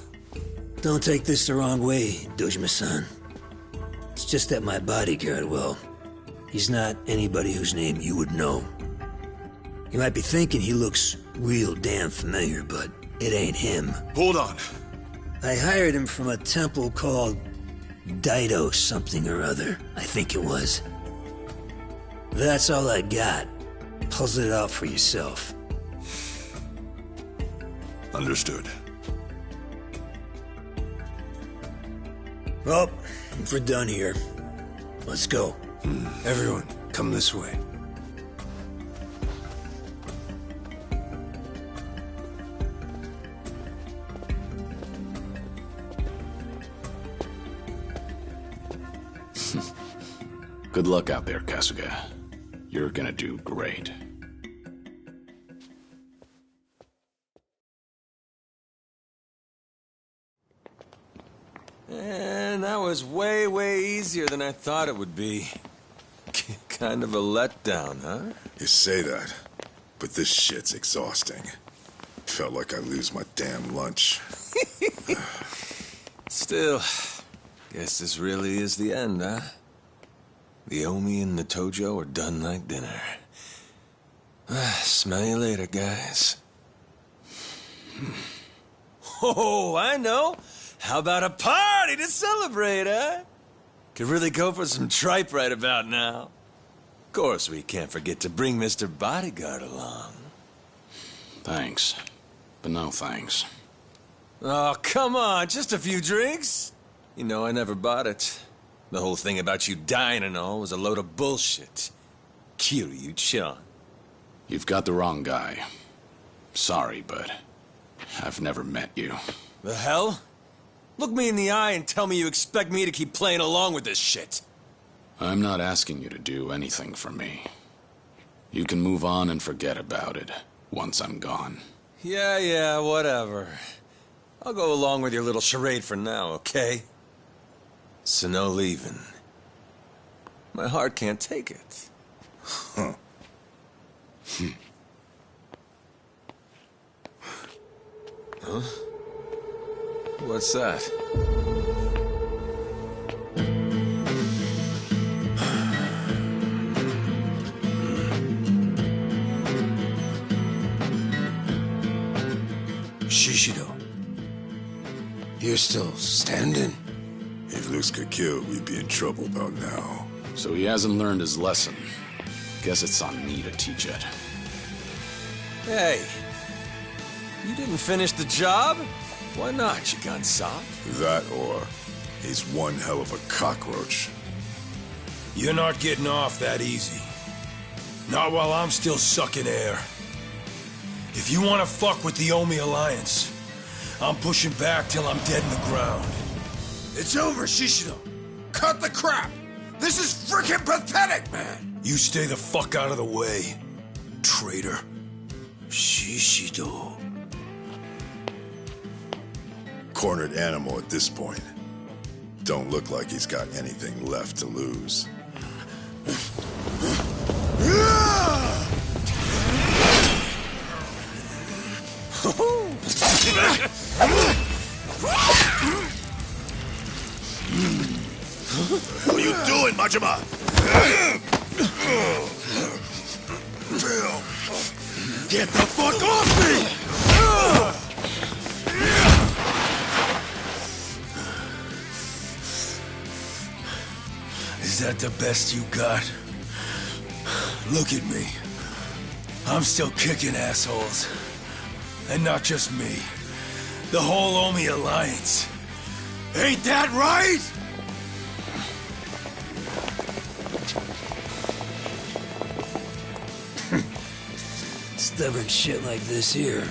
Don't take this the wrong way, Dojima-san. It's just that my bodyguard, well, he's not anybody whose name you would know. You might be thinking he looks real damn familiar, but it ain't him. Hold on. I hired him from a temple called Dido something or other, I think it was. That's all I got. Puzzle it out for yourself. Understood. Well, if we're done here, let's go. Everyone, come this way. Good luck out there, Kasuga. You're gonna do great. And that was way, way easier than I thought it would be. Kind of a letdown, huh? You say that, but this shit's exhausting. Felt like I lose my damn lunch. Still, guess this really is the end, huh? The Omi and the Tojo are done like dinner. Smell you later, guys. Oh, I know. How about a party to celebrate, huh? Could really go for some tripe right about now. Of course, we can't forget to bring Mr. Bodyguard along. Thanks, but no thanks. Oh, come on, just a few drinks. You know, I never bought it. The whole thing about you dying and all was a load of bullshit. Kiryu-chan. You've got the wrong guy. Sorry, but I've never met you. The hell? Look me in the eye and tell me you expect me to keep playing along with this shit. I'm not asking you to do anything for me. You can move on and forget about it once I'm gone. Yeah, whatever. I'll go along with your little charade for now, okay? So no leaving. My heart can't take it. Huh. Huh? What's that? Shishido. You're still standing? If Luke's got killed, we'd be in trouble about now. So he hasn't learned his lesson. Guess it's on me to teach it. Hey, you didn't finish the job? Why not, you gun soft? That or he's one hell of a cockroach. You're not getting off that easy. Not while I'm still sucking air. If you want to fuck with the Omi Alliance, I'm pushing back till I'm dead in the ground. It's over, Shishido. Cut the crap. This is freaking pathetic, man. You stay the fuck out of the way, traitor. Shishido. Cornered animal at this point. Don't look like he's got anything left to lose. What are you doing, Majima? Get the fuck off me! Is that the best you got? Look at me. I'm still kicking assholes. And not just me. The whole Omi Alliance. Ain't that right? Stubborn shit like this here.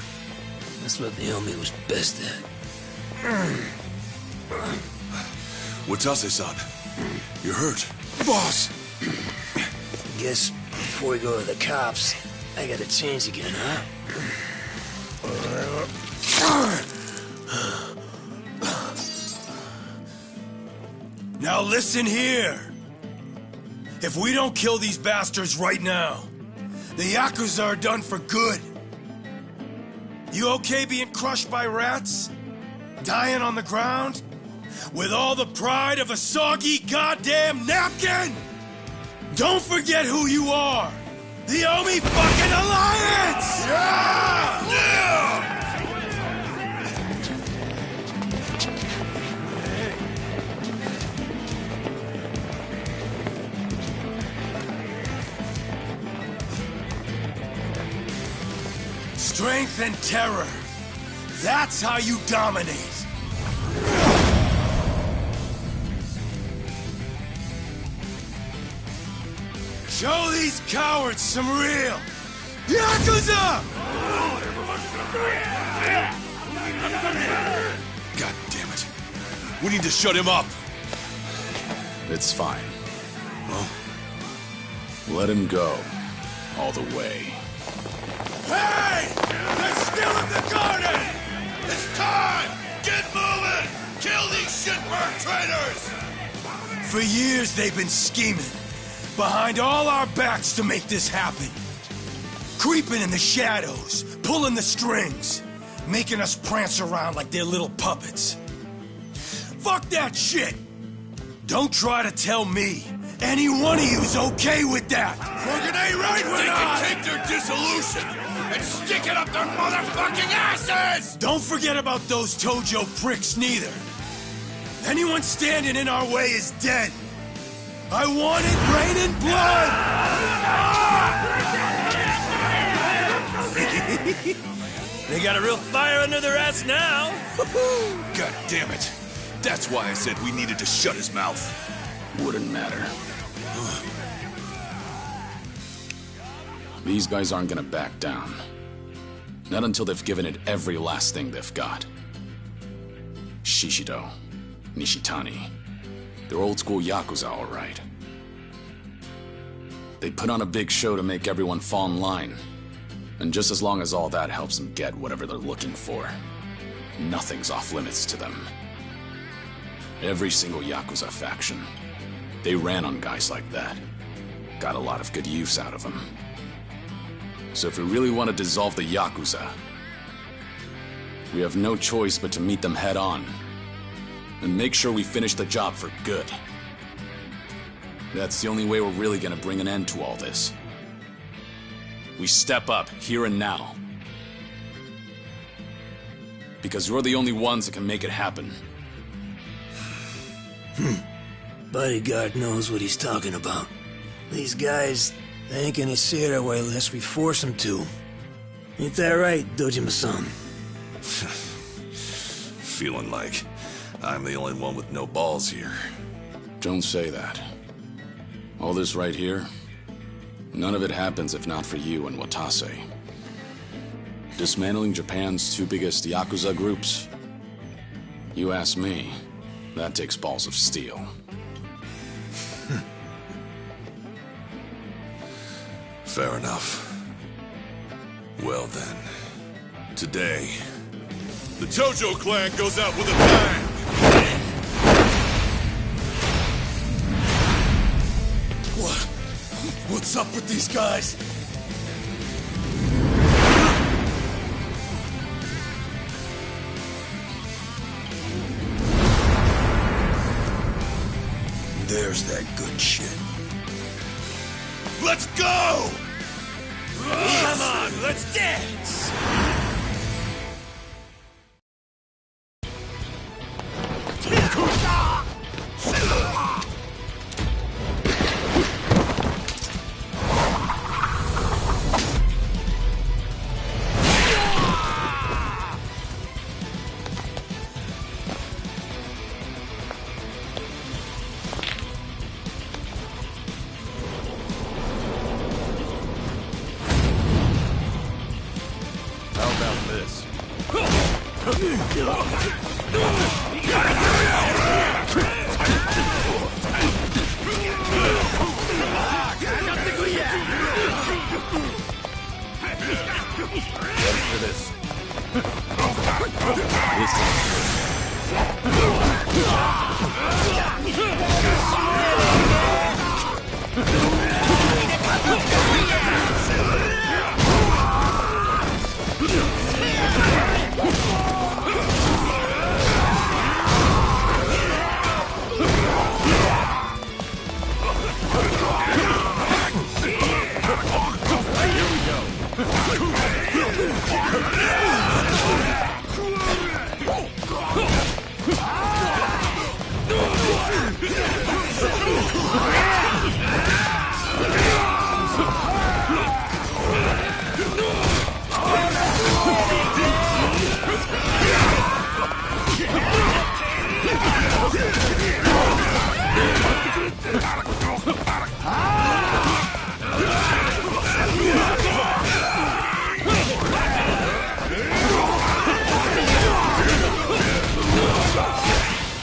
That's what the Omi was best at. Watase-san, you're hurt. Boss! Guess before we go to the cops, I gotta change again, huh? Now listen here. If we don't kill these bastards right now, the Yakuza are done for good. You okay being crushed by rats? Dying on the ground? With all the pride of a soggy goddamn napkin? Don't forget who you are! The Omi fucking Alliance! Yeah! Yeah! Strength and terror. That's how you dominate. Show these cowards some real Yakuza! God damn it. We need to shut him up. It's fine. Well, let him go. All the way. Hey! They're still in the garden! It's time! Get moving! Kill these shitbird traitors! For years they've been scheming behind all our backs to make this happen. Creeping in the shadows, pulling the strings, making us prance around like they're little puppets. Fuck that shit! Don't try to tell me any one of you's okay with that! We're gonna right when they can take their dissolution and stick it up their motherfucking asses! Don't forget about those Tojo pricks neither. Anyone standing in our way is dead. I want it raining blood! They got a real fire under their ass now. God damn it. That's why I said we needed to shut his mouth. Wouldn't matter. These guys aren't gonna back down. Not until they've given it every last thing they've got. Shishido, Nishitani. They're old-school Yakuza, all right. They put on a big show to make everyone fall in line. And just as long as all that helps them get whatever they're looking for, nothing's off limits to them. Every single Yakuza faction, they ran on guys like that. Got a lot of good use out of them. So if we really want to dissolve the Yakuza, we have no choice but to meet them head on. And make sure we finish the job for good. That's the only way we're really gonna bring an end to all this. We step up, here and now. Because you're the only ones that can make it happen. Bodyguard knows what he's talking about. These guys, they ain't gonna see it our way unless we force them to. Ain't that right, Dojima-san? Feeling like I'm the only one with no balls here. Don't say that. All this right here, none of it happens if not for you and Watase. Dismantling Japan's two biggest Yakuza groups? You ask me, that takes balls of steel. Fair enough. Well then, today, the Tojo clan goes out with a bang! What's up with these guys? There's that good shit. Let's go! Come on, let's dance!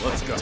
Let's go.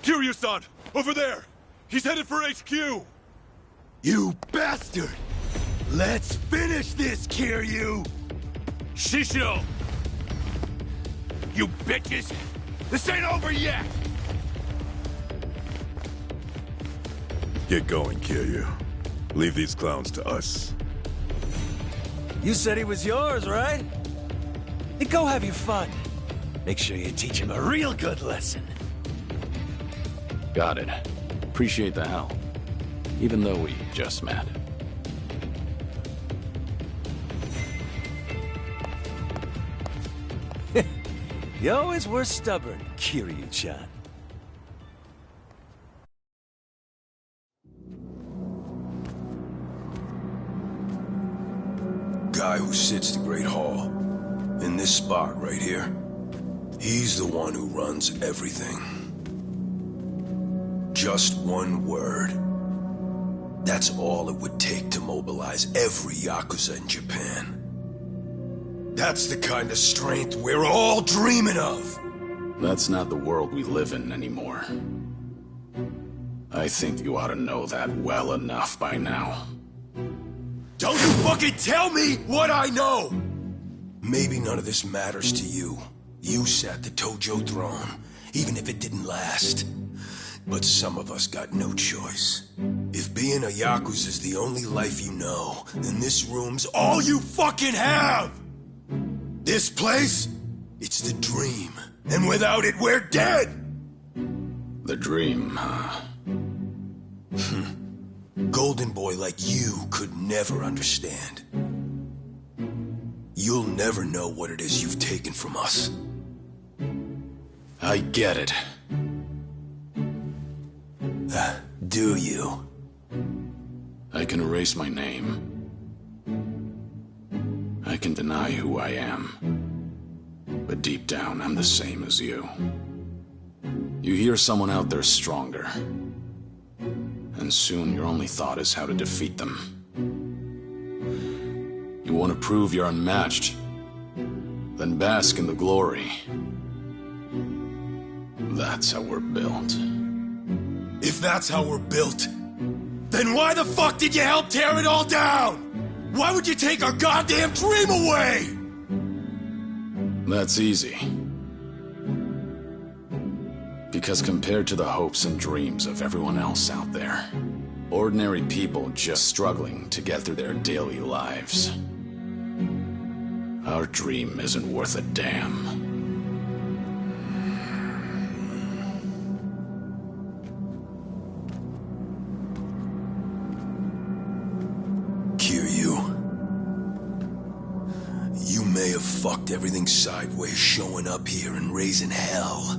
Kiryu-san! Over there! He's headed for HQ! You bastard! Let's finish this, Kiryu! Shisho! You bitches! This ain't over yet! Get going, Kiryu. Leave these clowns to us. You said he was yours, right? Then go have your fun. Make sure you teach him a real good lesson. Got it. Appreciate the help. Even though we just met. You always were stubborn, Kiryu-chan. Guy who sits the Great Hall, in this spot right here, he's the one who runs everything. Just one word. That's all it would take to mobilize every Yakuza in Japan. That's the kind of strength we're all dreaming of! That's not the world we live in anymore. I think you ought to know that well enough by now. Don't you fucking tell me what I know! Maybe none of this matters to you. You sat the Tojo throne, even if it didn't last. But some of us got no choice. If being a Yakuza is the only life you know, then this room's all you fucking have! This place, it's the dream. And without it, we're dead! The dream, huh? Golden boy like you could never understand. You'll never know what it is you've taken from us. I get it. Do you? I can erase my name. I can deny who I am. But deep down, I'm the same as you. You hear someone out there stronger. And soon your only thought is how to defeat them. You want to prove you're unmatched. Then bask in the glory. That's how we're built. If that's how we're built, then why the fuck did you help tear it all down? Why would you take our goddamn dream away? That's easy. Because compared to the hopes and dreams of everyone else out there, ordinary people just struggling to get through their daily lives, our dream isn't worth a damn. Fucked everything sideways, showing up here and raising hell.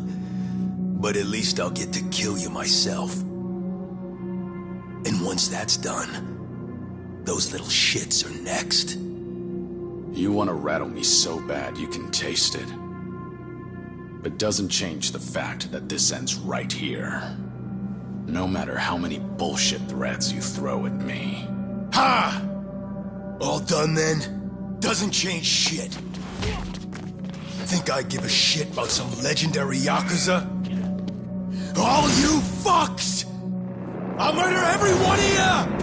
But at least I'll get to kill you myself. And once that's done, those little shits are next. You want to rattle me so bad you can taste it. But doesn't change the fact that this ends right here. No matter how many bullshit threats you throw at me. Ha! All done then? Doesn't change shit. Think I give a shit about some legendary Yakuza? All you fucks! I'll murder every one of you!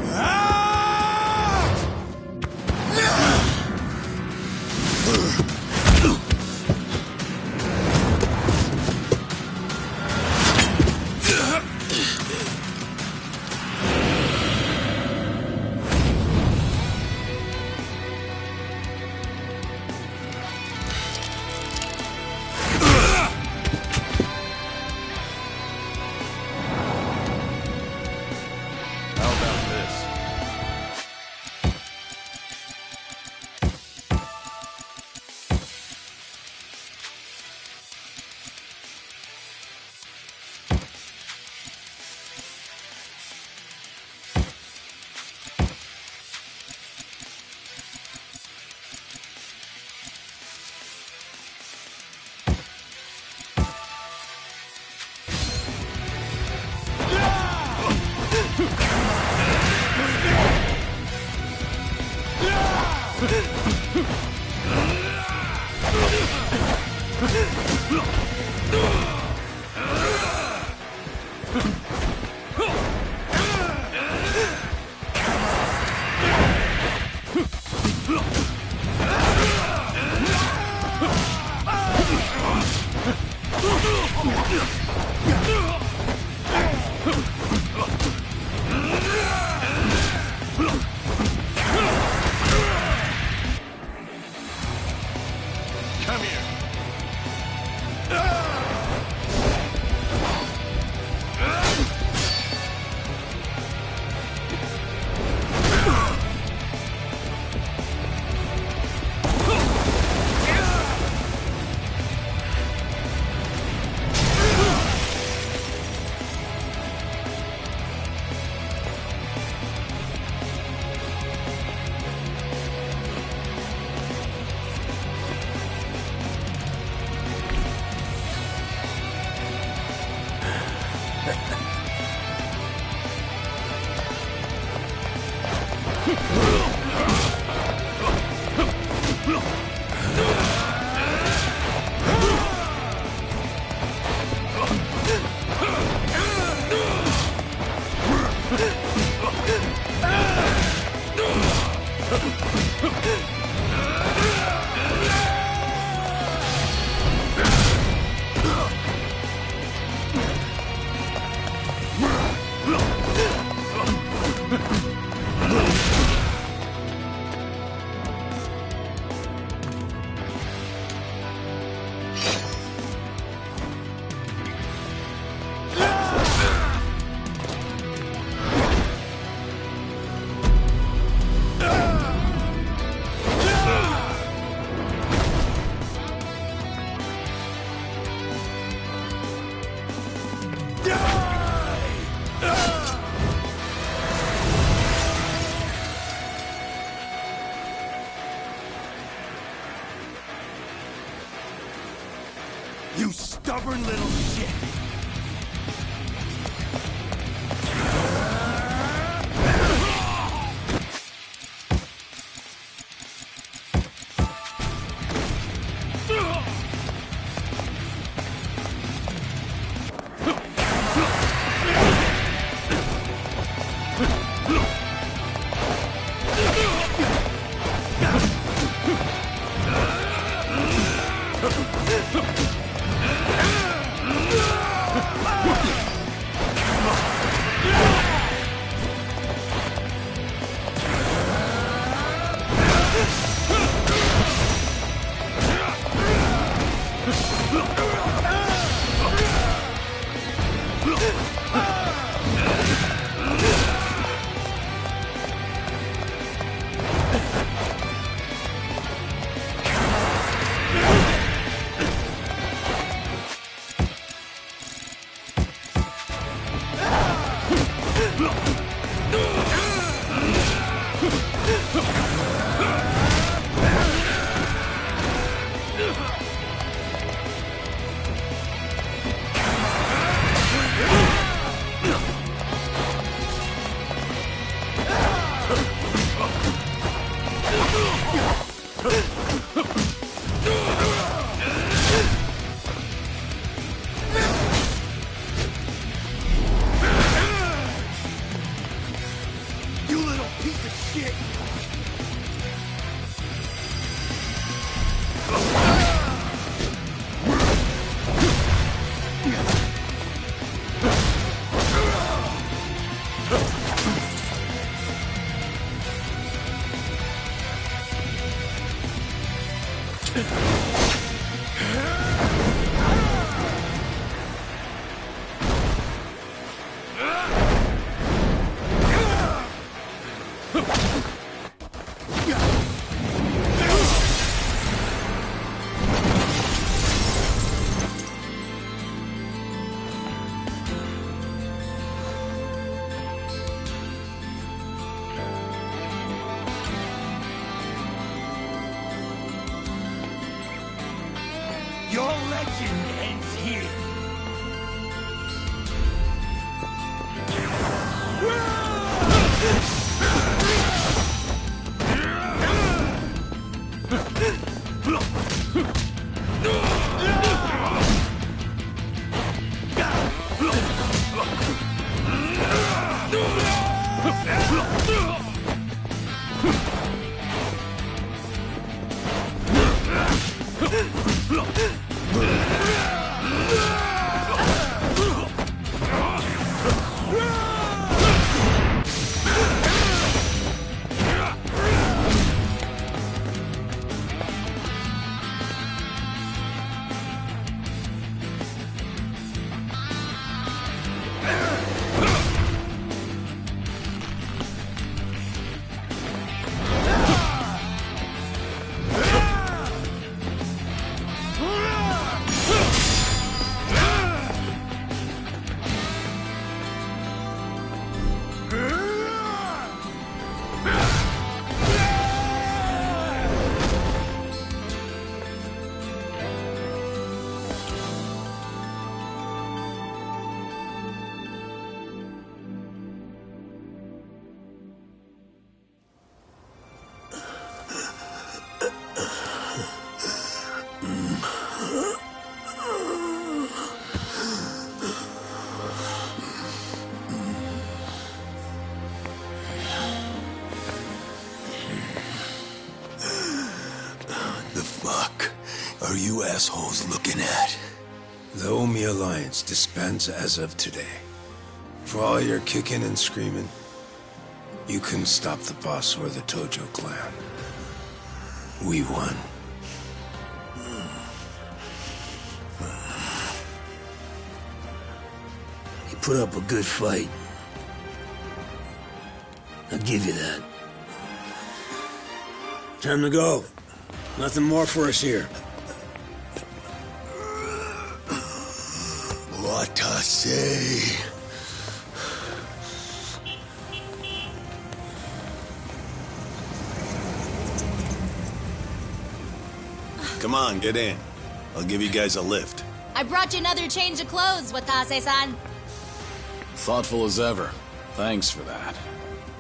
You stubborn little shit! legend ends here. The fuck are you assholes looking at? The Omi Alliance disbands as of today. For all your kicking and screaming, you couldn't stop the boss or the Tojo clan. We won. You put up a good fight. I'll give you that. Time to go. Nothing more for us here. What I say? Come on, get in. I'll give you guys a lift. I brought you another change of clothes, Watase-san. Thoughtful as ever. Thanks for that.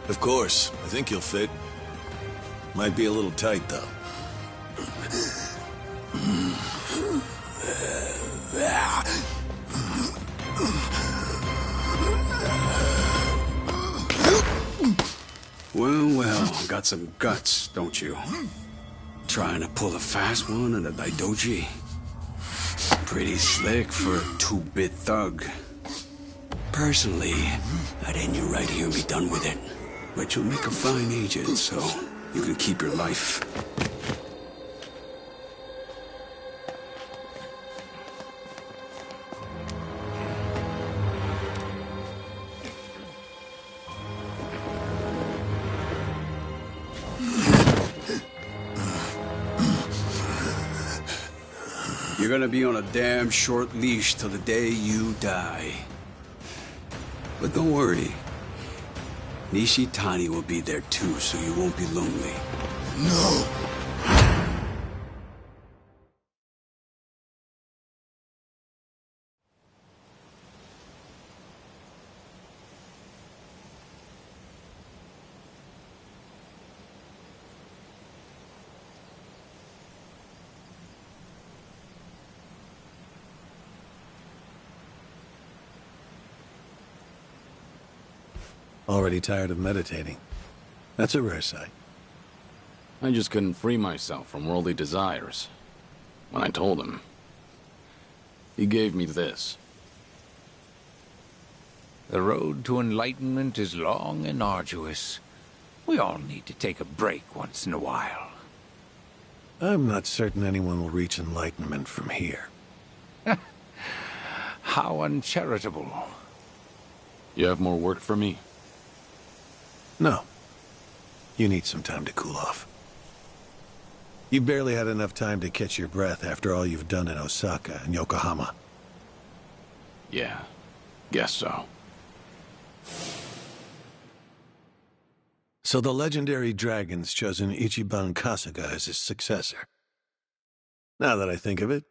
Of course. I think you'll fit. Might be a little tight, though. Well, got some guts, don't you? Trying to pull a fast one at a Daidoji. Pretty slick for a two-bit thug. Personally, I'd end you right here and be done with it. But you'll make a fine agent, so you can keep your life. You're gonna be on a damn short leash till the day you die. But don't worry. Nishitani will be there too, so you won't be lonely. No! Already tired of meditating. That's a rare sight. I just couldn't free myself from worldly desires. When I told him, he gave me this. The road to enlightenment is long and arduous. We all need to take a break once in a while. I'm not certain anyone will reach enlightenment from here. How uncharitable. You have more work for me? No. You need some time to cool off. You barely had enough time to catch your breath after all you've done in Osaka and Yokohama. Yeah, guess so. So the legendary dragon's chosen Ichiban Kasuga as his successor. Now that I think of it,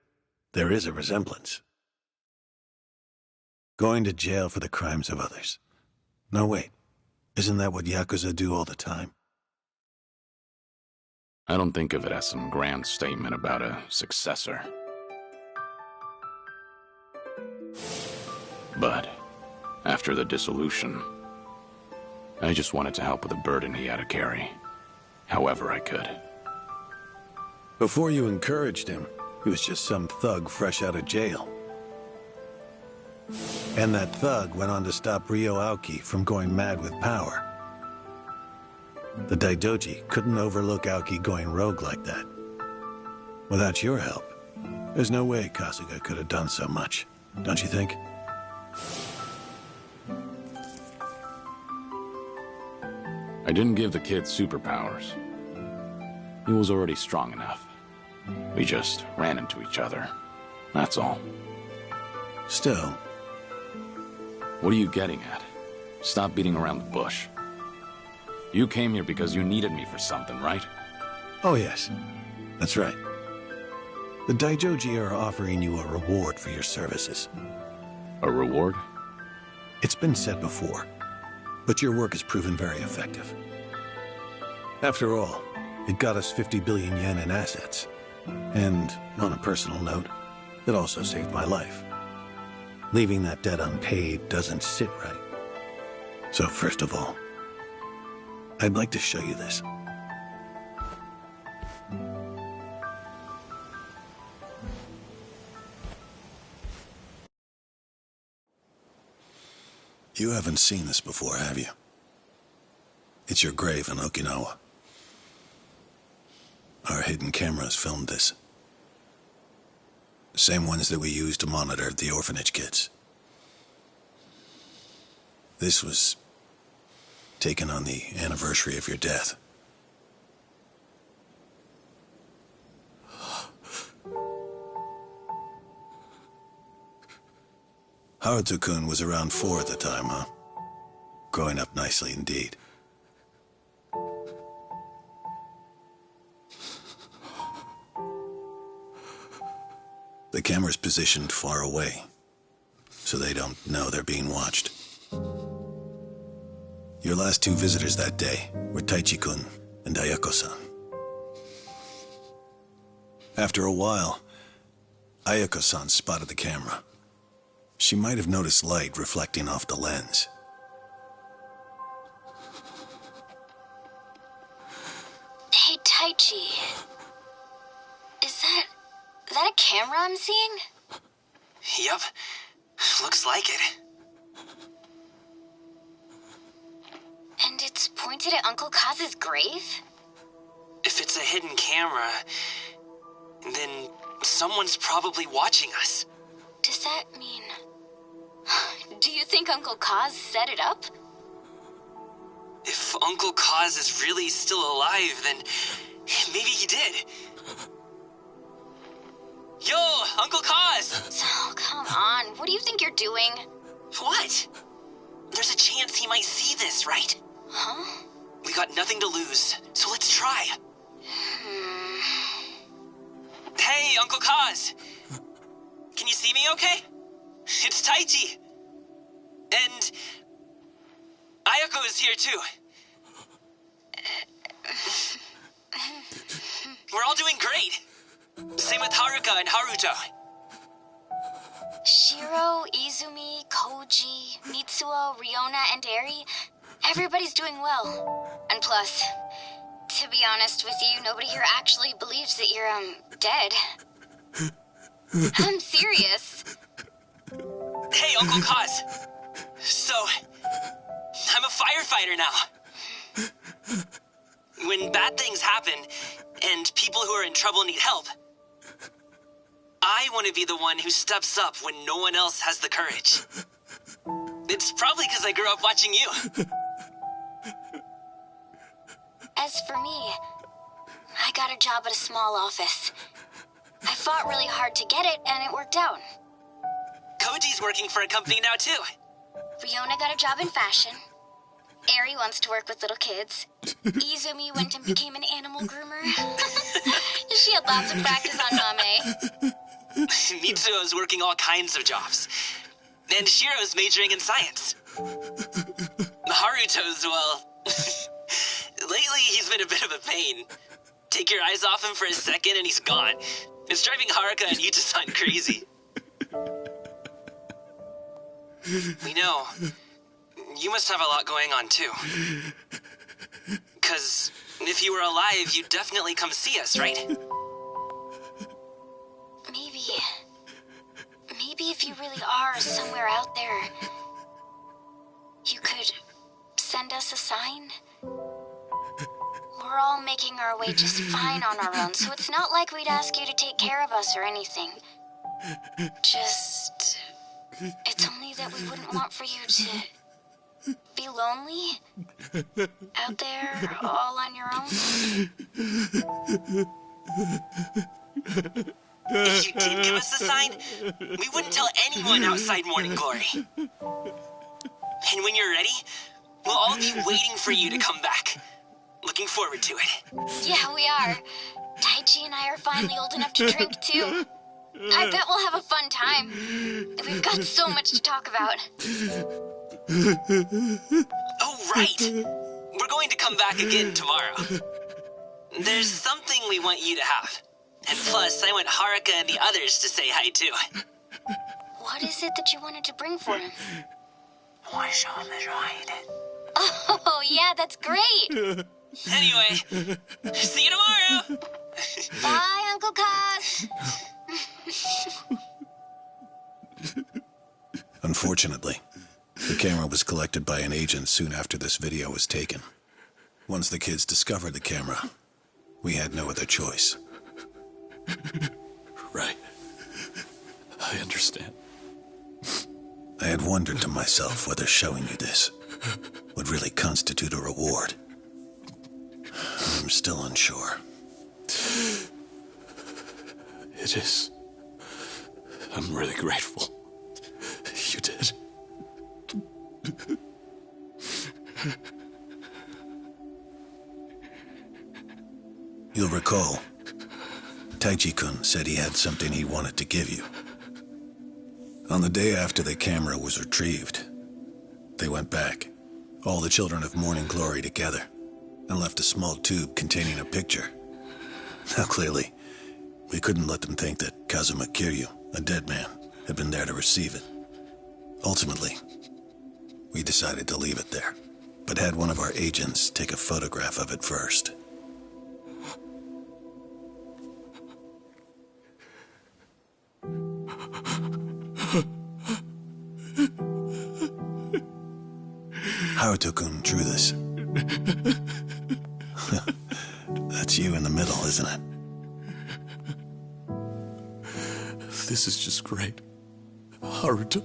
there is a resemblance. Going to jail for the crimes of others. No, wait. Isn't that what Yakuza do all the time? I don't think of it as some grand statement about a successor. But after the dissolution, I just wanted to help with the burden he had to carry, however I could. Before you encouraged him, he was just some thug fresh out of jail. And that thug went on to stop Ryo Aoki from going mad with power. The Daidoji couldn't overlook Aoki going rogue like that. Without your help, there's no way Kasuga could have done so much, don't you think? I didn't give the kid superpowers. He was already strong enough. We just ran into each other. That's all. Still. What are you getting at? Stop beating around the bush. You came here because you needed me for something, right? Oh yes, that's right. The Daijoji are offering you a reward for your services. A reward? It's been said before, but your work has proven very effective. After all, it got us 50 billion yen in assets. And, on a personal note, it also saved my life. Leaving that debt unpaid doesn't sit right. So first of all, I'd like to show you this. You haven't seen this before, have you? It's your grave in Okinawa. Our hidden cameras filmed this. The same ones that we used to monitor the orphanage kids. This was taken on the anniversary of your death. Haruto-kun was around 4 at the time, huh? Growing up nicely indeed. The camera's positioned far away, so they don't know they're being watched. Your last 2 visitors that day were Taichi-kun and Ayako-san. After a while, Ayako-san spotted the camera. She might have noticed light reflecting off the lens. Hey, Taichi. Is that a camera I'm seeing? Yep. Looks like it. And it's pointed at Uncle Kaz's grave? If it's a hidden camera, then someone's probably watching us. Does that mean... Do you think Uncle Kaz set it up? If Uncle Kaz is really still alive, then maybe he did. Yo, Uncle Kaz! Oh, come on. What do you think you're doing? What? There's a chance he might see this, right? Huh? We got nothing to lose, so let's try. Hey, Uncle Kaz! Can you see me okay? It's Taichi! And... Ayako is here too. We're all doing great. Same with Haruka and Haruto. Shiro, Izumi, Koji, Mitsuo, Riona, and Eri, everybody's doing well. And plus, to be honest with you, nobody here actually believes that you're, dead. I'm serious. Hey, Uncle Kaz. So, I'm a firefighter now. When bad things happen, and people who are in trouble need help, I want to be the one who steps up when no one else has the courage. It's probably because I grew up watching you. As for me, I got a job at a small office. I fought really hard to get it, and it worked out. Koji's working for a company now, too. Riona got a job in fashion. Eri wants to work with little kids. Izumi went and became an animal groomer. She had lots of practice on Mame. Mitsuo's working all kinds of jobs. And Shiro's majoring in science. Haruto's, well... lately, he's been a bit of a pain. Take your eyes off him for a second and he's gone. It's driving Haruka and Yuta-san crazy. We know. You must have a lot going on, too. 'Cause if you were alive, you'd definitely come see us, right? Maybe if you really are somewhere out there, you could send us a sign? We're all making our way just fine on our own, so it's not like we'd ask you to take care of us or anything. Just... it's only that we wouldn't want for you to be lonely out there all on your own. If you did give us a sign, we wouldn't tell anyone outside Morning Glory. And when you're ready, we'll all be waiting for you to come back. Looking forward to it. Yeah, we are. Taichi and I are finally old enough to drink, too. I bet we'll have a fun time. We've got so much to talk about. Oh, right. We're going to come back again tomorrow. There's something we want you to have. And plus, I want Haruka and the others to say hi, too. What is it that you wanted to bring for him? Oh, yeah, that's great. Anyway, see you tomorrow. Bye, Uncle Kaz. Unfortunately, the camera was collected by an agent soon after this video was taken. Once the kids discovered the camera, we had no other choice. Right. I understand. I had wondered to myself whether showing you this would really constitute a reward. I'm still unsure. It is. I'm really grateful. You did. You'll recall, Taichi-kun said he had something he wanted to give you. On the day after the camera was retrieved, they went back, all the children of Morning Glory together, and left a small tube containing a picture. Now clearly, we couldn't let them think that Kazuma Kiryu, a dead man, had been there to receive it. Ultimately, we decided to leave it there, but had one of our agents take a photograph of it first. Haruto-kun drew this. That's you in the middle, isn't it? This is just great. Haruto.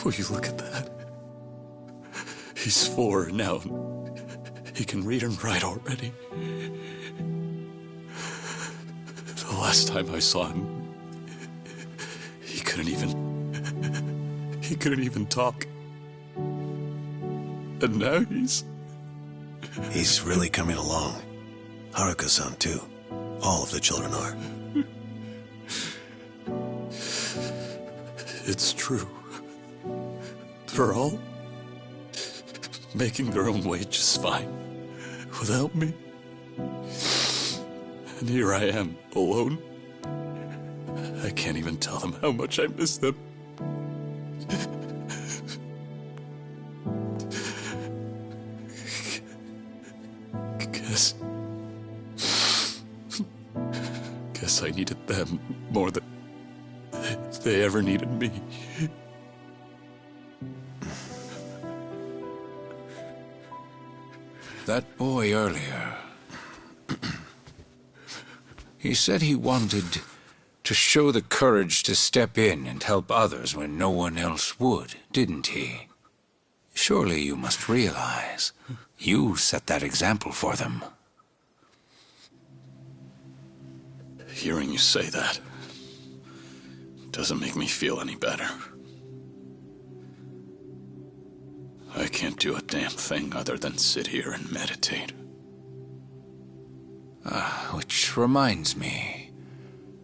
Will you look at that? He's 4 now. He can read and write already. The last time I saw him, he couldn't even talk. And now He's really coming along. Haruka-san, too. All of the children are. It's true. They're all making their own way just fine without me. And here I am, alone. I can't even tell them how much I miss them. Guess I needed them more than they ever needed me. That boy earlier, he said he wanted to show the courage to step in and help others when no one else would, didn't he? Surely you must realize you set that example for them. Hearing you say that doesn't make me feel any better. I can't do a damn thing other than sit here and meditate. Which reminds me.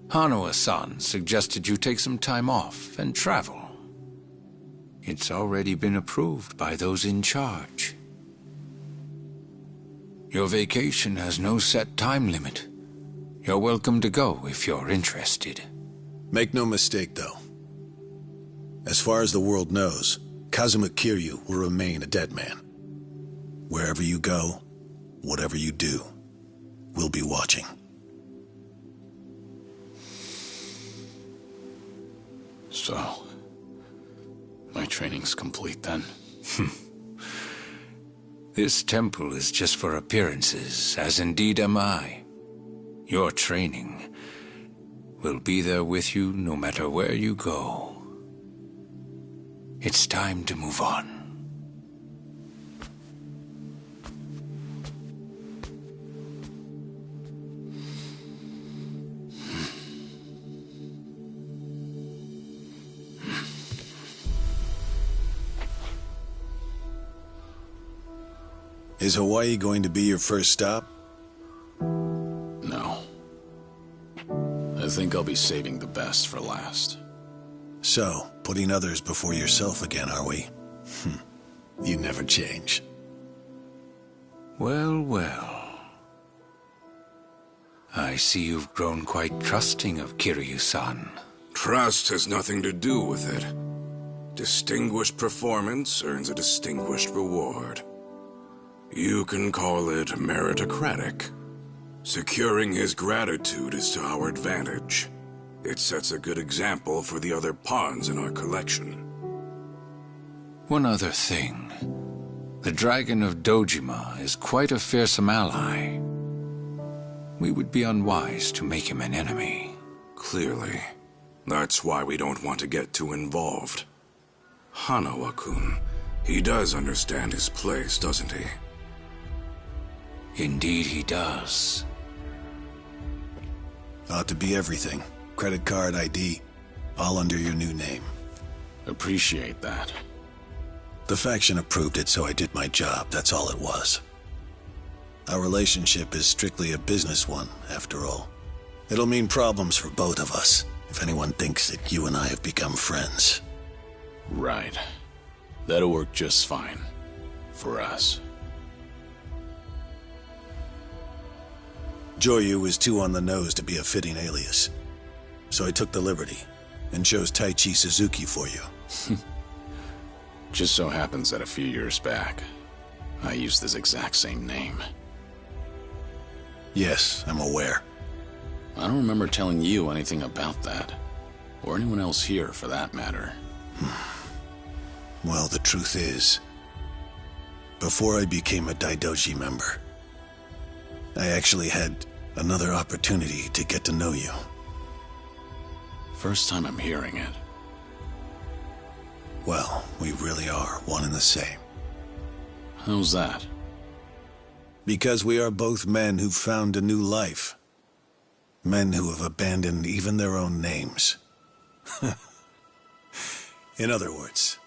Hanawa-san suggested you take some time off and travel. It's already been approved by those in charge. Your vacation has no set time limit. You're welcome to go if you're interested. Make no mistake, though. As far as the world knows, Kazuma Kiryu will remain a dead man. Wherever you go, whatever you do, we'll be watching. So, my training's complete then? This temple is just for appearances, as indeed am I. Your training will be there with you no matter where you go. It's time to move on. Is Hawaii going to be your first stop? No. I think I'll be saving the best for last. So, putting others before yourself again, are we? You never change. Well, well. I see you've grown quite trusting of Kiryu-san. Trust has nothing to do with it. Distinguished performance earns a distinguished reward. You can call it meritocratic. Securing his gratitude is to our advantage. It sets a good example for the other pawns in our collection. One other thing. The Dragon of Dojima is quite a fearsome ally. We would be unwise to make him an enemy. Clearly. That's why we don't want to get too involved. Hanawa-kun, he does understand his place, doesn't he? Indeed he does. Ought to be everything. Credit card, ID, all under your new name. Appreciate that. The faction approved it, so I did my job. That's all it was. Our relationship is strictly a business one, after all. It'll mean problems for both of us, if anyone thinks that you and I have become friends. Right. That'll work just fine. For us. Joyu is too on the nose to be a fitting alias. So I took the liberty, and chose Taichi Suzuki for you. Just so happens that a few years back, I used this exact same name. Yes, I'm aware. I don't remember telling you anything about that. Or anyone else here, for that matter. Well, the truth is, before I became a Daidoji member, I actually had another opportunity to get to know you. First time I'm hearing it. Well, we really are one and the same. How's that? Because we are both men who've found a new life. Men who have abandoned even their own names. In other words,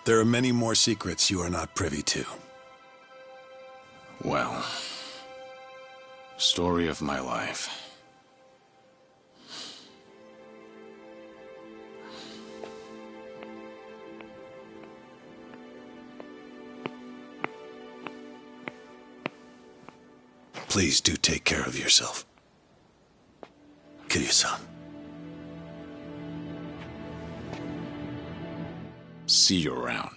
there are many more secrets you are not privy to. Well, story of my life. Please do take care of yourself. Kiryu-san. See you around.